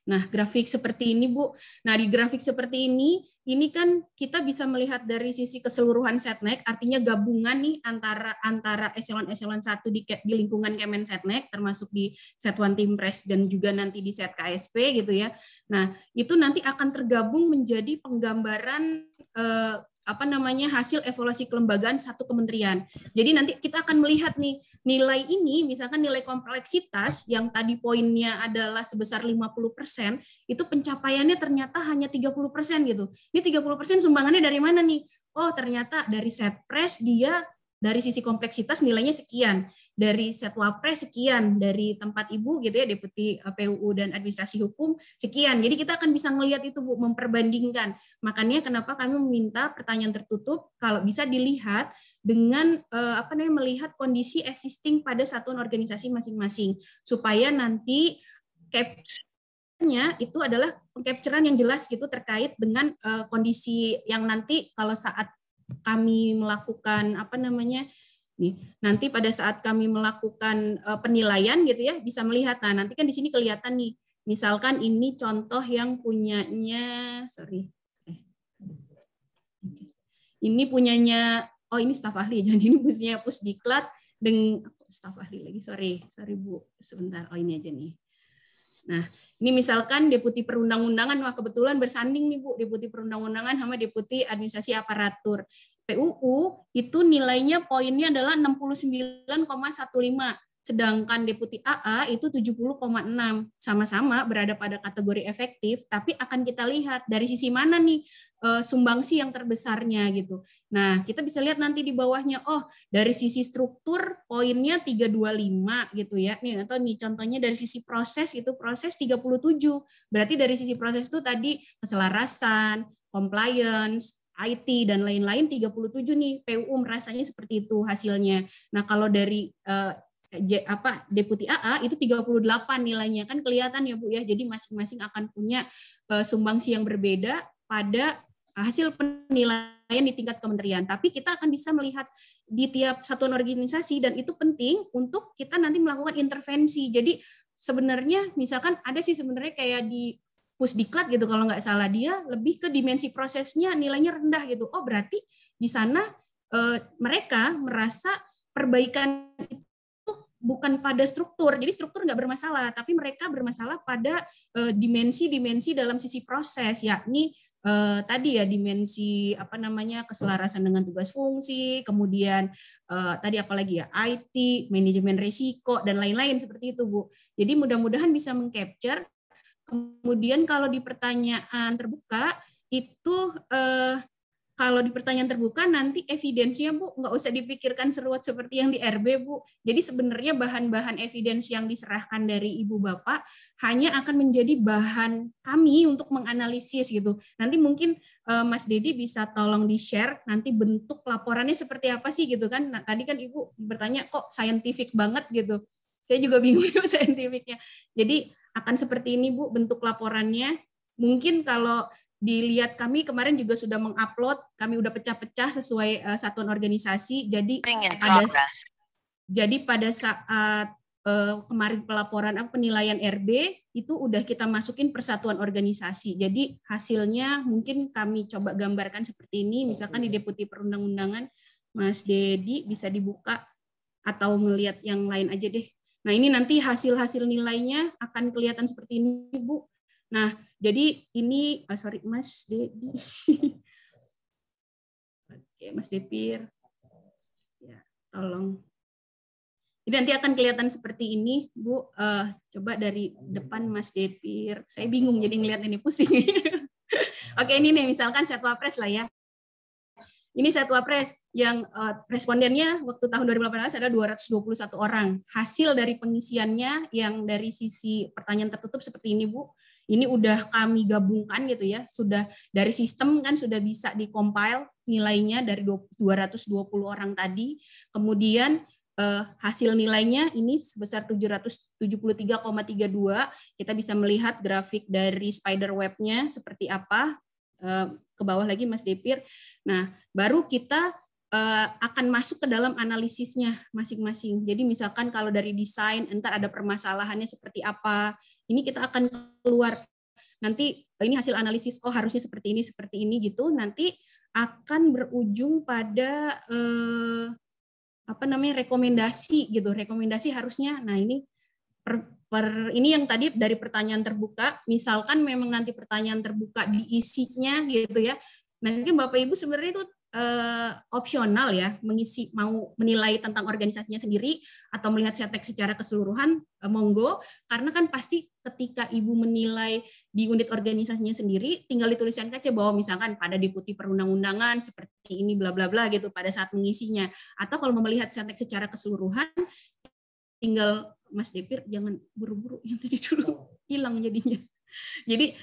Nah, grafik seperti ini, Bu. Nah, di grafik seperti ini kan kita bisa melihat dari sisi keseluruhan Setnek, artinya gabungan nih antara eselon-eselon 1 di lingkungan Kemensetnek, termasuk di Set1 Timpres dan juga nanti di Set KSP gitu ya. Nah, itu nanti akan tergabung menjadi penggambaran hasil evaluasi kelembagaan satu kementerian. Jadi nanti kita akan melihat nih nilai ini, misalkan nilai kompleksitas yang tadi poinnya adalah sebesar 50%, itu pencapaiannya ternyata hanya 30% gitu. Ini 30% sumbangannya dari mana nih? Oh, ternyata dari Setpres dia dari sisi kompleksitas nilainya sekian, dari Setwapres sekian, dari tempat Ibu gitu ya, Deputi PUU dan Administrasi Hukum sekian. Jadi kita akan bisa melihat itu, Bu, memperbandingkan. Makanya kenapa kami meminta pertanyaan tertutup kalau bisa dilihat dengan melihat kondisi existing pada satuan organisasi masing-masing, supaya nanti capture-nya itu adalah capture-an yang jelas gitu terkait dengan kondisi yang nanti kalau saat kami melakukan nanti pada saat kami melakukan penilaian gitu ya, bisa melihat. Nah, nanti kan di sini kelihatan nih, misalkan ini contoh yang punyanya, ini punyanya, ini staf ahli, jadi ini punyanya Pusdiklat dengan staf ahli lagi, sorry Bu, sebentar, ini aja nih. Nah, ini misalkan Deputi Perundang-undangan, wah kebetulan bersanding nih, Bu, Deputi Perundang-undangan sama Deputi Administrasi Aparatur. PUU itu nilainya poinnya adalah 69,15, sedangkan Deputi AA itu 70,6. Sama-sama berada pada kategori efektif, tapi akan kita lihat dari sisi mana nih sumbangsi yang terbesarnya gitu. Nah, kita bisa lihat nanti di bawahnya, dari sisi struktur poinnya 325 gitu ya. Nih, atau nih contohnya dari sisi proses itu proses 37. Berarti dari sisi proses itu tadi keselarasan, compliance, IT dan lain-lain 37 nih. PUU merasanya seperti itu hasilnya. Nah, kalau dari Deputi AA itu 38 nilainya, kan kelihatan ya, Bu ya. Jadi masing-masing akan punya sumbangsi yang berbeda pada hasil penilaian di tingkat kementerian. Tapi kita akan bisa melihat di tiap satuan organisasi, dan itu penting untuk kita nanti melakukan intervensi. Jadi sebenarnya misalkan ada sih sebenarnya kayak di Pusdiklat gitu kalau nggak salah, dia lebih ke dimensi prosesnya nilainya rendah gitu. Oh berarti di sana mereka merasa perbaikan itu bukan pada struktur, jadi struktur nggak bermasalah, tapi mereka bermasalah pada dimensi-dimensi dalam sisi proses, yakni tadi ya dimensi apa namanya keselarasan dengan tugas fungsi, kemudian tadi apalagi ya IT, manajemen risiko dan lain-lain seperti itu Bu. Jadi mudah-mudahan bisa mengcapture. Kemudian kalau di pertanyaan terbuka itu kalau di pertanyaan terbuka nanti evidensinya Bu nggak usah dipikirkan seruat seperti yang di RB Bu. Jadi sebenarnya bahan-bahan evidence yang diserahkan dari Ibu Bapak hanya akan menjadi bahan kami untuk menganalisis gitu. Nanti mungkin Mas Dedi bisa tolong di-share nanti bentuk laporannya seperti apa sih gitu kan. Nah, tadi kan Ibu bertanya kok scientific banget gitu. Saya juga bingung scientificnya. Jadi akan seperti ini Bu bentuk laporannya. Mungkin kalau dilihat kami kemarin juga sudah mengupload, kami udah pecah-pecah sesuai satuan organisasi. Jadi pada saat kemarin pelaporan penilaian RB itu udah kita masukin persatuan organisasi. Jadi hasilnya mungkin kami coba gambarkan seperti ini. Misalkan di Deputi Perundang-undangan Mas Dedi bisa dibuka atau melihat yang lain aja deh. Nah ini nanti hasil-hasil nilainya akan kelihatan seperti ini Bu. Nah, jadi ini, sorry Mas Dedi. Oke, Mas Depir. Ya, tolong. Ini nanti akan kelihatan seperti ini, Bu. Coba dari depan Mas Depir. Saya bingung jadi ngelihat ini pusing. Oke, ini nih misalkan Setwapres lah ya. Ini Setwapres yang respondennya waktu tahun 2018 ada 221 orang. Hasil dari pengisiannya yang dari sisi pertanyaan tertutup seperti ini, Bu. Ini udah kami gabungkan gitu ya, sudah dari sistem kan sudah bisa di-compile nilainya dari 220 orang tadi. Kemudian hasil nilainya ini sebesar 773,32. Kita bisa melihat grafik dari spider web-nya seperti apa. Ke bawah lagi Mas Depir. Nah, baru kita akan masuk ke dalam analisisnya masing-masing. Jadi misalkan kalau dari desain, entar ada permasalahannya seperti apa, ini kita akan keluar. Nanti ini hasil analisis, oh harusnya seperti ini gitu. Nanti akan berujung pada rekomendasi gitu. Rekomendasi harusnya, nah ini ini yang tadi dari pertanyaan terbuka, misalkan memang nanti pertanyaan terbuka diisinya gitu ya. Nanti Bapak Ibu sebenarnya itu opsional ya, mau menilai tentang organisasinya sendiri atau melihat setek secara keseluruhan, monggo, karena kan pasti ketika Ibu menilai di unit organisasinya sendiri tinggal dituliskan aja bahwa misalkan pada Deputi Perundang-undangan seperti ini bla bla bla gitu pada saat mengisinya, atau kalau mau melihat setek secara keseluruhan tinggal Mas Depir jangan buru-buru yang tadi dulu hilang jadinya. Jadi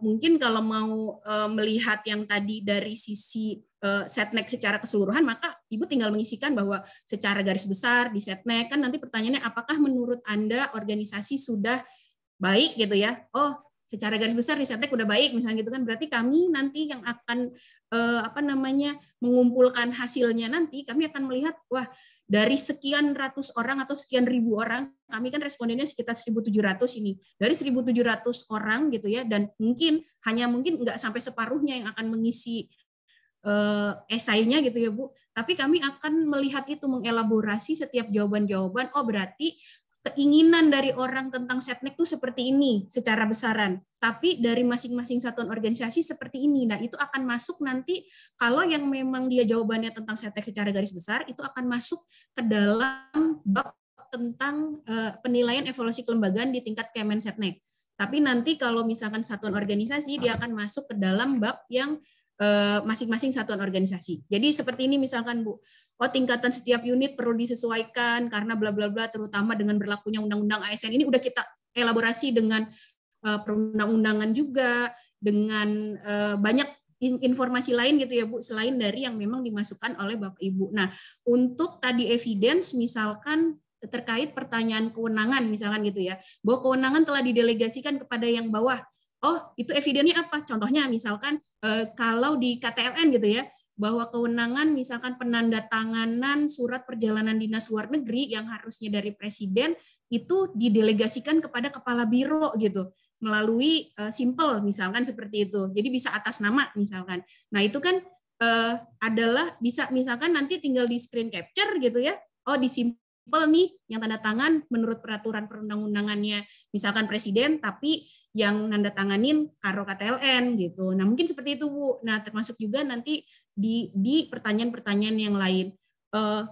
mungkin kalau mau melihat yang tadi dari sisi setnek secara keseluruhan, maka Ibu tinggal mengisikan bahwa secara garis besar di setnek kan nanti pertanyaannya apakah menurut Anda organisasi sudah baik gitu ya? Oh, secara garis besar di setnek udah baik misalnya gitu kan. Berarti kami nanti yang akan mengumpulkan hasilnya nanti kami akan melihat wah dari sekian ratus orang atau sekian ribu orang, kami kan respondennya sekitar 1.700 ini. Dari 1.700 orang gitu ya, dan mungkin nggak sampai separuhnya yang akan mengisi esainya gitu ya Bu. Tapi kami akan melihat itu, mengelaborasi setiap jawaban-jawaban. Oh berarti keinginan dari orang tentang setnek itu seperti ini secara besaran. Tapi dari masing-masing satuan organisasi seperti ini. Nah, itu akan masuk nanti kalau yang memang dia jawabannya tentang setnek secara garis besar, itu akan masuk ke dalam bab tentang penilaian evaluasi kelembagaan di tingkat Kemensetnek. Tapi nanti kalau misalkan satuan organisasi, dia akan masuk ke dalam bab yang masing-masing satuan organisasi. Jadi seperti ini misalkan Bu, oh tingkatan setiap unit perlu disesuaikan karena bla bla bla, terutama dengan berlakunya Undang-Undang ASN ini udah kita elaborasi dengan perundang-undangan juga, dengan banyak informasi lain gitu ya Bu, selain dari yang memang dimasukkan oleh Bapak Ibu. Nah, untuk tadi evidence misalkan terkait pertanyaan kewenangan misalkan gitu ya, bahwa kewenangan telah didelegasikan kepada yang bawah. Oh, itu evidennya apa? Contohnya misalkan kalau di KTLN gitu ya, bahwa kewenangan misalkan penandatanganan surat perjalanan dinas luar negeri yang harusnya dari presiden itu didelegasikan kepada kepala biro gitu. melalui simple misalkan seperti itu. Jadi bisa atas nama misalkan. Nah, itu kan adalah bisa misalkan nanti tinggal di screen capture gitu ya. Oh, di simple nih yang tanda tangan menurut peraturan perundang-undangannya misalkan presiden, tapi yang nanda tanganin Karo KTLN gitu. Nah, mungkin seperti itu, Bu. Nah, termasuk juga nanti di pertanyaan-pertanyaan yang lain.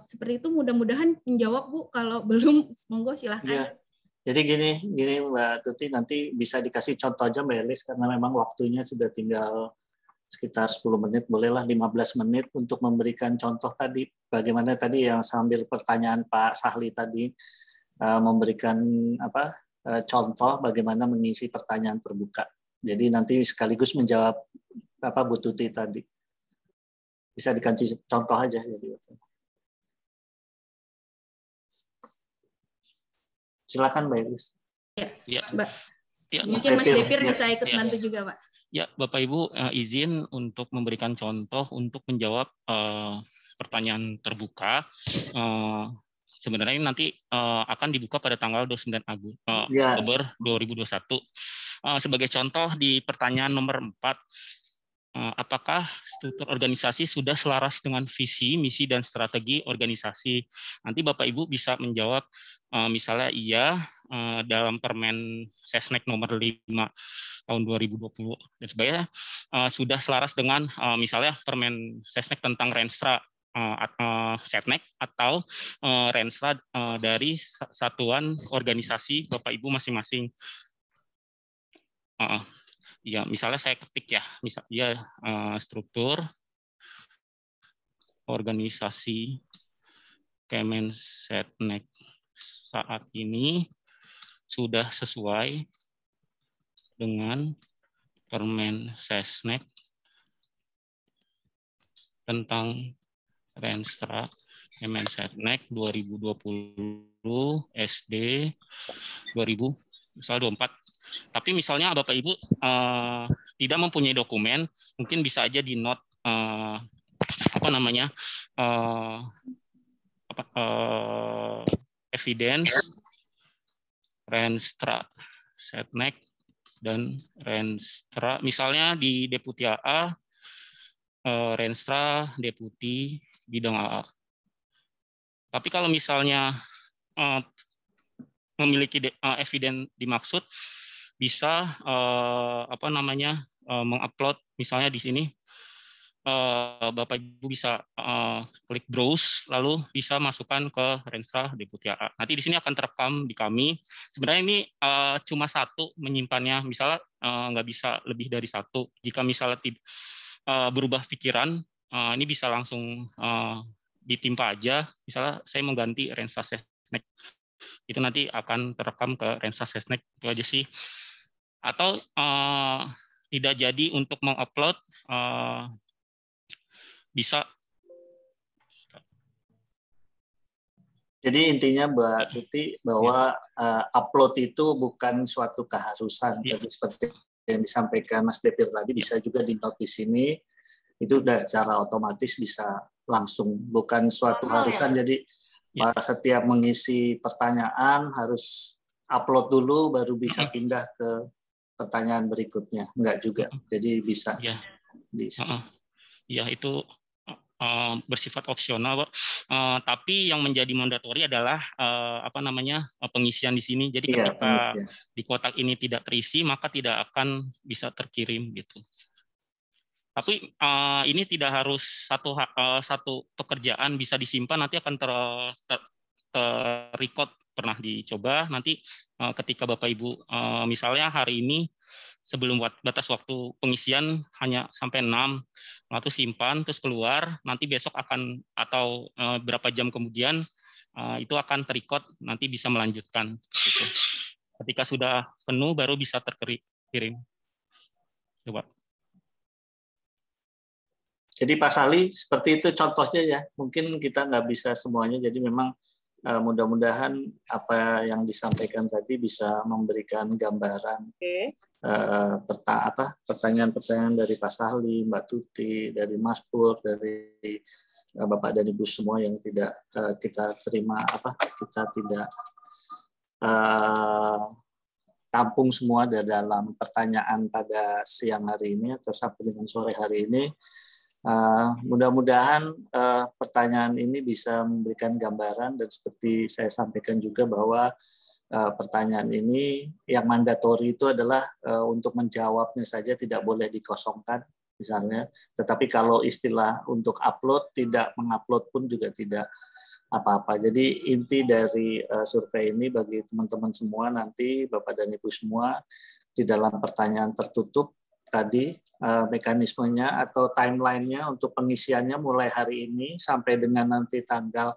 Seperti itu, mudah-mudahan menjawab, Bu. Kalau belum, monggo silahkan. Ya. Jadi gini Mbak Tuti, nanti bisa dikasih contoh aja Mbak Elis, karena memang waktunya sudah tinggal sekitar 10 menit, bolehlah 15 menit untuk memberikan contoh tadi. Bagaimana tadi yang sambil pertanyaan Pak Sahli tadi, memberikan contoh bagaimana mengisi pertanyaan terbuka. Jadi nanti sekaligus menjawab Bu Tuti tadi. Bisa dikasih contoh aja. Silakan Mbak Elis. Ya. Mbak. Ya, mungkin Mas Depir bisa ikut bantu juga, Pak. Ya, Bapak Ibu, izin untuk memberikan contoh untuk menjawab pertanyaan terbuka. Sebenarnya ini nanti akan dibuka pada tanggal 29 Oktober 2021. Sebagai contoh di pertanyaan nomor 4, apakah struktur organisasi sudah selaras dengan visi, misi, dan strategi organisasi? Nanti Bapak Ibu bisa menjawab misalnya iya dalam Permen Sesnek nomor 5 tahun 2020 dan sebagainya sudah selaras dengan misalnya Permen Sesnek tentang Renstra Setnek atau Renstra dari satuan organisasi Bapak Ibu masing-masing. Ya, misalnya saya ketik ya, misalnya struktur organisasi Kemensetnek saat ini sudah sesuai dengan Permen Sesnek tentang Renstra Kemensetnek 2020 SD 2024. Tapi misalnya Bapak Ibu tidak mempunyai dokumen, mungkin bisa aja di note evidence Renstra Setnek dan Renstra, misalnya di Deputi AA, Renstra Deputi Bidang AA. Tapi kalau misalnya memiliki evidence dimaksud, bisa mengupload misalnya di sini Bapak Ibu bisa klik browse lalu bisa masukkan ke Renstra Deputi AA. Nanti di sini akan terekam di kami. Sebenarnya ini cuma satu menyimpannya, misalnya nggak bisa lebih dari satu. Jika misalnya berubah pikiran, ini bisa langsung ditimpa aja. Misalnya saya mengganti Renstra Sesnek, itu nanti akan terekam ke Renstra Sesnek, itu aja sih. Atau tidak jadi untuk mengupload, bisa. Jadi intinya Mbak Tuti bahwa upload itu bukan suatu keharusan. Jadi seperti yang disampaikan Mas Depir tadi, bisa juga di note di sini, itu sudah secara otomatis bisa langsung, bukan suatu harusan. Jadi setiap mengisi pertanyaan harus upload dulu baru bisa pindah ke pertanyaan berikutnya. Enggak juga. Jadi bisa. Ya, itu bersifat opsional, Pak. Tapi yang menjadi mandatori adalah pengisian di sini. Jadi ketika di kotak ini tidak terisi, maka tidak akan bisa terkirim gitu. Tapi ini tidak harus satu pekerjaan bisa disimpan, nanti akan ter-record. Pernah dicoba, nanti ketika Bapak Ibu misalnya hari ini sebelum batas waktu pengisian hanya sampai 6, lalu simpan terus keluar, nanti besok akan atau berapa jam kemudian itu akan ter-record, nanti bisa melanjutkan gitu. Ketika sudah penuh baru bisa terkirim. Coba. Jadi Pak Sali, seperti itu contohnya ya. Mungkin kita nggak bisa semuanya, jadi memang mudah-mudahan apa yang disampaikan tadi bisa memberikan gambaran pertanyaan-pertanyaan dari Pak Sahli, Mbak Tuti, dari Mas Pur, dari Bapak dan Ibu semua yang tidak kita terima kita tidak ditampung semua dalam pertanyaan pada siang hari ini atau sampai dengan sore hari ini. Mudah-mudahan pertanyaan ini bisa memberikan gambaran, dan seperti saya sampaikan juga bahwa pertanyaan ini yang mandatori itu adalah untuk menjawabnya saja, tidak boleh dikosongkan misalnya. Tetapi kalau istilah untuk upload, tidak mengupload pun juga tidak apa-apa. Jadi inti dari survei ini bagi teman-teman semua nanti, Bapak dan Ibu semua, di dalam pertanyaan tertutup tadi, mekanismenya atau timeline-nya untuk pengisiannya mulai hari ini sampai dengan nanti tanggal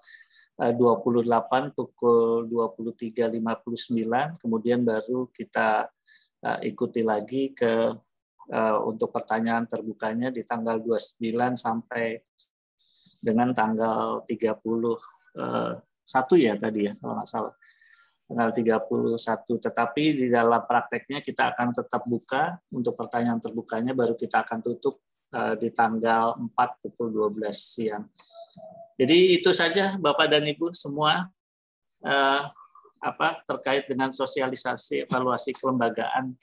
28 pukul 23.59, kemudian baru kita ikuti lagi untuk pertanyaan terbukanya di tanggal 29 sampai dengan tanggal 31 ya tadi ya, kalau nggak salah. Tanggal 31, tetapi di dalam prakteknya kita akan tetap buka untuk pertanyaan terbukanya, baru kita akan tutup di tanggal 4 pukul 12 siang. Jadi itu saja Bapak dan Ibu semua terkait dengan sosialisasi evaluasi kelembagaan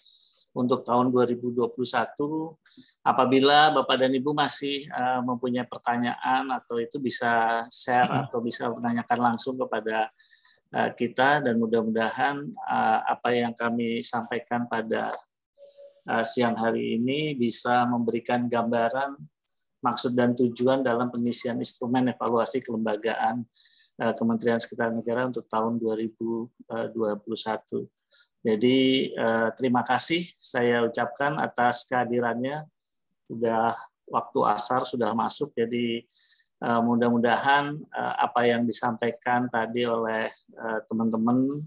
untuk tahun 2021. Apabila Bapak dan Ibu masih mempunyai pertanyaan atau itu bisa share atau bisa menanyakan langsung kepada kita, dan mudah-mudahan apa yang kami sampaikan pada siang hari ini bisa memberikan gambaran maksud dan tujuan dalam pengisian instrumen evaluasi kelembagaan Kementerian Sekretariat Negara untuk tahun 2021. Jadi terima kasih saya ucapkan atas kehadirannya. Sudah waktu asar sudah masuk, jadi mudah-mudahan apa yang disampaikan tadi oleh teman-teman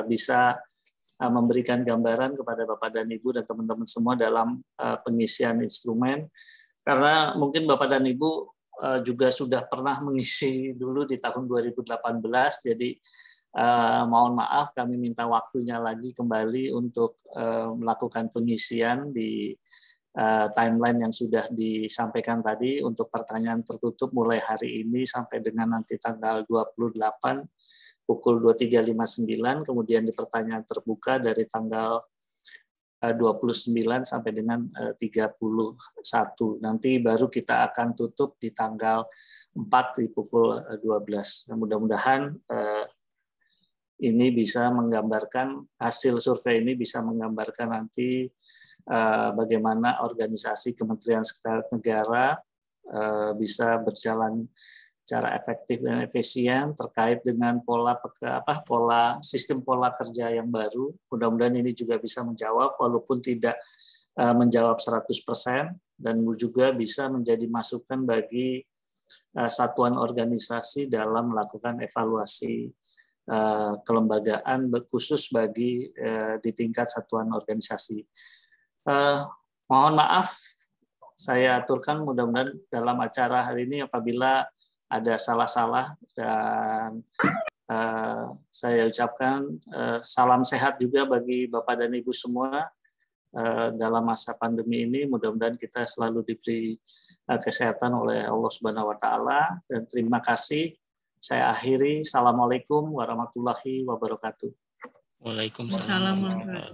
bisa memberikan gambaran kepada Bapak dan Ibu dan teman-teman semua dalam pengisian instrumen. Karena mungkin Bapak dan Ibu juga sudah pernah mengisi dulu di tahun 2018, jadi mohon maaf kami minta waktunya lagi kembali untuk melakukan pengisian di timeline yang sudah disampaikan tadi untuk pertanyaan tertutup mulai hari ini sampai dengan nanti tanggal 28 pukul 23.59, kemudian di pertanyaan terbuka dari tanggal 29 sampai dengan 31. Nanti baru kita akan tutup di tanggal 4 di pukul 12. Mudah-mudahan ini bisa menggambarkan, hasil survei ini bisa menggambarkan nanti bagaimana organisasi Kementerian Sekretariat Negara bisa berjalan secara efektif dan efisien terkait dengan pola sistem pola kerja yang baru. Mudah-mudahan ini juga bisa menjawab, walaupun tidak menjawab 100%, dan juga bisa menjadi masukan bagi satuan organisasi dalam melakukan evaluasi kelembagaan khusus bagi di tingkat satuan organisasi. Mohon maaf saya aturkan, mudah-mudahan dalam acara hari ini apabila ada salah-salah, dan saya ucapkan salam sehat juga bagi Bapak dan Ibu semua dalam masa pandemi ini. Mudah-mudahan kita selalu diberi kesehatan oleh Allah Subhanahu wa taala, dan terima kasih. Saya akhiri. Assalamualaikum warahmatullahi wabarakatuh. Waalaikumsalam.